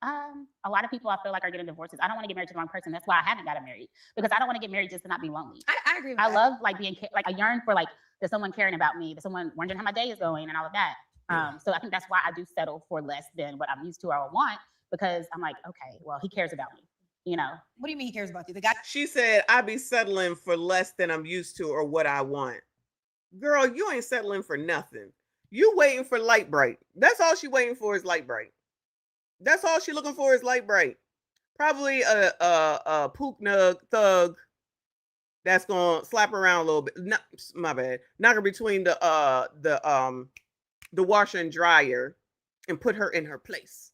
A lot of people I feel like are getting divorces. I don't want to get married to the wrong person. That's why I haven't gotten married, because I don't want to get married just to not be lonely. I agree with I that. love like being like I yearn for like there's someone caring about me, there's someone wondering how my day is going and all of that. So I think that's why I do settle for less than what I'm used to or want, because I'm like, okay, well, he cares about me. You know. What do you mean he cares about you? The guy. She said, I be settling for less than I'm used to or what I want. Girl, you ain't settling for nothing. You waiting for light bright. That's all she waiting for is light bright. That's all she looking for is light bright. Probably a pook nug thug that's gonna slap her around a little bit. Not, my bad. Knock her between the washer and dryer and put her in her place.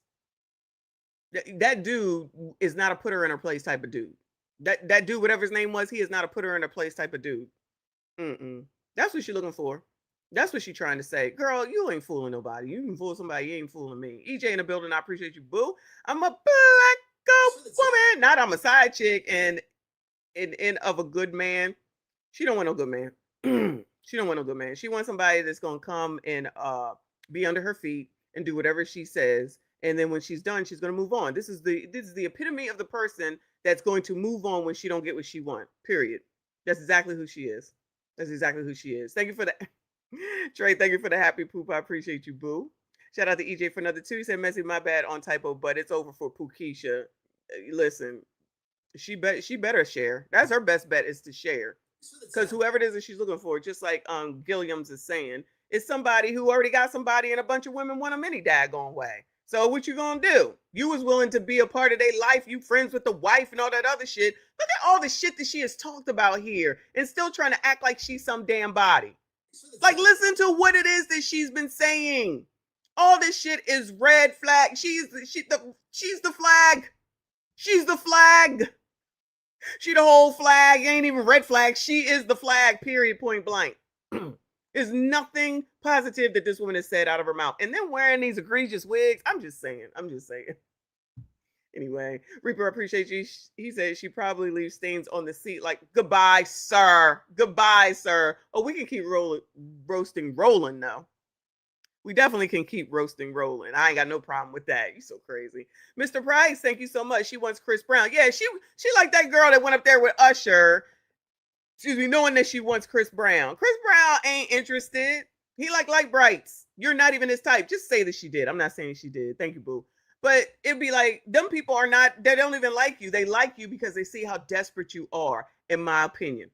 That dude is not a put her in her place type of dude. That dude, whatever his name was, he is not a put her in her place type of dude. That's what she looking for. That's what she trying to say. Girl, you ain't fooling nobody. You can fool somebody, you ain't fooling me. EJ in the building, I appreciate you, boo. I'm a black woman. Not I'm a side chick and of a good man. She don't want no good man. She don't want no good man. She wants somebody that's gonna come and be under her feet and do whatever she says. And then when she's done, she's gonna move on. This is the epitome of the person that's going to move on when she don't get what she wants. Period. That's exactly who she is. That's exactly who she is. Thank you for that. Trey, thank you for the happy poop. I appreciate you, boo. Shout out to EJ for another 2. He said, Messy, my bad on typo, but it's over for Pookeisha. Listen, she better share. That's her best bet, is to share. Because whoever it is that she's looking for, just like Gilliam's is saying, is somebody who already got somebody and a bunch of women want them any daggone way. So what you gonna do? You was willing to be a part of their life. You friends with the wife and all that other shit. Look at all the shit that she has talked about here and still trying to act like she's some damn body. Like, listen to what it is that she's been saying. All this shit is red flag. She's the flag. She's the flag. She the whole flag. Ain't even red flag. She is the flag, period, point blank. There's nothing positive that this woman has said out of her mouth. And then wearing these egregious wigs. I'm just saying. Anyway, Reaper, I appreciate you. He said she probably leaves stains on the seat like, goodbye, sir. Goodbye, sir. Oh, we can keep roasting rolling now. We definitely can keep roasting rolling. I ain't got no problem with that. You so crazy. Mr. Price, thank you so much. She wants Chris Brown. Yeah, she like that girl that went up there with Usher. Excuse me, knowing that she wants Chris Brown. Chris Brown ain't interested. He like light brights. You're not even his type. Just say that she did. I'm not saying she did. Thank you, boo. But it'd be like, them people are not, they don't even like you. They like you because they see how desperate you are, in my opinion.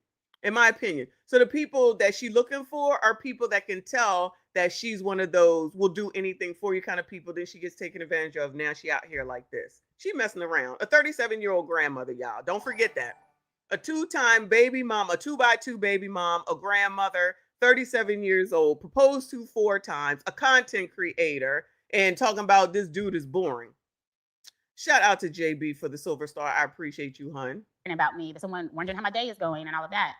So the people that she's looking for are people that can tell that she's one of those will do anything for you kind of people. Then she gets taken advantage of. Now she out here like this. She messing around. A 37-year-old grandmother, y'all. Don't forget that. A 2-time baby mom, a 2x2 baby mom, a grandmother, 37 years old, proposed to 4 times, a content creator, and talking about this dude is boring. Shout out to JB for the silver star. I appreciate you, hun. About me, someone wondering how my day is going and all of that.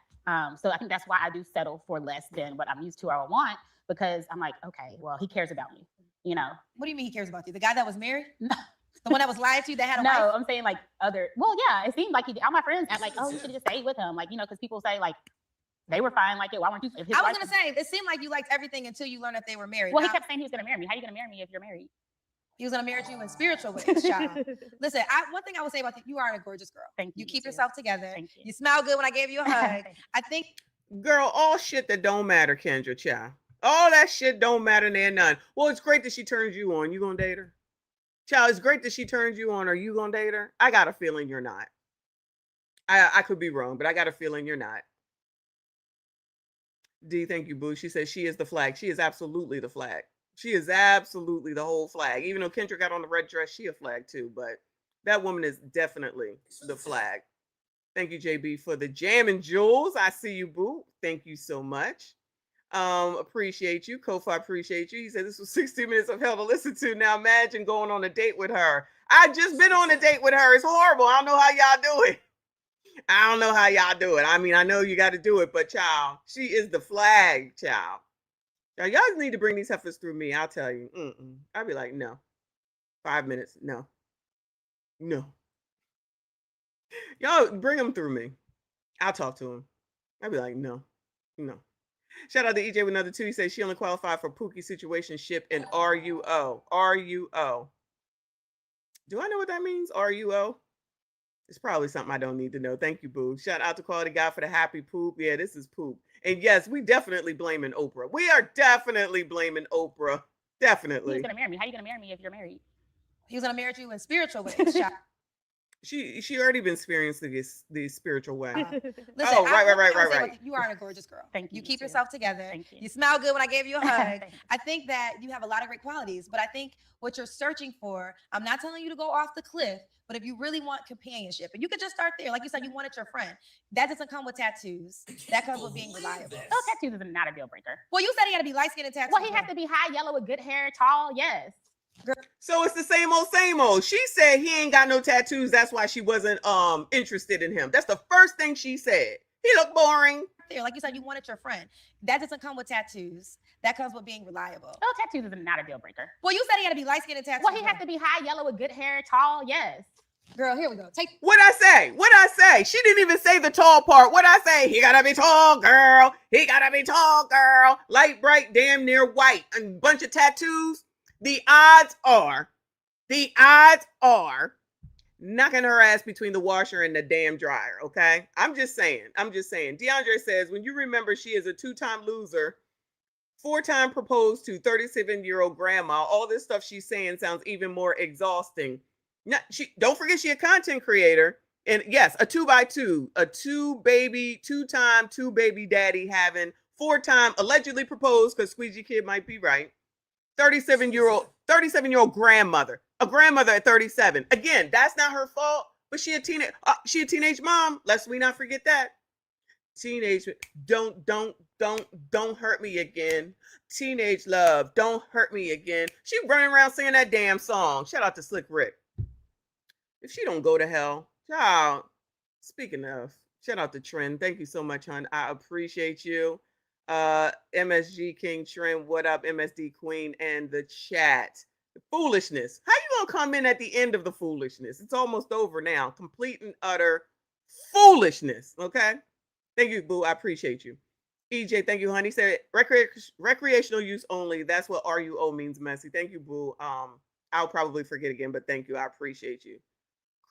So I think that's why I do settle for less than what I'm used to or want, because I'm like, okay, well, he cares about me, you know. What do you mean he cares about you? The guy that was married? No. The one that was lying to you that had a wife? No, I'm saying like well, yeah, it seemed like all my friends act like, oh, you should have just stayed with him. Like, you know, because people say like, they were fine like it. Why weren't you? I was going to say, it seemed like you liked everything until you learned that they were married. Well, he kept saying he was going to marry me. How are you going to marry me if you're married? He was going to marry you in spiritual ways, child. Listen, one thing I would say about you are a gorgeous girl. Thank you. You keep yourself together. Thank you. You smell good when I gave you a hug. I think. Girl, all shit that don't matter, Kendra, child. All that shit don't matter, near none. Well, it's great that she turns you on. You gonna date her? Child, it's great that she turns you on. Are you gonna date her? I got a feeling you're not. I could be wrong, but I got a feeling you're not. D, thank you, boo. She says she is the flag. She is absolutely the flag. She is absolutely the whole flag. Even though Kendra got on the red dress, she a flag too. But that woman is definitely the flag. Thank you, JB, for the jam and jewels. I see you, boo. Thank you so much. Appreciate you. Kofi, appreciate you. He said this was 60 minutes of hell to listen to. Now imagine going on a date with her. I just been on a date with her. It's horrible. I don't know how y'all do it. I don't know how y'all do it. I mean, I know you got to do it, but child, she is the flag, child. Y'all need to bring these heifers through me. I'll tell you. I'll be like, no. 5 minutes. No. No. Y'all bring them through me. I'll talk to him. I'll be like, no. No. Shout out to EJ with another 2. He says she only qualified for Pookie situationship and RUO. RUO. Do I know what that means? RUO? It's probably something I don't need to know. Thank you, boo. Shout out to Quality Guy for the happy poop. Yeah, this is poop. And yes, we definitely blaming Oprah. We are definitely blaming Oprah. Definitely. He's gonna marry me. How are you gonna marry me if you're married? He was gonna marry you in spiritual ways. She already been experiencing the spiritual way. Listen, right. You are a gorgeous girl. Thank you. You keep yourself together. Thank you. You smell good when I gave you a hug. I think that you have a lot of great qualities, but I think what you're searching for, I'm not telling you to go off the cliff, but if you really want companionship, and you could just start there. Like you said, you wanted your friend. That doesn't come with tattoos. That comes with being reliable. Oh, tattoos is not a deal breaker. Well, you said he had to be light-skinned and tattooed. Well, he has to be high yellow with good hair, tall, yes. So it's the same old. She said he ain't got no tattoos. That's why she wasn't interested in him. That's the first thing she said. He looked boring. Like you said, you wanted your friend. That doesn't come with tattoos. That comes with being reliable. Oh, tattoos is not a deal breaker. Well, you said he had to be light-skinned and tattooed. Well, he has to be high yellow with good hair, tall, yes. Girl, here we go. What'd I say? She didn't even say the tall part. What'd I say? He gotta be tall, girl. He gotta be tall, girl. Light, bright, damn near white. A bunch of tattoos. The odds are knocking her ass between the washer and the damn dryer, okay? I'm just saying. DeAndre says, when you remember she is a 2-time loser, 4-time proposed to 37-year-old grandma, all this stuff she's saying sounds even more exhausting. Don't forget she a content creator. And yes, a 2x2, a 2-time, 2-baby daddy having 4-time allegedly proposed, because Squeegee Kid might be right. 37-year-old grandmother, a grandmother at 37. Again, that's not her fault, but she a teenage mom. Lest we not forget that. Teenage, don't hurt me again. Teenage love, don't hurt me again. She running around singing that damn song. Shout out to Slick Rick. If she don't go to hell, child. Speaking of, shout out to Trend. Thank you so much, hon. I appreciate you. MSG King Trend, what up, MSD Queen, and the chat. The foolishness. How you gonna come in at the end of the foolishness? It's almost over now. Complete and utter foolishness. Okay. Thank you, boo. I appreciate you. EJ, thank you, honey. Said recreational use only. That's what RUO means, messy. Thank you, boo. I'll probably forget again, but thank you. I appreciate you.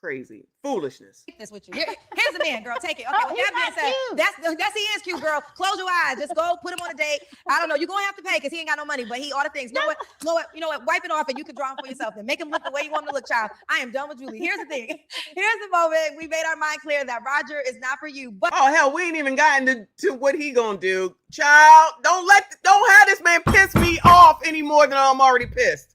Crazy foolishness. Take this with you. Here's the man, girl. Take it. Okay. With that being said, that's he is cute, girl. Close your eyes. Just go put him on a date. I don't know. You're gonna have to pay because he ain't got no money, but he all the things. You know what? Wipe it off and you can draw him for yourself and make him look the way you want him to look, child. I am done with Julie. Here's the thing. Here's the moment. We made our mind clear that Roger is not for you. But oh hell, we ain't even gotten to what he gonna do. Child, don't have this man piss me off any more than I'm already pissed.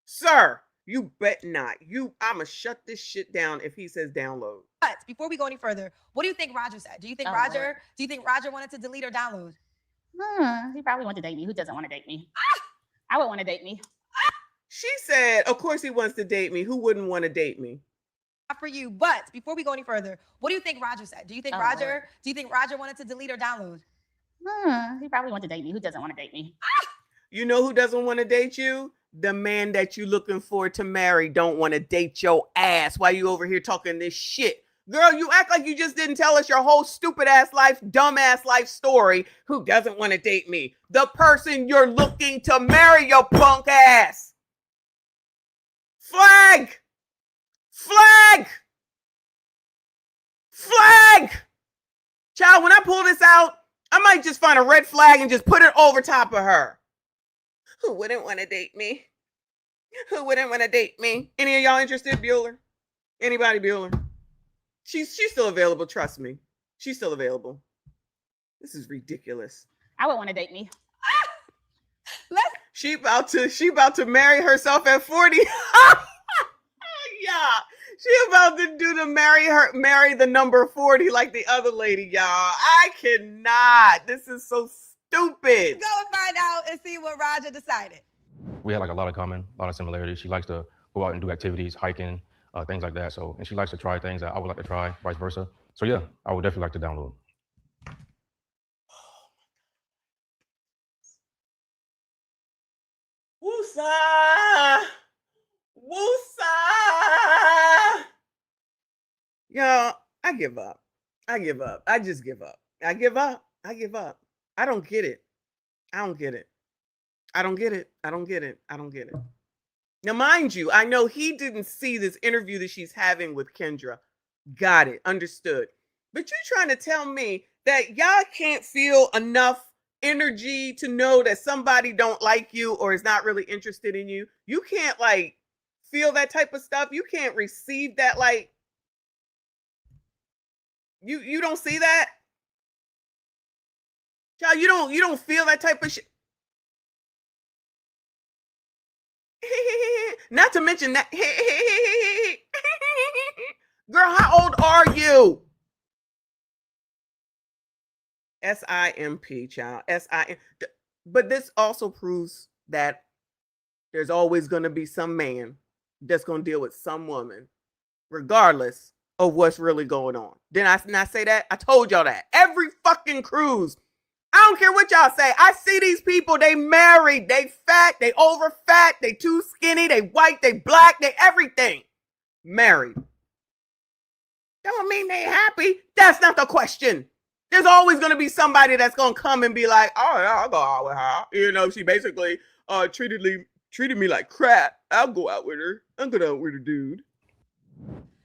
Sir, You bet not. I'ma shut this shit down if he says download. But before we go any further, what do you think Roger said? Do you think Oh, Roger? Lord. Do you think Roger wanted to delete or download? He probably wanted to date me. Who doesn't want to date me? I would want to date me. She said, of course he wants to date me. Who wouldn't want to date me? Not for you. But before we go any further, what do you think Roger said? Do you think Oh, Roger? Lord. Do you think Roger wanted to delete or download? He probably wanted to date me. Who doesn't want to date me? You know who doesn't want to date you? The man that you looking for to marry don't want to date your ass. Why you over here talking this shit? Girl, you act like you just didn't tell us your whole stupid ass life, dumb ass life story. Who doesn't want to date me? The person you're looking to marry, your punk ass. Flag! Flag! Flag! Child, when I pull this out, I might just find a red flag and just put it over top of her. Who wouldn't want to date me? Who wouldn't want to date me? Any of y'all interested, Bueller? Anybody, Bueller? She's still available, trust me. She's still available. This is ridiculous. I would want to date me. She about to marry herself at 40. Yeah. She about to do the marry the number 40 like the other lady, y'all. I cannot. This is so stupid. Go and find out and see what Roger decided. We had like a lot of common, a lot of similarities. She likes to go out and do activities, hiking, things like that. So, and she likes to try things that I would like to try, vice versa. So yeah, I would definitely like to download. Woosa! Woosa! Yo, I give up. I give up. I just give up. I give up. I give up. I don't get it. I don't get it. I don't get it. I don't get it. I don't get it. Now, mind you, I know he didn't see this interview that she's having with Kendra. Got it. Understood. But you're trying to tell me that y'all can't feel enough energy to know that somebody don't like you or is not really interested in you. You can't like feel that type of stuff. You can't receive that. Like you don't see that. Child, you don't feel that type of shit. Not to mention that. Girl, how old are you? SIMP, child. SIM. But this also proves that there's always going to be some man that's going to deal with some woman, regardless of what's really going on. Didn't I not say that? I told y'all that. Every fucking cruise. I don't care what y'all say. I see these people, they married, they fat, they over fat, they too skinny, they white, they black, they everything. Married. That don't mean they happy. That's not the question. There's always going to be somebody that's going to come and be like, oh, yeah, I'll go out with her. You know, she basically treated me like crap. I'll go out with her. I'm going out with a dude.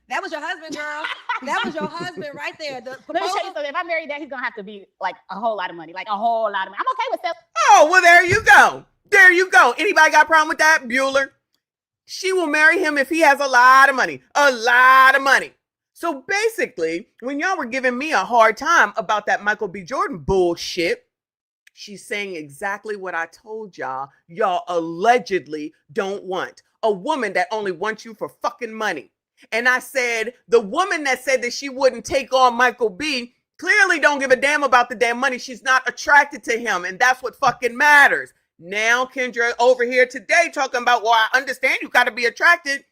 That was your husband, girl. That was your husband right there. The Let me tell you something. If I marry that, he's going to have to be like a whole lot of money. Like a whole lot of money. I'm okay with that. Oh, well, there you go. There you go. Anybody got a problem with that? Bueller. She will marry him if he has a lot of money. A lot of money. So basically, when y'all were giving me a hard time about that Michael B. Jordan bullshit, she's saying exactly what I told y'all allegedly don't want. A woman that only wants you for fucking money. And I said, the woman that said that she wouldn't take on Michael B. clearly don't give a damn about the damn money. She's not attracted to him. And that's what fucking matters. Now Kendra over here today talking about, well, I understand you got to be attracted.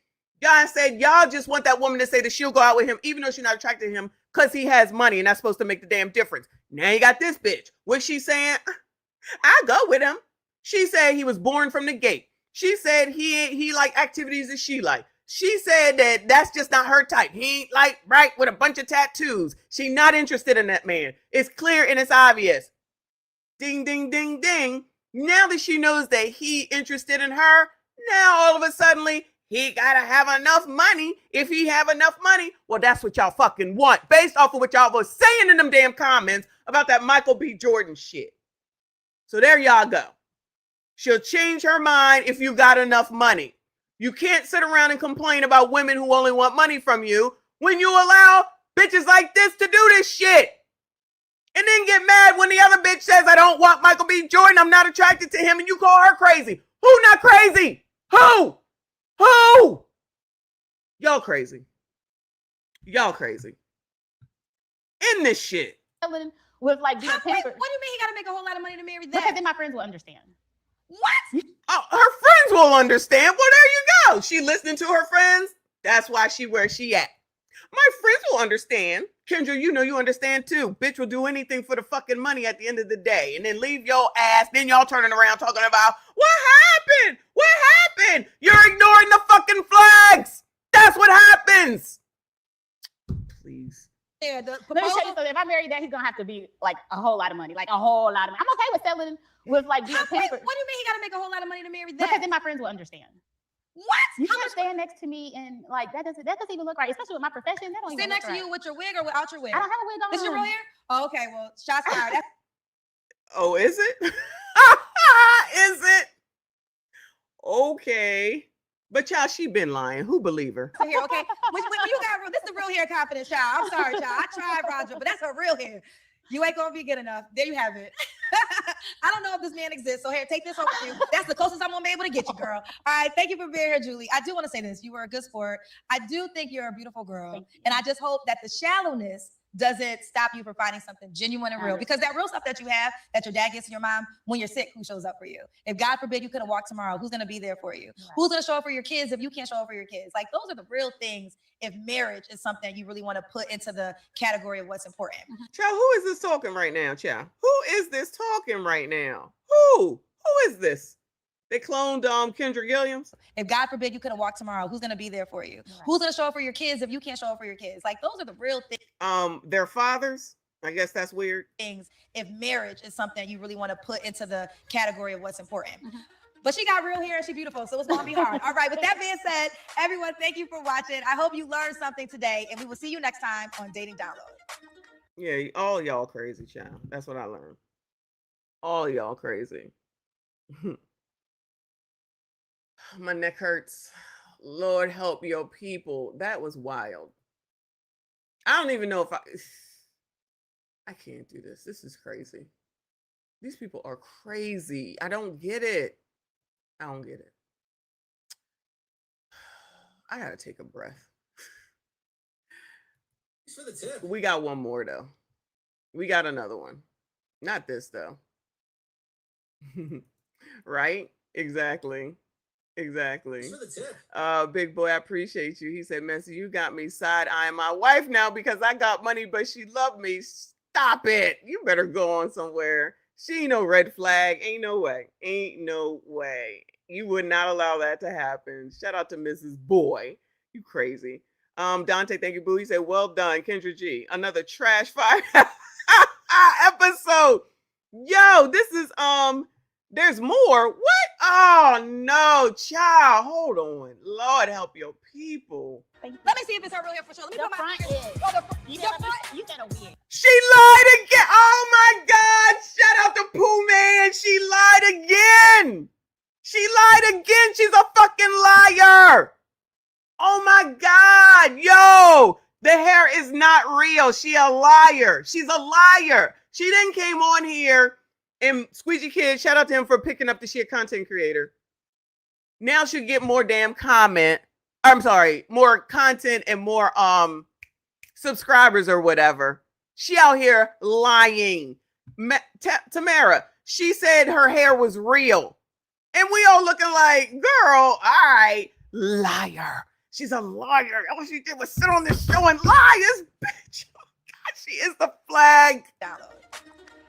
Y'all said y'all just want that woman to say that she'll go out with him even though she's not attracted to him because he has money and that's supposed to make the damn difference. Now you got this bitch. What's she saying? I go with him. She said he was born from the gate. She said he like activities that she like. She said that that's just not her type. He ain't like right with a bunch of tattoos. She not interested in that man. It's clear and it's obvious. Ding, ding, ding, ding. Now that she knows that he interested in her, now all of a sudden he gotta have enough money. If he have enough money, well, that's what y'all fucking want. Based off of what y'all was saying in them damn comments about that Michael B. Jordan shit. So there y'all go. She'll change her mind if you got enough money. You can't sit around and complain about women who only want money from you when you allow bitches like this to do this shit. And then get mad when the other bitch says, I don't want Michael B. Jordan. I'm not attracted to him. And you call her crazy. Who not crazy? Who? Who? Y'all crazy. Y'all crazy. In this shit. With like being Wait, pampered. what do you mean he got to make a whole lot of money to marry that? Because then my friends will understand. What? Oh, her friends will understand. Well, there you go. She listening to her friends. That's why she where she at. My friends will understand. Kendra, you know you understand too. Bitch will do anything for the fucking money at the end of the day. And then leave your ass. Then y'all turning around talking about, what happened? What happened? You're ignoring the fucking flags. That's what happens. Please. Yeah, the Let me tell you something. If I marry that, he's gonna have to be like a whole lot of money. Like a whole lot of money. I'm okay with settling with like being Wait, pampered. what do you mean he got to make a whole lot of money to marry that? Because then my friends will understand. What? You can't stand next to me and like that doesn't even look right, especially with my profession. That don't Stand even next look to right. you with your wig or without your wig? I don't have a wig on. This your real hair? Oh, okay, well, shots fired. That's Oh, is it? Is it? Okay. But y'all, she been lying. Who believe her? here, okay? When you got this is the real hair confidence, child. I'm sorry, child. I tried, Roger, but that's her real hair. You ain't gonna be good enough. There you have it. I don't know if this man exists, so here, take this home with you. That's the closest I'm gonna be able to get you, girl. All right, thank you for being here, Julie. I do want to say this. You were a good sport. I do think you're a beautiful girl, and I just hope that the shallowness doesn't stop you from finding something genuine and real. Because that real stuff that you have, that your dad gets to your mom, when you're sick, who shows up for you? If God forbid you couldn't walk tomorrow, who's gonna be there for you? Right. Who's gonna show up for your kids if you can't show up for your kids? Like those are the real things. If marriage is something you really want to put into the category of what's important. Child, who is this talking right now, child? Who is this talking right now? Who is this? They cloned Kendra Gilliams. If God forbid you couldn't walk tomorrow, who's gonna be there for you? Right. Who's gonna show up for your kids if you can't show up for your kids? Like those are the real things. Their fathers. I guess that's weird. Things. If marriage is something you really want to put into the category of what's important. But she got real hair and she's beautiful, so it's gonna be hard. All right, with that being said, everyone, thank you for watching. I hope you learned something today, and we will see you next time on Dating Download. Yeah, all y'all crazy, child. That's what I learned. All y'all crazy. My neck hurts. Lord help your people. That was wild. I don't even know if I can't do this. This is crazy. These people are crazy. I don't get it. I don't get it. I gotta take a breath. For the tip. We got one more though. We got another one. Not this though. Right? Exactly. Exactly. For the tip. Big boy, I appreciate you. He said, Messi, you got me side-eyeing my wife now because I got money, but she loved me. Stop it. You better go on somewhere. She ain't no red flag. Ain't no way. Ain't no way. You would not allow that to happen. Shout out to Mrs. Boy. You crazy. Dante, thank you, boo. He said, well done, Kendra G. Another trash fire episode. Yo, this is there's more. What? Oh no, child. Hold on. Lord help your people. Let me see if it's her real hair for sure. Let me put my You got a wig. She lied again. Oh my God. Shout out to Pooh Man. She lied again. She lied again. She's a fucking liar. Oh my God. Yo, the hair is not real. She a liar. She's a liar. She then came on here and Squeegee Kid, shout out to him for picking up the shit content creator. Now she'll get more damn comment. I'm sorry, more content and more subscribers or whatever. She out here lying. Tamara, she said her hair was real. And we all looking like, girl, all right, liar. She's a liar. All she did was sit on this show and lie. This bitch. Oh God, she is the flag. Download.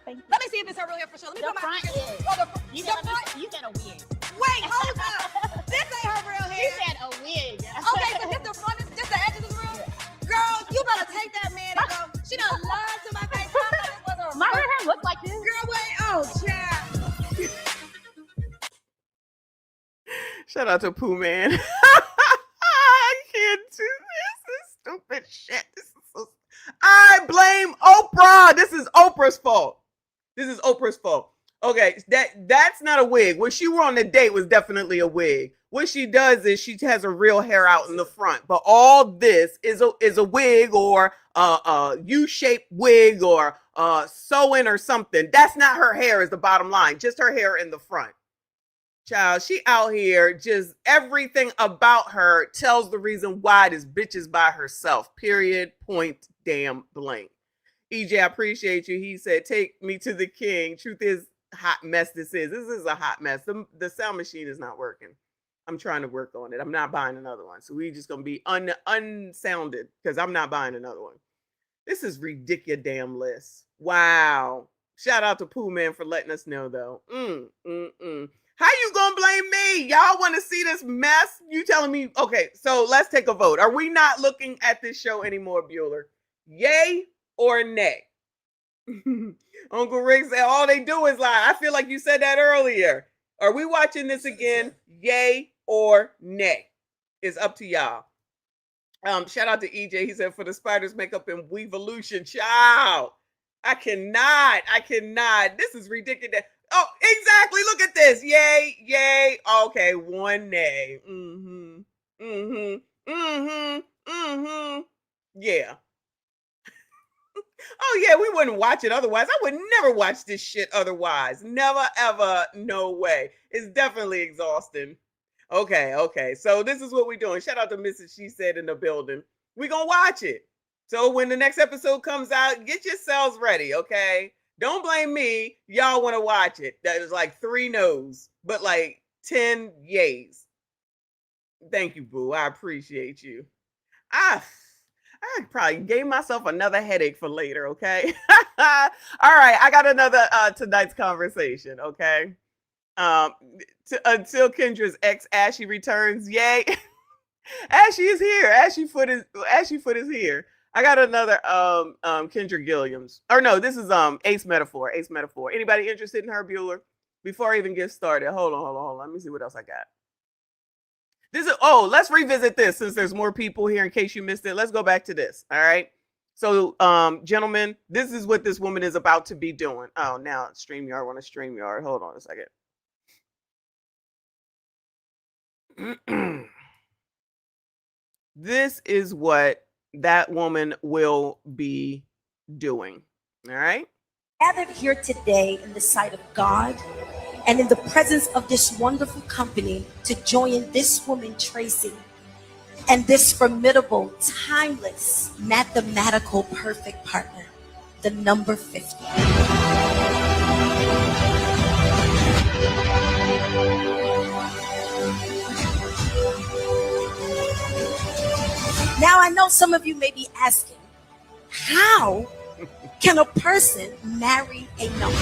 Let me see if it's her real hair for sure. Let me put my You got a wig. Wait, hold up. This ain't her real hair. You said a wig. Okay, so just the front is just the edges is real. Girl, you better take that man and go. She done lied to my face. My hair looks like this. Girl, wait. Oh, child. Shout out to Pooh Man. I can't do this. This is stupid shit. This is so. I blame Oprah. This is Oprah's fault. This is Oprah's fault. Okay, that's not a wig. What she wore on the date was definitely a wig. What she does is she has her real hair out in the front, but all this is a wig or a U-shaped wig or sewing or something. That's not her hair is the bottom line. Just her hair in the front. Child, she out here, just everything about her tells the reason why this bitch is by herself. Period. Point. Damn blank. EJ, I appreciate you. He said, take me to the king. Truth is, hot mess this is. This is a hot mess. The sound machine is not working. I'm trying to work on it. I'm not buying another one. So we just going to be unsounded because I'm not buying another one. This is ridiculous damn list. Wow. Shout out to Pooh Man for letting us know, though. How you gonna blame me? Y'all want to see this mess? You telling me? Okay, so let's take a vote. Are we not looking at this show anymore, Bueller? Yay or nay? Uncle Rick said all they do is lie. I feel like you said that earlier. Are we watching this again? Yay or nay? It's up to y'all. Shout out to EJ. He said for the spiders makeup and Weevolution. Child. I cannot. This is ridiculous. Oh, exactly. Look at this. Yay. Okay, one nay. Yeah. Oh, yeah, we wouldn't watch it otherwise. I would never watch this shit otherwise. Never, ever. No way. It's definitely exhausting. Okay. So this is what we're doing. Shout out to Mrs. She Said in the building. We're going to watch it. So when the next episode comes out, get yourselves ready, okay? Don't blame me. Y'all want to watch it. That is like 3 no's, but like 10 yays. Thank you, Boo. I appreciate you. I probably gave myself another headache for later, okay? All right, I got another tonight's conversation, okay? Until Kendra's ex Ashy returns, yay. Ashy is here. Ashy foot is here. I got another Kendra Gilliams. Or no, this is Ace Metaphor. Anybody interested in her, Bueller? Before I even get started, hold on. Let me see what else I got. Let's revisit this since there's more people here in case you missed it. Let's go back to this. All right. So, gentlemen, this is what this woman is about to be doing. Oh, now StreamYard want to StreamYard. Hold on a second. This is what that woman will be doing. All right. Gathered here today in the sight of God and in the presence of this wonderful company to join this woman, Tracy, and this formidable, timeless, mathematical, perfect partner, the number 50. Now, I know some of you may be asking, how can a person marry a number?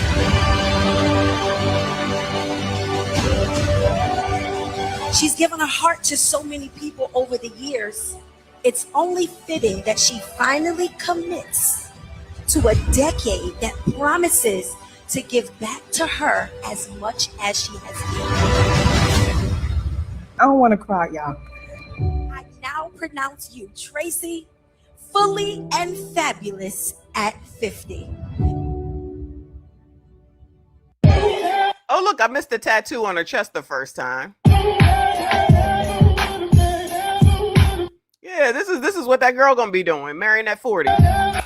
She's given her heart to so many people over the years. It's only fitting that she finally commits to a decade that promises to give back to her as much as she has given. I don't want to cry, y'all. I now pronounce you, Tracy, fully and fabulous at 50. Oh, look, I missed the tattoo on her chest the first time. Yeah, this is what that girl gonna be doing, marrying at 40.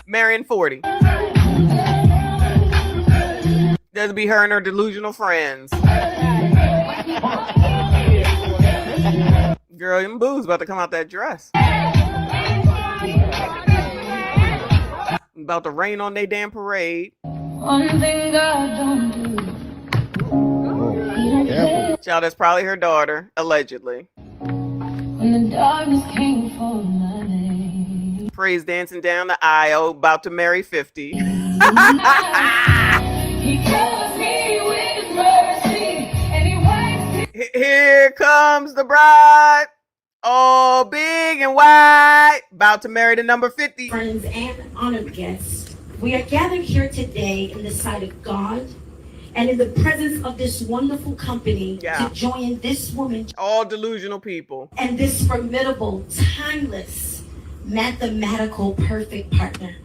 Marrying 40. There'll be her and her delusional friends. Girl, them boobs about to come out that dress. About to rain on their damn parade. One thing God don't do. Child, that's probably her daughter, allegedly. When the darkness came for my name. Praise dancing down the aisle, about to marry 50. He covers me with his mercy, and he wipes it. Here comes the bride, all big and white, about to marry the number 50. Friends and honored guests, we are gathered here today in the sight of God and in the presence of this wonderful company to join this woman, all delusional people, and this formidable, timeless, mathematical perfect partner.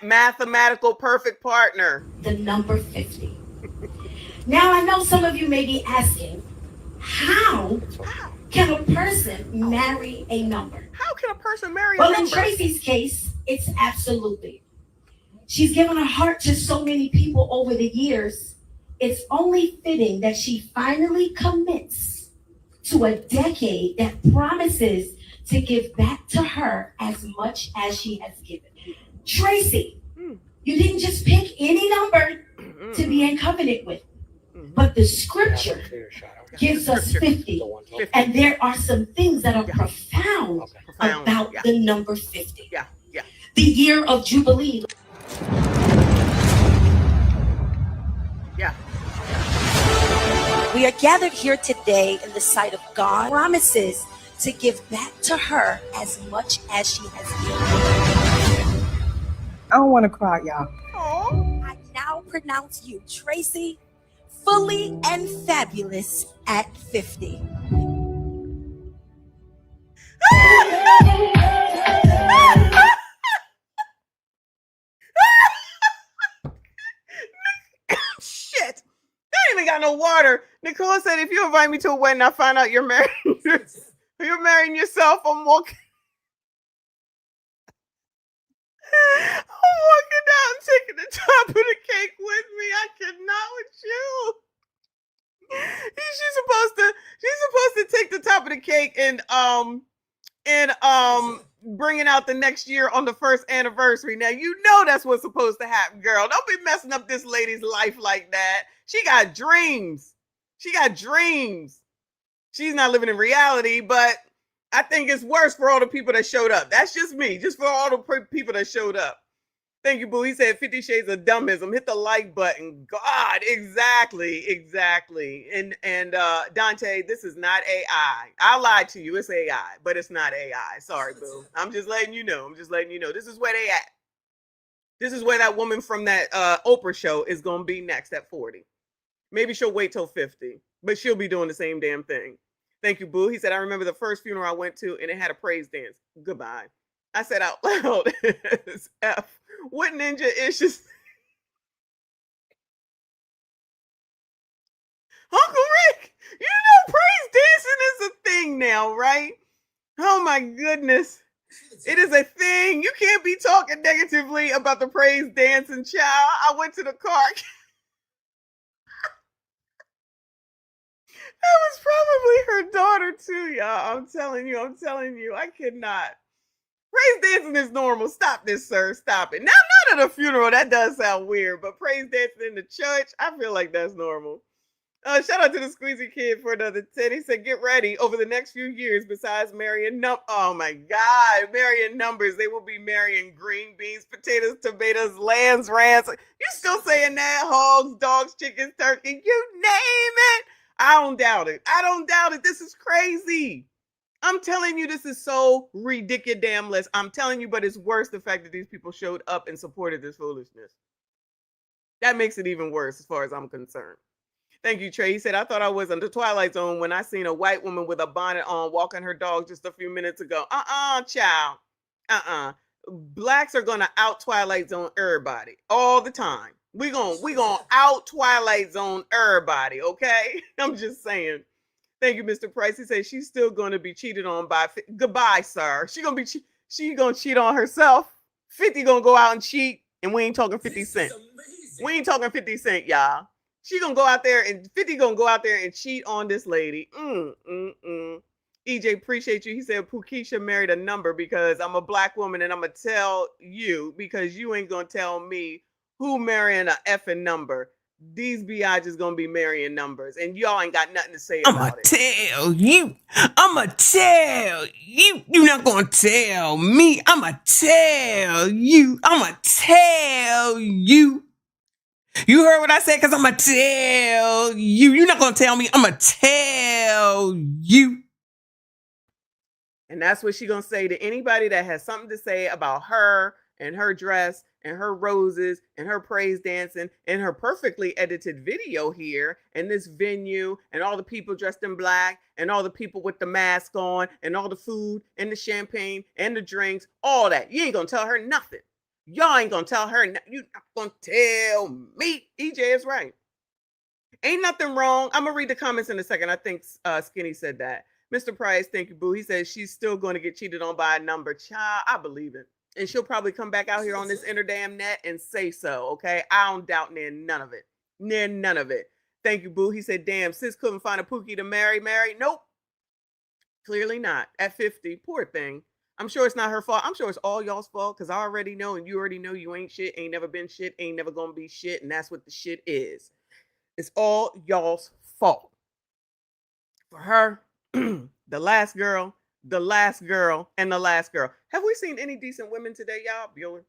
Mathematical perfect partner. The number 50. Now, I know some of you may be asking, how can a person marry a number? How can a person marry a number? number? In Tracy's case, it's absolutely. She's given her heart to so many people over the years. it's only fitting that she finally commits to a decade that promises to give back to her as much as she has given. Tracy, you didn't just pick any number to be in covenant with, but the scripture gives us 50. And there are some things that are profound about the number 50. The year of Jubilee. We are gathered here today in the sight of God, promises to give back to her as much as she has given. I don't want to cry, y'all. I now pronounce you, Tracy, fully and fabulous at 50. Shit. I ain't even got no water. Nicole said, if you invite me to a wedding, I find out you're married. You're marrying yourself. I'm walking down and taking the top of the cake with me. I cannot with you. She's supposed to take the top of the cake and bring it out the next year on the first anniversary. Now you know that's what's supposed to happen, girl. Don't be messing up this lady's life like that. She got dreams. She's not living in reality, but I think it's worse for all the people that showed up. That's just me, just for all the people that showed up. Thank you, Boo. He said 50 Shades of Dummism. Hit the like button. God, exactly. And Dante, this is not AI. I lied to you. It's AI, but it's not AI. Sorry, Boo. I'm just letting you know. This is where they at. This is where that woman from that Oprah show is going to be next at 40. Maybe she'll wait till 50, but she'll be doing the same damn thing. Thank you, Boo. He said, I remember the first funeral I went to and it had a praise dance. Goodbye. I said out loud, F. What ninja issues? Uncle Rick, you know praise dancing is a thing now, right? Oh my goodness. It is a thing. You can't be talking negatively about the praise dancing, child. I went to the car. That was probably her daughter too, y'all. I'm telling you, I cannot. Praise dancing is normal. Stop this, sir. Stop it. Now, not at a funeral. That does sound weird, but praise dancing in the church, I feel like that's normal. Shout out to the Squeezy Kid for another 10. He said, get ready. Over the next few years, besides marrying oh my God, marrying numbers, they will be marrying green beans, potatoes, tomatoes, lambs, rams. You still saying that? Hogs, dogs, chickens, turkey, you name it. I don't doubt it. This is crazy. I'm telling you, this is so ridiculous. I'm telling you, but it's worse the fact that these people showed up and supported this foolishness. That makes it even worse as far as I'm concerned. Thank you, Trey. He said, I thought I was in the Twilight Zone when I seen a white woman with a bonnet on walking her dog just a few minutes ago. Child. Blacks are going to out Twilight Zone everybody all the time. We gonna out Twilight Zone everybody, okay? I'm just saying. Thank you, Mr. Price. He said she's still going to be cheated on by. Goodbye, sir. She gonna cheat on herself. 50 gonna go out and cheat, and we ain't talking 50 cents. We ain't talking 50 cents, y'all. She gonna go out there and 50 gonna go out there and cheat on this lady. EJ, appreciate you. He said Pukisha married a number because I'm a black woman and I'm gonna tell you because you ain't gonna tell me who marrying a effing number. These biatches gonna be marrying numbers, and y'all ain't got nothing to say about it. I'ma tell you. You're not gonna tell me. I'ma tell you. You heard what I said? Because I'ma tell you. You're not gonna tell me. I'ma tell you. And that's what she gonna say to anybody that has something to say about her and her dress and her roses and her praise dancing and her perfectly edited video here and this venue and all the people dressed in black and all the people with the mask on and all the food and the champagne and the drinks, all that. You ain't gonna tell her nothing. Y'all ain't gonna tell her. You're not gonna tell me. EJ is right. Ain't nothing wrong. I'm gonna read the comments in a second. I think Skinny said that. Mr. Price, thank you, Boo. He says she's still going to get cheated on by a number. Child, I believe it. And she'll probably come back out here on this interdamn net and say so, okay? I don't doubt none of it. None of it. Thank you, boo. He said, damn, sis couldn't find a Pookie to marry. Nope. Clearly not. At 50. Poor thing. I'm sure it's not her fault. I'm sure it's all y'all's fault because I already know, and you already know you ain't shit, ain't never been shit, ain't never gonna be shit, and that's what the shit is. It's all y'all's fault. For her, the last girl, and the last girl. Have we seen any decent women today, y'all? Bueller?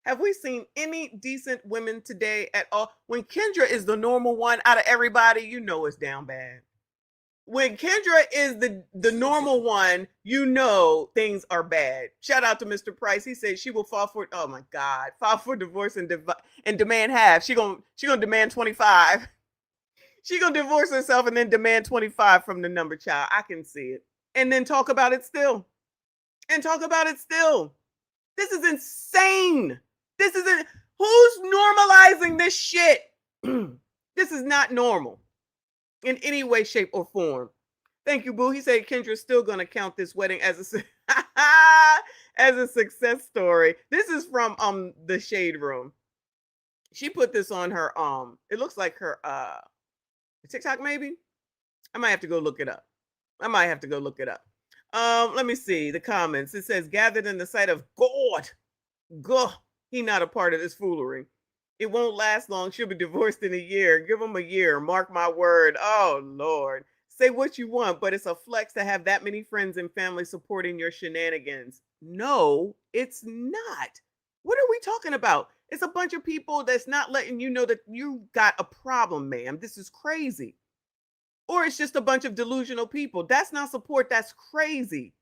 Have we seen any decent women today at all? When Kendra is the normal one out of everybody, you know it's down bad. When Kendra is the normal one, you know things are bad. Shout out to Mr. Price. He said she will file for, oh my God, file for divorce and demand half. She gonna demand 25. She gonna divorce herself and then demand 25 from the number child. I can see it. And then talk about it still. This is insane. Who's normalizing this shit? This is not normal in any way, shape, or form. Thank you, boo. He said Kendra's still gonna count this wedding as a success story. This is from the Shade Room. She put this on her it looks like her TikTok maybe. I might have to go look it up. Let me see the comments. It says gathered in the sight of God. He not a part of this foolery. It won't last long. She'll be divorced in a year. Give him a year. Mark my word. Oh, Lord. Say what you want, but it's a flex to have that many friends and family supporting your shenanigans. No, it's not. What are we talking about? It's a bunch of people that's not letting you know that you got a problem, ma'am. This is crazy. Or it's just a bunch of delusional people. That's not support. That's crazy.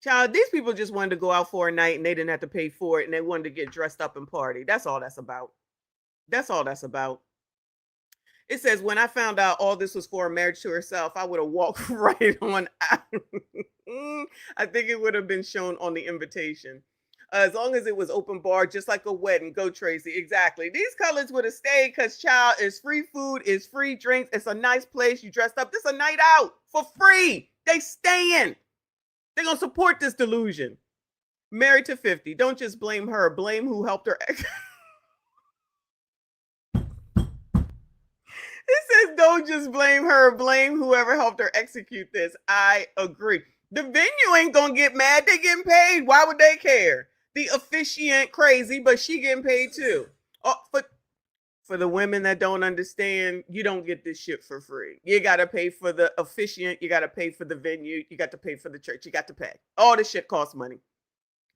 Child, these people just wanted to go out for a night and they didn't have to pay for it and they wanted to get dressed up and party. That's all that's about. It says, when I found out all this was for a marriage to herself, I would have walked right on out. I think it would have been shown on the invitation. As long as it was open bar, just like a wedding. Go, Tracy. Exactly. These colors would have stayed because, child, is free food, is free drinks. It's a nice place. You dressed up. This is a night out for free. They staying. They're going to support this delusion. Married to 50. Don't just blame her. Blame who helped her. It says, don't just blame her. Blame whoever helped her execute this. I agree. The venue ain't going to get mad. They getting paid. Why would they care? The officiant crazy, but she getting paid too. Oh, for the women that don't understand, you don't get this shit for free. You got to pay for the officiant. You got to pay for the venue. You got to pay for the church. You got to pay. All this shit costs money.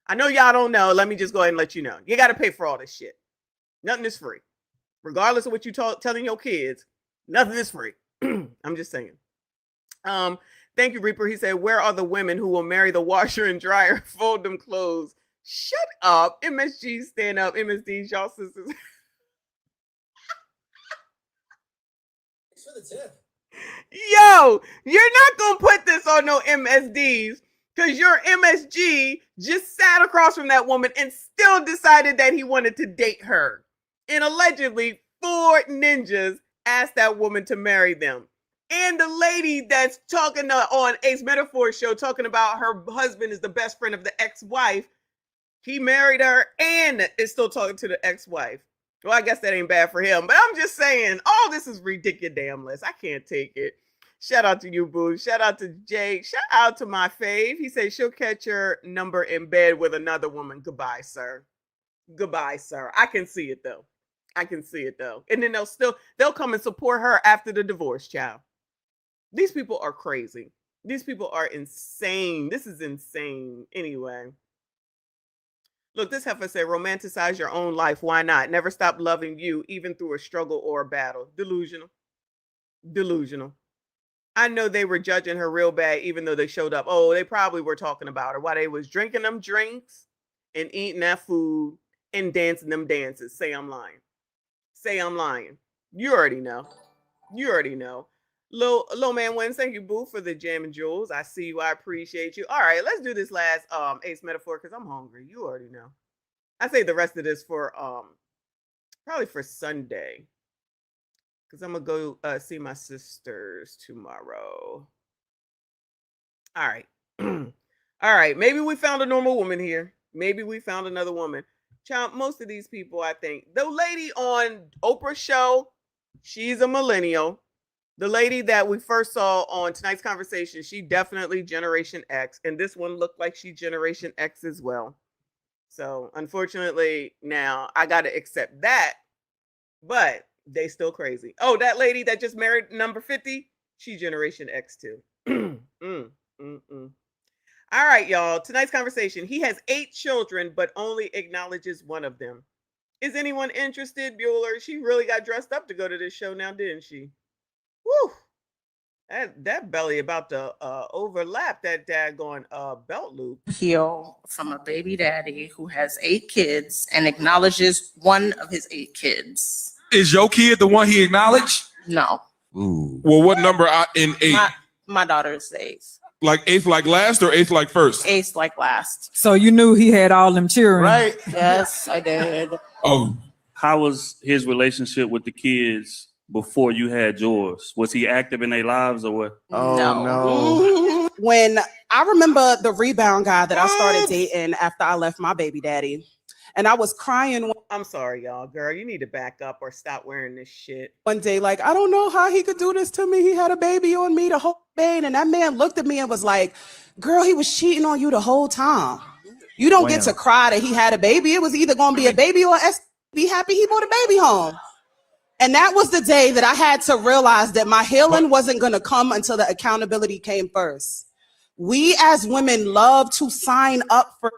I know y'all don't know. Let me just go ahead and let you know. You got to pay for all this shit. Nothing is free. Regardless of what you telling your kids, nothing is free. I'm just saying. Thank you, Reaper. He said, where are the women who will marry the washer and dryer, fold them clothes? Shut up. MSG, stand up. MSDs, y'all sisters. Thanks for the tip. Yo, you're not going to put this on no MSDs because your MSG just sat across from that woman and still decided that he wanted to date her. And allegedly, 4 ninjas asked that woman to marry them. And the lady that's talking on Ace Metaphor show, talking about her husband is the best friend of the ex-wife. He married her and is still talking to the ex-wife. Well, I guess that ain't bad for him, but I'm just saying, all this is ridiculous. I can't take it. Shout out to you, boo. Shout out to Jake. Shout out to my fave. He says she'll catch her number in bed with another woman. Goodbye, sir. Goodbye, sir. I can see it though. And then they'll come and support her after the divorce, child. These people are crazy. These people are insane. This is insane. Anyway. Look, this heifer said, romanticize your own life. Why not? Never stop loving you, even through a struggle or a battle. Delusional. I know they were judging her real bad, even though they showed up. Oh, they probably were talking about her while they was drinking them drinks and eating that food and dancing them dances. Say I'm lying. You already know. Low man wins. Thank you, boo, for the jam and jewels. I see you. I appreciate you. All right, let's do this last Ace Metaphor because I'm hungry. You already know. I say the rest of this for probably for Sunday because I'm gonna go see my sisters tomorrow. All right. All right. Maybe we found a normal woman here. Maybe we found another woman. Child, most of these people, I think, the lady on Oprah show, She's a millennial. The lady that we first saw on tonight's conversation, she definitely Generation X. And this one looked like she Generation X as well. So unfortunately, now I got to accept that. But they still crazy. Oh, that lady that just married number 50, she Generation X too. All right, y'all. Tonight's conversation. He has 8 children, but only acknowledges one of them. Is anyone interested, Bueller? She really got dressed up to go to this show now, didn't she? Woo! That belly about to overlap that daggone belt loop. Heal from a baby daddy who has 8 kids and acknowledges one of his 8 kids. Is your kid the one he acknowledged? No. Ooh. Well, what number in 8? My daughter is 8th. Like 8th like last or 8th like first? 8th like last. So you knew he had all them children, right? Yes, I did. Oh. How was his relationship with the kids before you had yours? Was he active in their lives or what? Oh, no. When I remember the rebound guy that I started dating after I left my baby daddy, and I was crying. I'm sorry, y'all. Girl, you need to back up or stop wearing this shit. One day, like, I don't know how he could do this to me. He had a baby on me the whole day. And that man looked at me and was like, girl, he was cheating on you the whole time. You don't get to cry that he had a baby. It was either going to be a baby or be happy he brought a baby home. And that was the day that I had to realize that my healing wasn't going to come until the accountability came first. We as women love to sign up for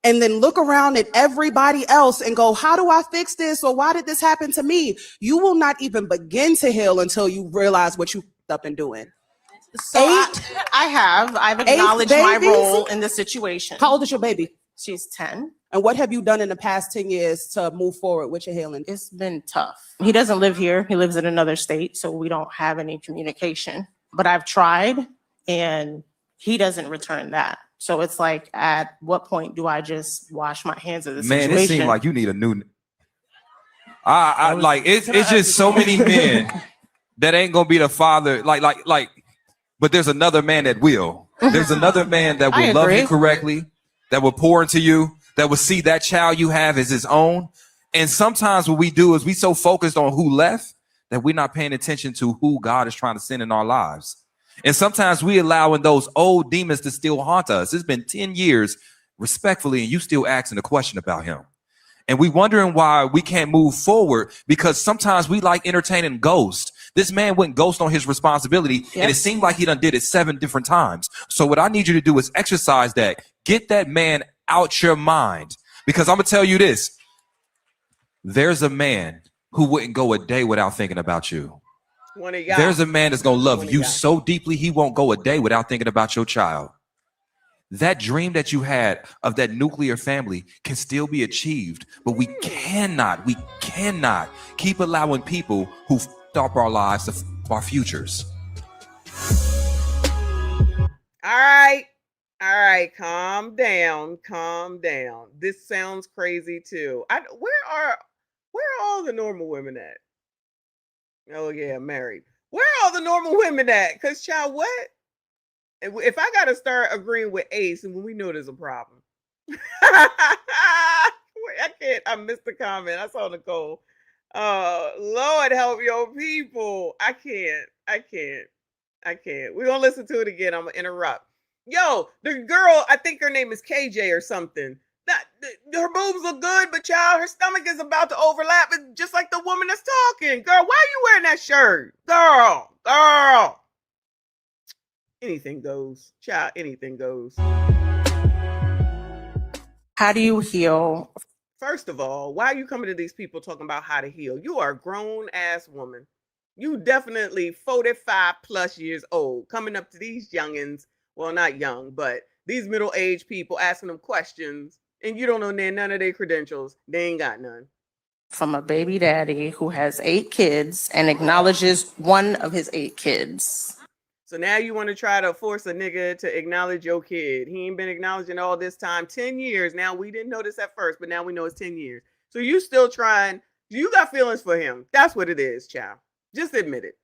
and then look around at everybody else and go, how do I fix this? Or why did this happen to me? You will not even begin to heal until you realize what you up and doing. So I've acknowledged my role in the situation. How old is your baby? She's 10. And what have you done in the past 10 years to move forward with your healing? It's been tough. He doesn't live here. He lives in another state, so we don't have any communication. But I've tried, and he doesn't return that. So it's like, at what point do I just wash my hands of the situation? Man, it seems like you need a new. I like it's just so many men that ain't gonna be the father. Like, but there's another man that will. There's another man that will love you correctly, that will pour into you, that will see that child you have as his own. And sometimes what we do is we so focused on who left that we're not paying attention to who God is trying to send in our lives. And sometimes we allowing those old demons to still haunt us. It's been 10 years, respectfully, and you still asking a question about him. And we wondering why we can't move forward, because sometimes we like entertaining ghosts. This man went ghost on his responsibility, and it seemed like he done did it 7 different times. So what I need you to do is exercise that. Get that man out your mind. Because I'm going to tell you this. There's a man who wouldn't go a day without thinking about you. There's a man that's going to love you so deeply he won't go a day without thinking about your child. That dream that you had of that nuclear family can still be achieved, but we cannot keep allowing people who stop our lives to our futures. All right, calm down. This sounds crazy too. Where are all the normal women at? Oh yeah, married. Where are all the normal women at? Cause child, what? If I gotta start agreeing with Ace, and we know there's a problem. I can't. I missed the comment. I saw Nicole. Lord help your people. I can't. We're gonna listen to it again. I'm gonna interrupt. Yo, the girl, I think her name is KJ or something. Her boobs look good, but child, her stomach is about to overlap. It's just like the woman that's talking. Girl, why are you wearing that shirt? Girl. Anything goes. Child, anything goes. How do you heal? First of all, why are you coming to these people talking about how to heal? You are a grown-ass woman. You definitely 45 plus years old, coming up to these youngins. Well, not young, but these middle-aged people asking them questions, and you don't know none of their credentials. They ain't got none. From a baby daddy who has 8 kids and acknowledges one of his 8 kids. So now you want to try to force a nigga to acknowledge your kid. He ain't been acknowledging all this time. 10 years. Now, we didn't know this at first, but now we know it's 10 years. So you still trying. You got feelings for him. That's what it is, child. Just admit it.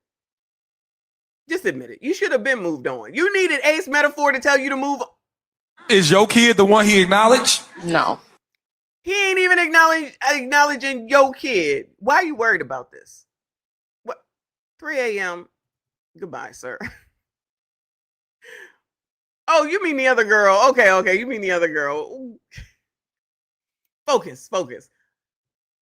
You should have been moved on. You needed Ace Metaphor to tell you to move on. Is your kid the one he acknowledged? No. He ain't even acknowledging your kid. Why are you worried about this? 3 a.m. Goodbye, sir. Oh, you mean the other girl. Okay. You mean the other girl. Focus.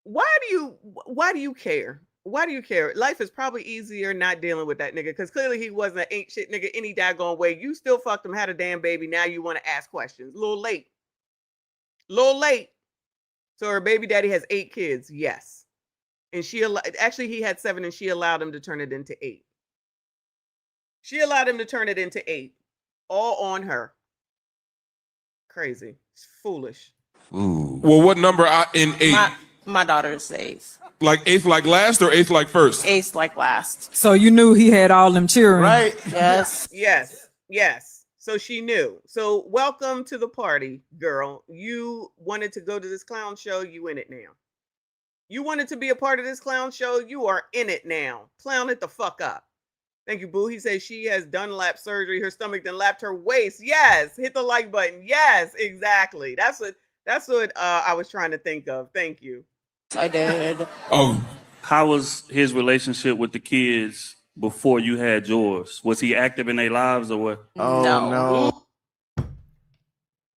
Why do you care? Why do you care? Life is probably easier not dealing with that nigga because clearly he wasn't an ain't shit nigga any daggone way. You still fucked him, had a damn baby. Now you want to ask questions. A little late. So her baby daddy has 8 kids. Yes. And actually he had 7 and she allowed him to turn it into 8. All on her. Crazy. It's foolish. Ooh. Well, what number in 8? My daughter is 8th. Like 8th like last or 8th like first? 8th like last. So you knew he had all them children. Right. Yes. So she knew. So welcome to the party, girl. You wanted to go to this clown show. You in it now. You wanted to be a part of this clown show. You are in it now. Clown it the fuck up. Thank you, boo. He says she has done lap surgery. Her stomach then lapped her waist. Yes. Hit the like button. Yes, exactly. That's what I was trying to think of. Thank you. I did. Oh. How was his relationship with the kids before you had yours? Was he active in their lives or what? No.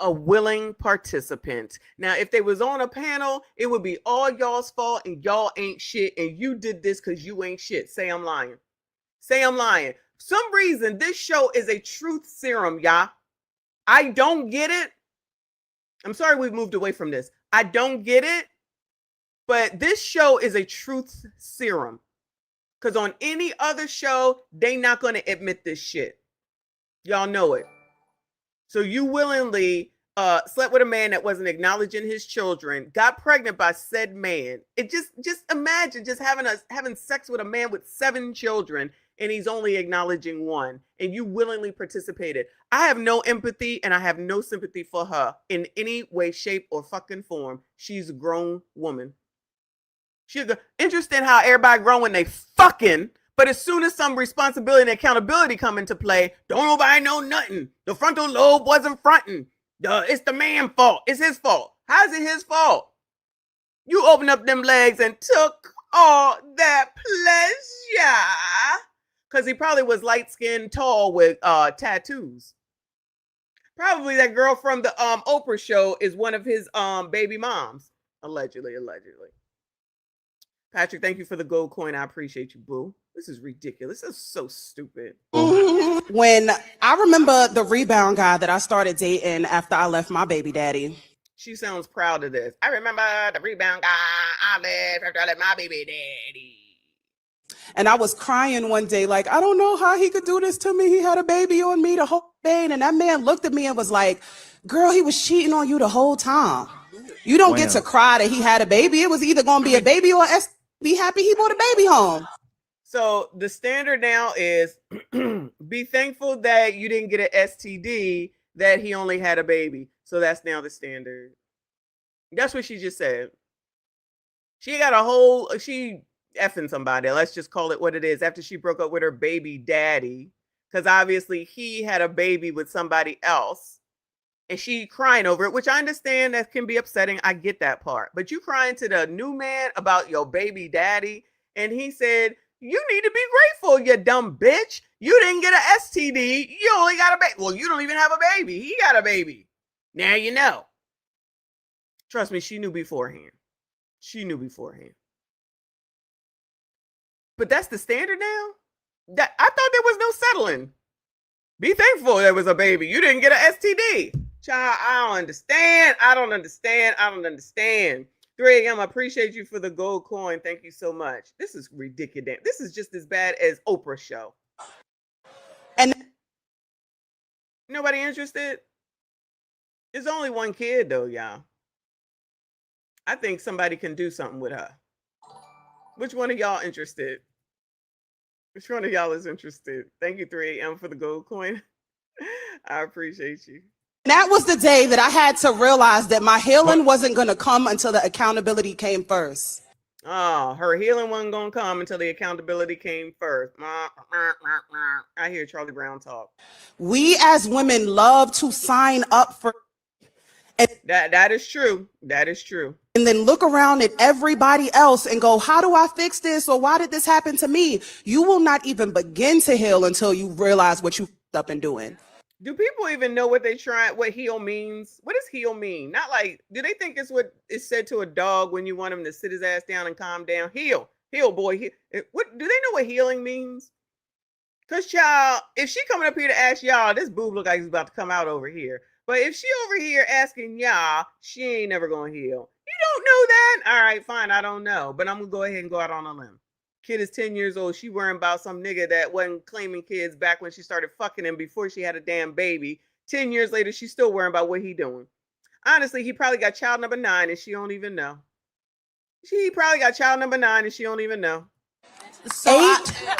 A willing participant. Now, if they was on a panel, it would be all y'all's fault and y'all ain't shit and you did this because you ain't shit. Say I'm lying. For some reason, this show is a truth serum, y'all. I don't get it. I'm sorry we've moved away from this. I don't get it. But this show is a truth serum. Because on any other show, they not going to admit this shit. Y'all know it. So you willingly slept with a man that wasn't acknowledging his children, got pregnant by said man. It just imagine just having sex with a man with 7 children and he's only acknowledging 1 and you willingly participated. I have no empathy and I have no sympathy for her in any way, shape, or fucking form. She's a grown woman. Interesting how everybody grown when they fucking, but as soon as some responsibility and accountability come into play, don't nobody know nothing. The frontal lobe wasn't fronting. It's the man's fault. It's his fault. How's it his fault? You opened up them legs and took all that pleasure. Because he probably was light-skinned, tall with tattoos. Probably that girl from the Oprah show is one of his baby moms. Allegedly. Patrick, thank you for the gold coin. I appreciate you, boo. This is ridiculous. This is so stupid. When I remember the rebound guy that I started dating after I left my baby daddy. She sounds proud of this. I remember the rebound guy I left after I left my baby daddy. And I was crying one day, like, I don't know how he could do this to me. He had a baby on me the whole thing. And that man looked at me and was like, girl, he was cheating on you the whole time. You don't get to cry that he had a baby. It was either going to be a baby or be happy he brought a baby home. So the standard now is be thankful that you didn't get an STD, that he only had a baby. So that's now the standard. That's what she just said. She got she effing somebody. Let's just call it what it is. After she broke up with her baby daddy, because obviously he had a baby with somebody else. And she crying over it, which I understand that can be upsetting. I get that part. But you crying to the new man about your baby daddy. And he said, you need to be grateful, you dumb bitch. You didn't get an STD. You only got a baby. Well, you don't even have a baby. He got a baby. Now you know. Trust me, she knew beforehand. But that's the standard now? I thought there was no settling. Be thankful there was a baby. You didn't get an STD. Child, I don't understand. 3 a.m. I appreciate you for the gold coin. Thank you so much. This is ridiculous. This is just as bad as Oprah show. And nobody interested? There's only 1 kid though, y'all. I think somebody can do something with her. Which one of y'all interested? Which one of y'all is interested? Thank you, 3 a.m. for the gold coin. I appreciate you. That was the day that I had to realize that my healing wasn't going to come until the accountability came first. Oh, her healing wasn't going to come until the accountability came first. I hear Charlie Brown talk. We as women love to sign up for. That is true. That is true. and then look around at everybody else and go, how do I fix this? Or why did this happen to me? You will not even begin to heal until you realize what you f***ed up in doing. Do people even know what what heal means? What does heal mean? Not like, do they think it's what is said to a dog when you want him to sit his ass down and calm down? Heal, boy. What do they know what healing means? Cause child, if she coming up here to ask y'all, this boob look like he's about to come out over here. But if she over here asking y'all, she ain't never gonna heal. You don't know that? All right, fine. I don't know, but I'm gonna go ahead and go out on a limb. Kid is 10 years old. She worrying about some nigga that wasn't claiming kids back when she started fucking him before she had a damn baby. 10 years later, she's still worrying about what he doing. Honestly, he probably got child number 9 and she don't even know. She probably got child number 9 and she don't even know. So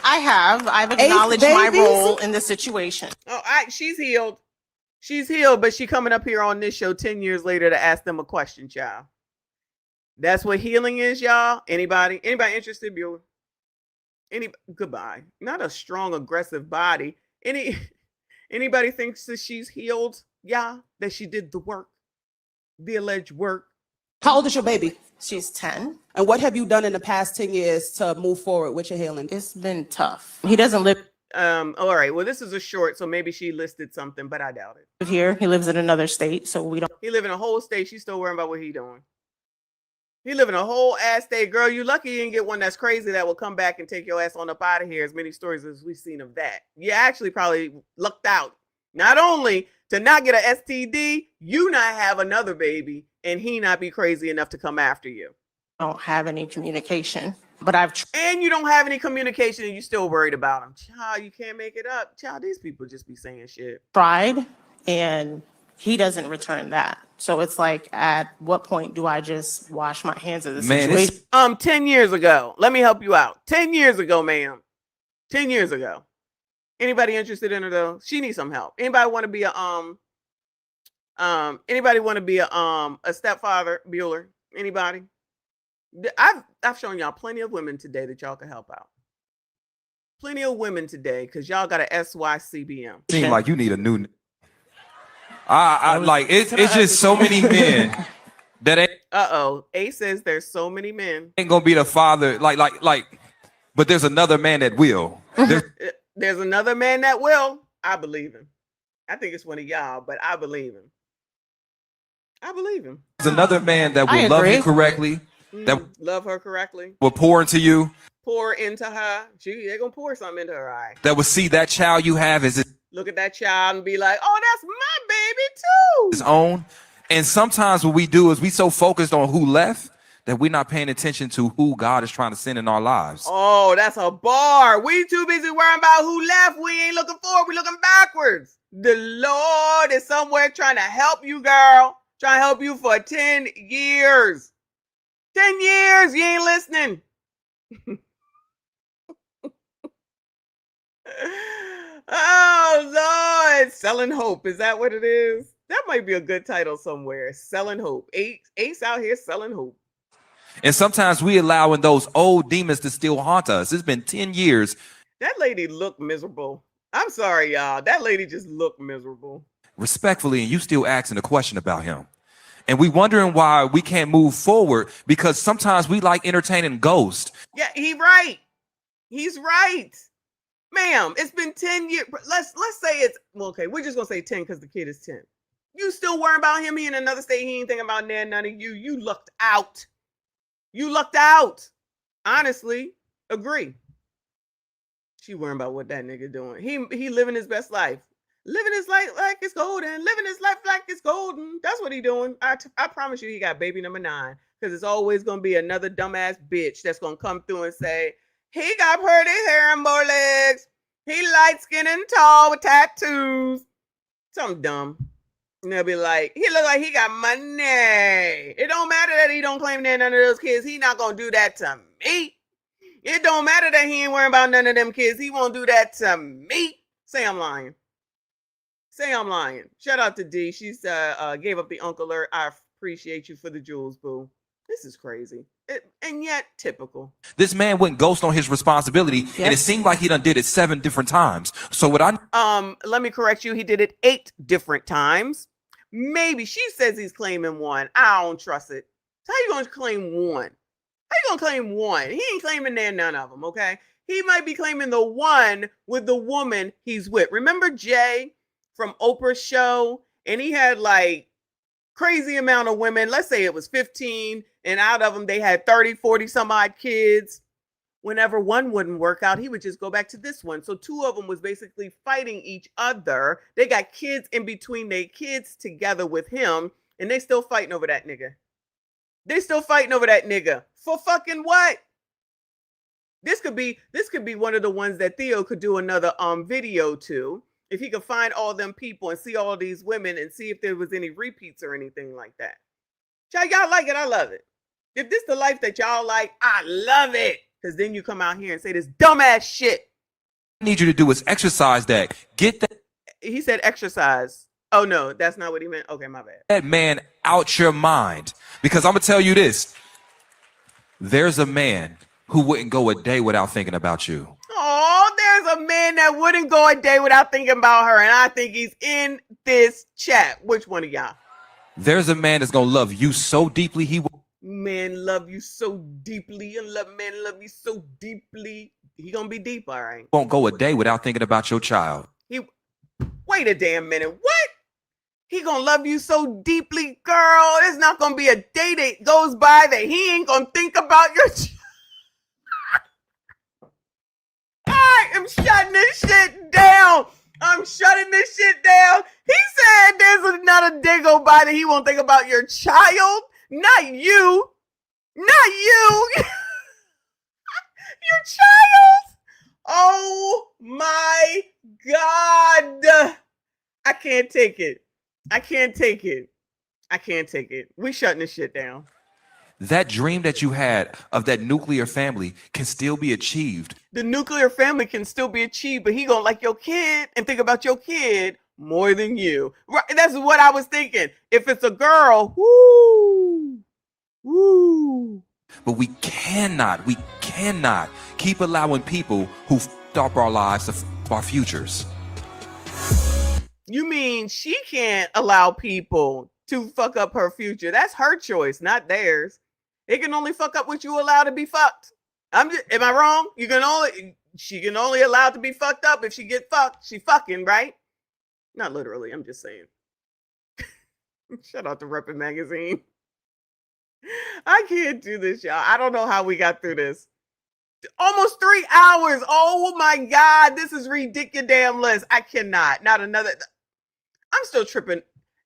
I've acknowledged my role in the situation. Oh, she's healed. She's healed, but she coming up here on this show 10 years later to ask them a question, child. That's what healing is, y'all. Anybody interested, Bueller? Goodbye. Not a strong, aggressive body. Anybody thinks that she's healed? Yeah, that she did the work, the alleged work. How old is your baby? She's 10. And what have you done in the past 10 years to move forward with your healing? It's been tough. He doesn't live all right. Well, this is a short, so maybe she listed something, but I doubt it. here. He lives in another state, so we don't. He live in a whole state. She's still worrying about what he doing. He live in a whole ass state. Girl, you lucky you didn't get one that's crazy that will come back and take your ass on up out of here. As many stories as we've seen of that. You actually probably lucked out. Not only to not get a STD, you not have another baby, and he not be crazy enough to come after you. Don't have any communication, but and you don't have any communication and you still worried about him. Child, you can't make it up. Child, these people just be saying shit. tried, and he doesn't return that. So it's like, at what point do I just wash my hands of the situation? 10 years ago. Let me help you out. 10 years ago, ma'am. 10 years ago. Anybody interested in her though? She needs some help. Anybody want to be a stepfather, Bueller? Anybody? I've shown y'all plenty of women today that y'all can help out. Plenty of women today, because y'all got a SYCBM. Seem like you need a new. It's just so many men that ain't. A says there's so many men. Ain't gonna be the father, but there's another man that will. There's another man that will. I believe him. I think it's one of y'all, but I believe him. There's another man that will love you correctly. That love her correctly. will pour into you. Pour into her. They're gonna pour something into her eye. That will see that child you have as Look at that child and be like, oh, that's my baby too. his own. And sometimes what we do is we so focused on who left that we're not paying attention to who God is trying to send in our lives. Oh, that's a bar. We too busy worrying about who left. We ain't looking forward. We looking backwards. The Lord is somewhere trying to help you, girl. Trying to help you for 10 years. 10 years. You ain't listening. Oh, Lord. Selling hope. Is that what it is? That might be a good title somewhere. Selling hope. Ace out here selling hope. And sometimes we allowing those old demons to still haunt us. It's been 10 years. That lady looked miserable. I'm sorry, y'all. That lady just looked miserable. Respectfully, and you still asking a question about him. And we wondering why we can't move forward, because sometimes we like entertaining ghosts. Yeah, he's right. He's right. Ma'am, it's been 10 years. Let's say it's, well, okay, we're just going to say 10 because the kid is 10. You still worrying about him? He in another state. He ain't thinking about none of you. You lucked out. You lucked out. Honestly, agree. She worrying about what that nigga doing. He living his best life. Living his life like it's golden. Living his life like it's golden. That's what he doing. I promise you he got baby number 9. Because it's always going to be another dumbass bitch that's going to come through and say, he got pretty hair and bow legs. He light skinned and tall with tattoos. Something dumb. And they'll be like, he look like he got money. It don't matter that he don't claim that none of those kids. He not going to do that to me. It don't matter that he ain't worrying about none of them kids. He won't do that to me. Say I'm lying. Say I'm lying. Shout out to D. She's gave up the uncle alert. I appreciate you for the jewels, boo. This is crazy. And yet typical. This man went ghost on his responsibility, yes. And it seemed like he done did it 7 different times. So what let me correct you. He did it 8 different times. Maybe she says he's claiming 1. I don't trust it. So how you gonna claim one? How you gonna claim one? He ain't claiming none of them, okay? He might be claiming the one with the woman he's with. Remember Jay from Oprah's show? And he had like crazy amount of women. Let's say it was 15, and out of them they had 30, 40 some odd kids. Whenever one wouldn't work out, he would just go back to this one. So two of them was basically fighting each other. They got kids in between their kids together with him, and they still fighting over that nigga. They still fighting over that nigga. For fucking what? This could be one of the ones that Theo could do another video to. If he could find all them people and see all these women and see if there was any repeats or anything like that. Y'all like it, I love it. If this the life that y'all like, I love it. Because then you come out here and say this dumbass shit. I need you to do is exercise that. Get that. He said exercise. Oh no, that's not what he meant. Okay, my bad. That man out your mind. Because I'm going to tell you this. There's a man who wouldn't go a day without thinking about you. Oh, there's a man that wouldn't go a day without thinking about her. And I think he's in this chat. Which one of y'all? There's a man that's going to love you so deeply he will. Man love you so deeply. Man love you so deeply. He gonna be deep, all right. Won't go a day without thinking about your child. Wait a damn minute. What? He gonna love you so deeply, girl. There's not gonna be a day that goes by that he ain't gonna think about your child. I am shutting this shit down. I'm shutting this shit down. He said there's not a day go by that he won't think about your child. Not you. Not you. Your child. Oh my God. I can't take it. I can't take it. I can't take it. We shutting this shit down. That dream that you had of that nuclear family can still be achieved. The nuclear family can still be achieved, but he gonna like your kid and think about your kid more than you. Right? That's what I was thinking. If it's a girl, woo. But we cannot keep allowing people who f***ed up our lives to f*** our futures. You mean she can't allow people to fuck up her future? That's her choice, not theirs. It can only fuck up what you allow to be fucked. Am I wrong? She can only allow to be fucked up if she get fucked. She fucking, right? Not literally, I'm just saying. Shout out to Reppin' Magazine. I can't do this, y'all. I don't know how we got through this. Almost 3 hours. Oh my God. This is ridiculous. I cannot. Not another. I'm still tripping.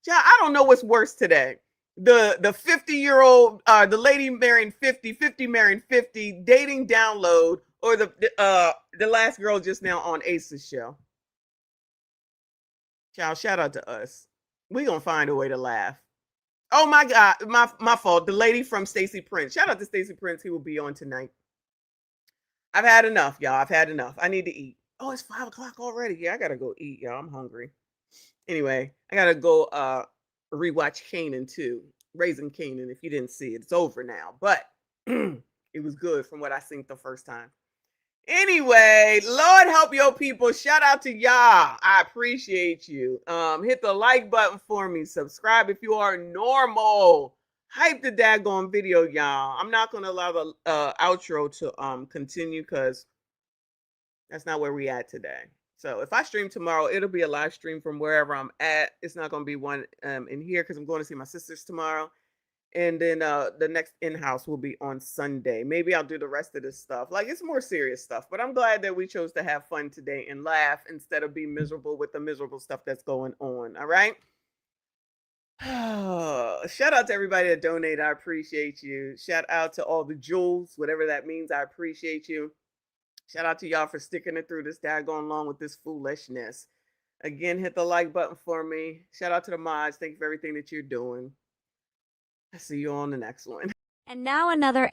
Yeah, I don't know what's worse today. The 50-year-old, the lady marrying 50 marrying 50, dating download, or the last girl just now on Ace's show. Y'all, shout out to us. We gonna find a way to laugh. Oh my God, my fault. The lady from Stacey Prince. Shout out to Stacey Prince. He will be on tonight. I've had enough, y'all. I've had enough. I need to eat. Oh, it's 5 o'clock already. Yeah, I gotta go eat, y'all. I'm hungry. Anyway, I gotta go rewatch Kanan too. Raising Kanan. If you didn't see it, it's over now. But it was good from what I seen the first time. Anyway, Lord help your people. Shout out to y'all. I appreciate you. Hit the like button for me. Subscribe if you are normal. Hype the daggone video, y'all. I'm not gonna allow the outro to continue because that's not where we at today. So if I stream tomorrow, it'll be a live stream from wherever I'm at. It's not gonna be one in here because I'm going to see my sisters tomorrow. And then the next in-house will be on Sunday. Maybe I'll do the rest of this stuff. Like, it's more serious stuff. But I'm glad that we chose to have fun today and laugh instead of be miserable with the miserable stuff that's going on. All right? Shout out to everybody that donated. I appreciate you. Shout out to all the jewels, whatever that means. I appreciate you. Shout out to y'all for sticking it through this daggone long with this foolishness. Again, hit the like button for me. Shout out to the mods. Thank you for everything that you're doing. I'll see you on the next one. And now another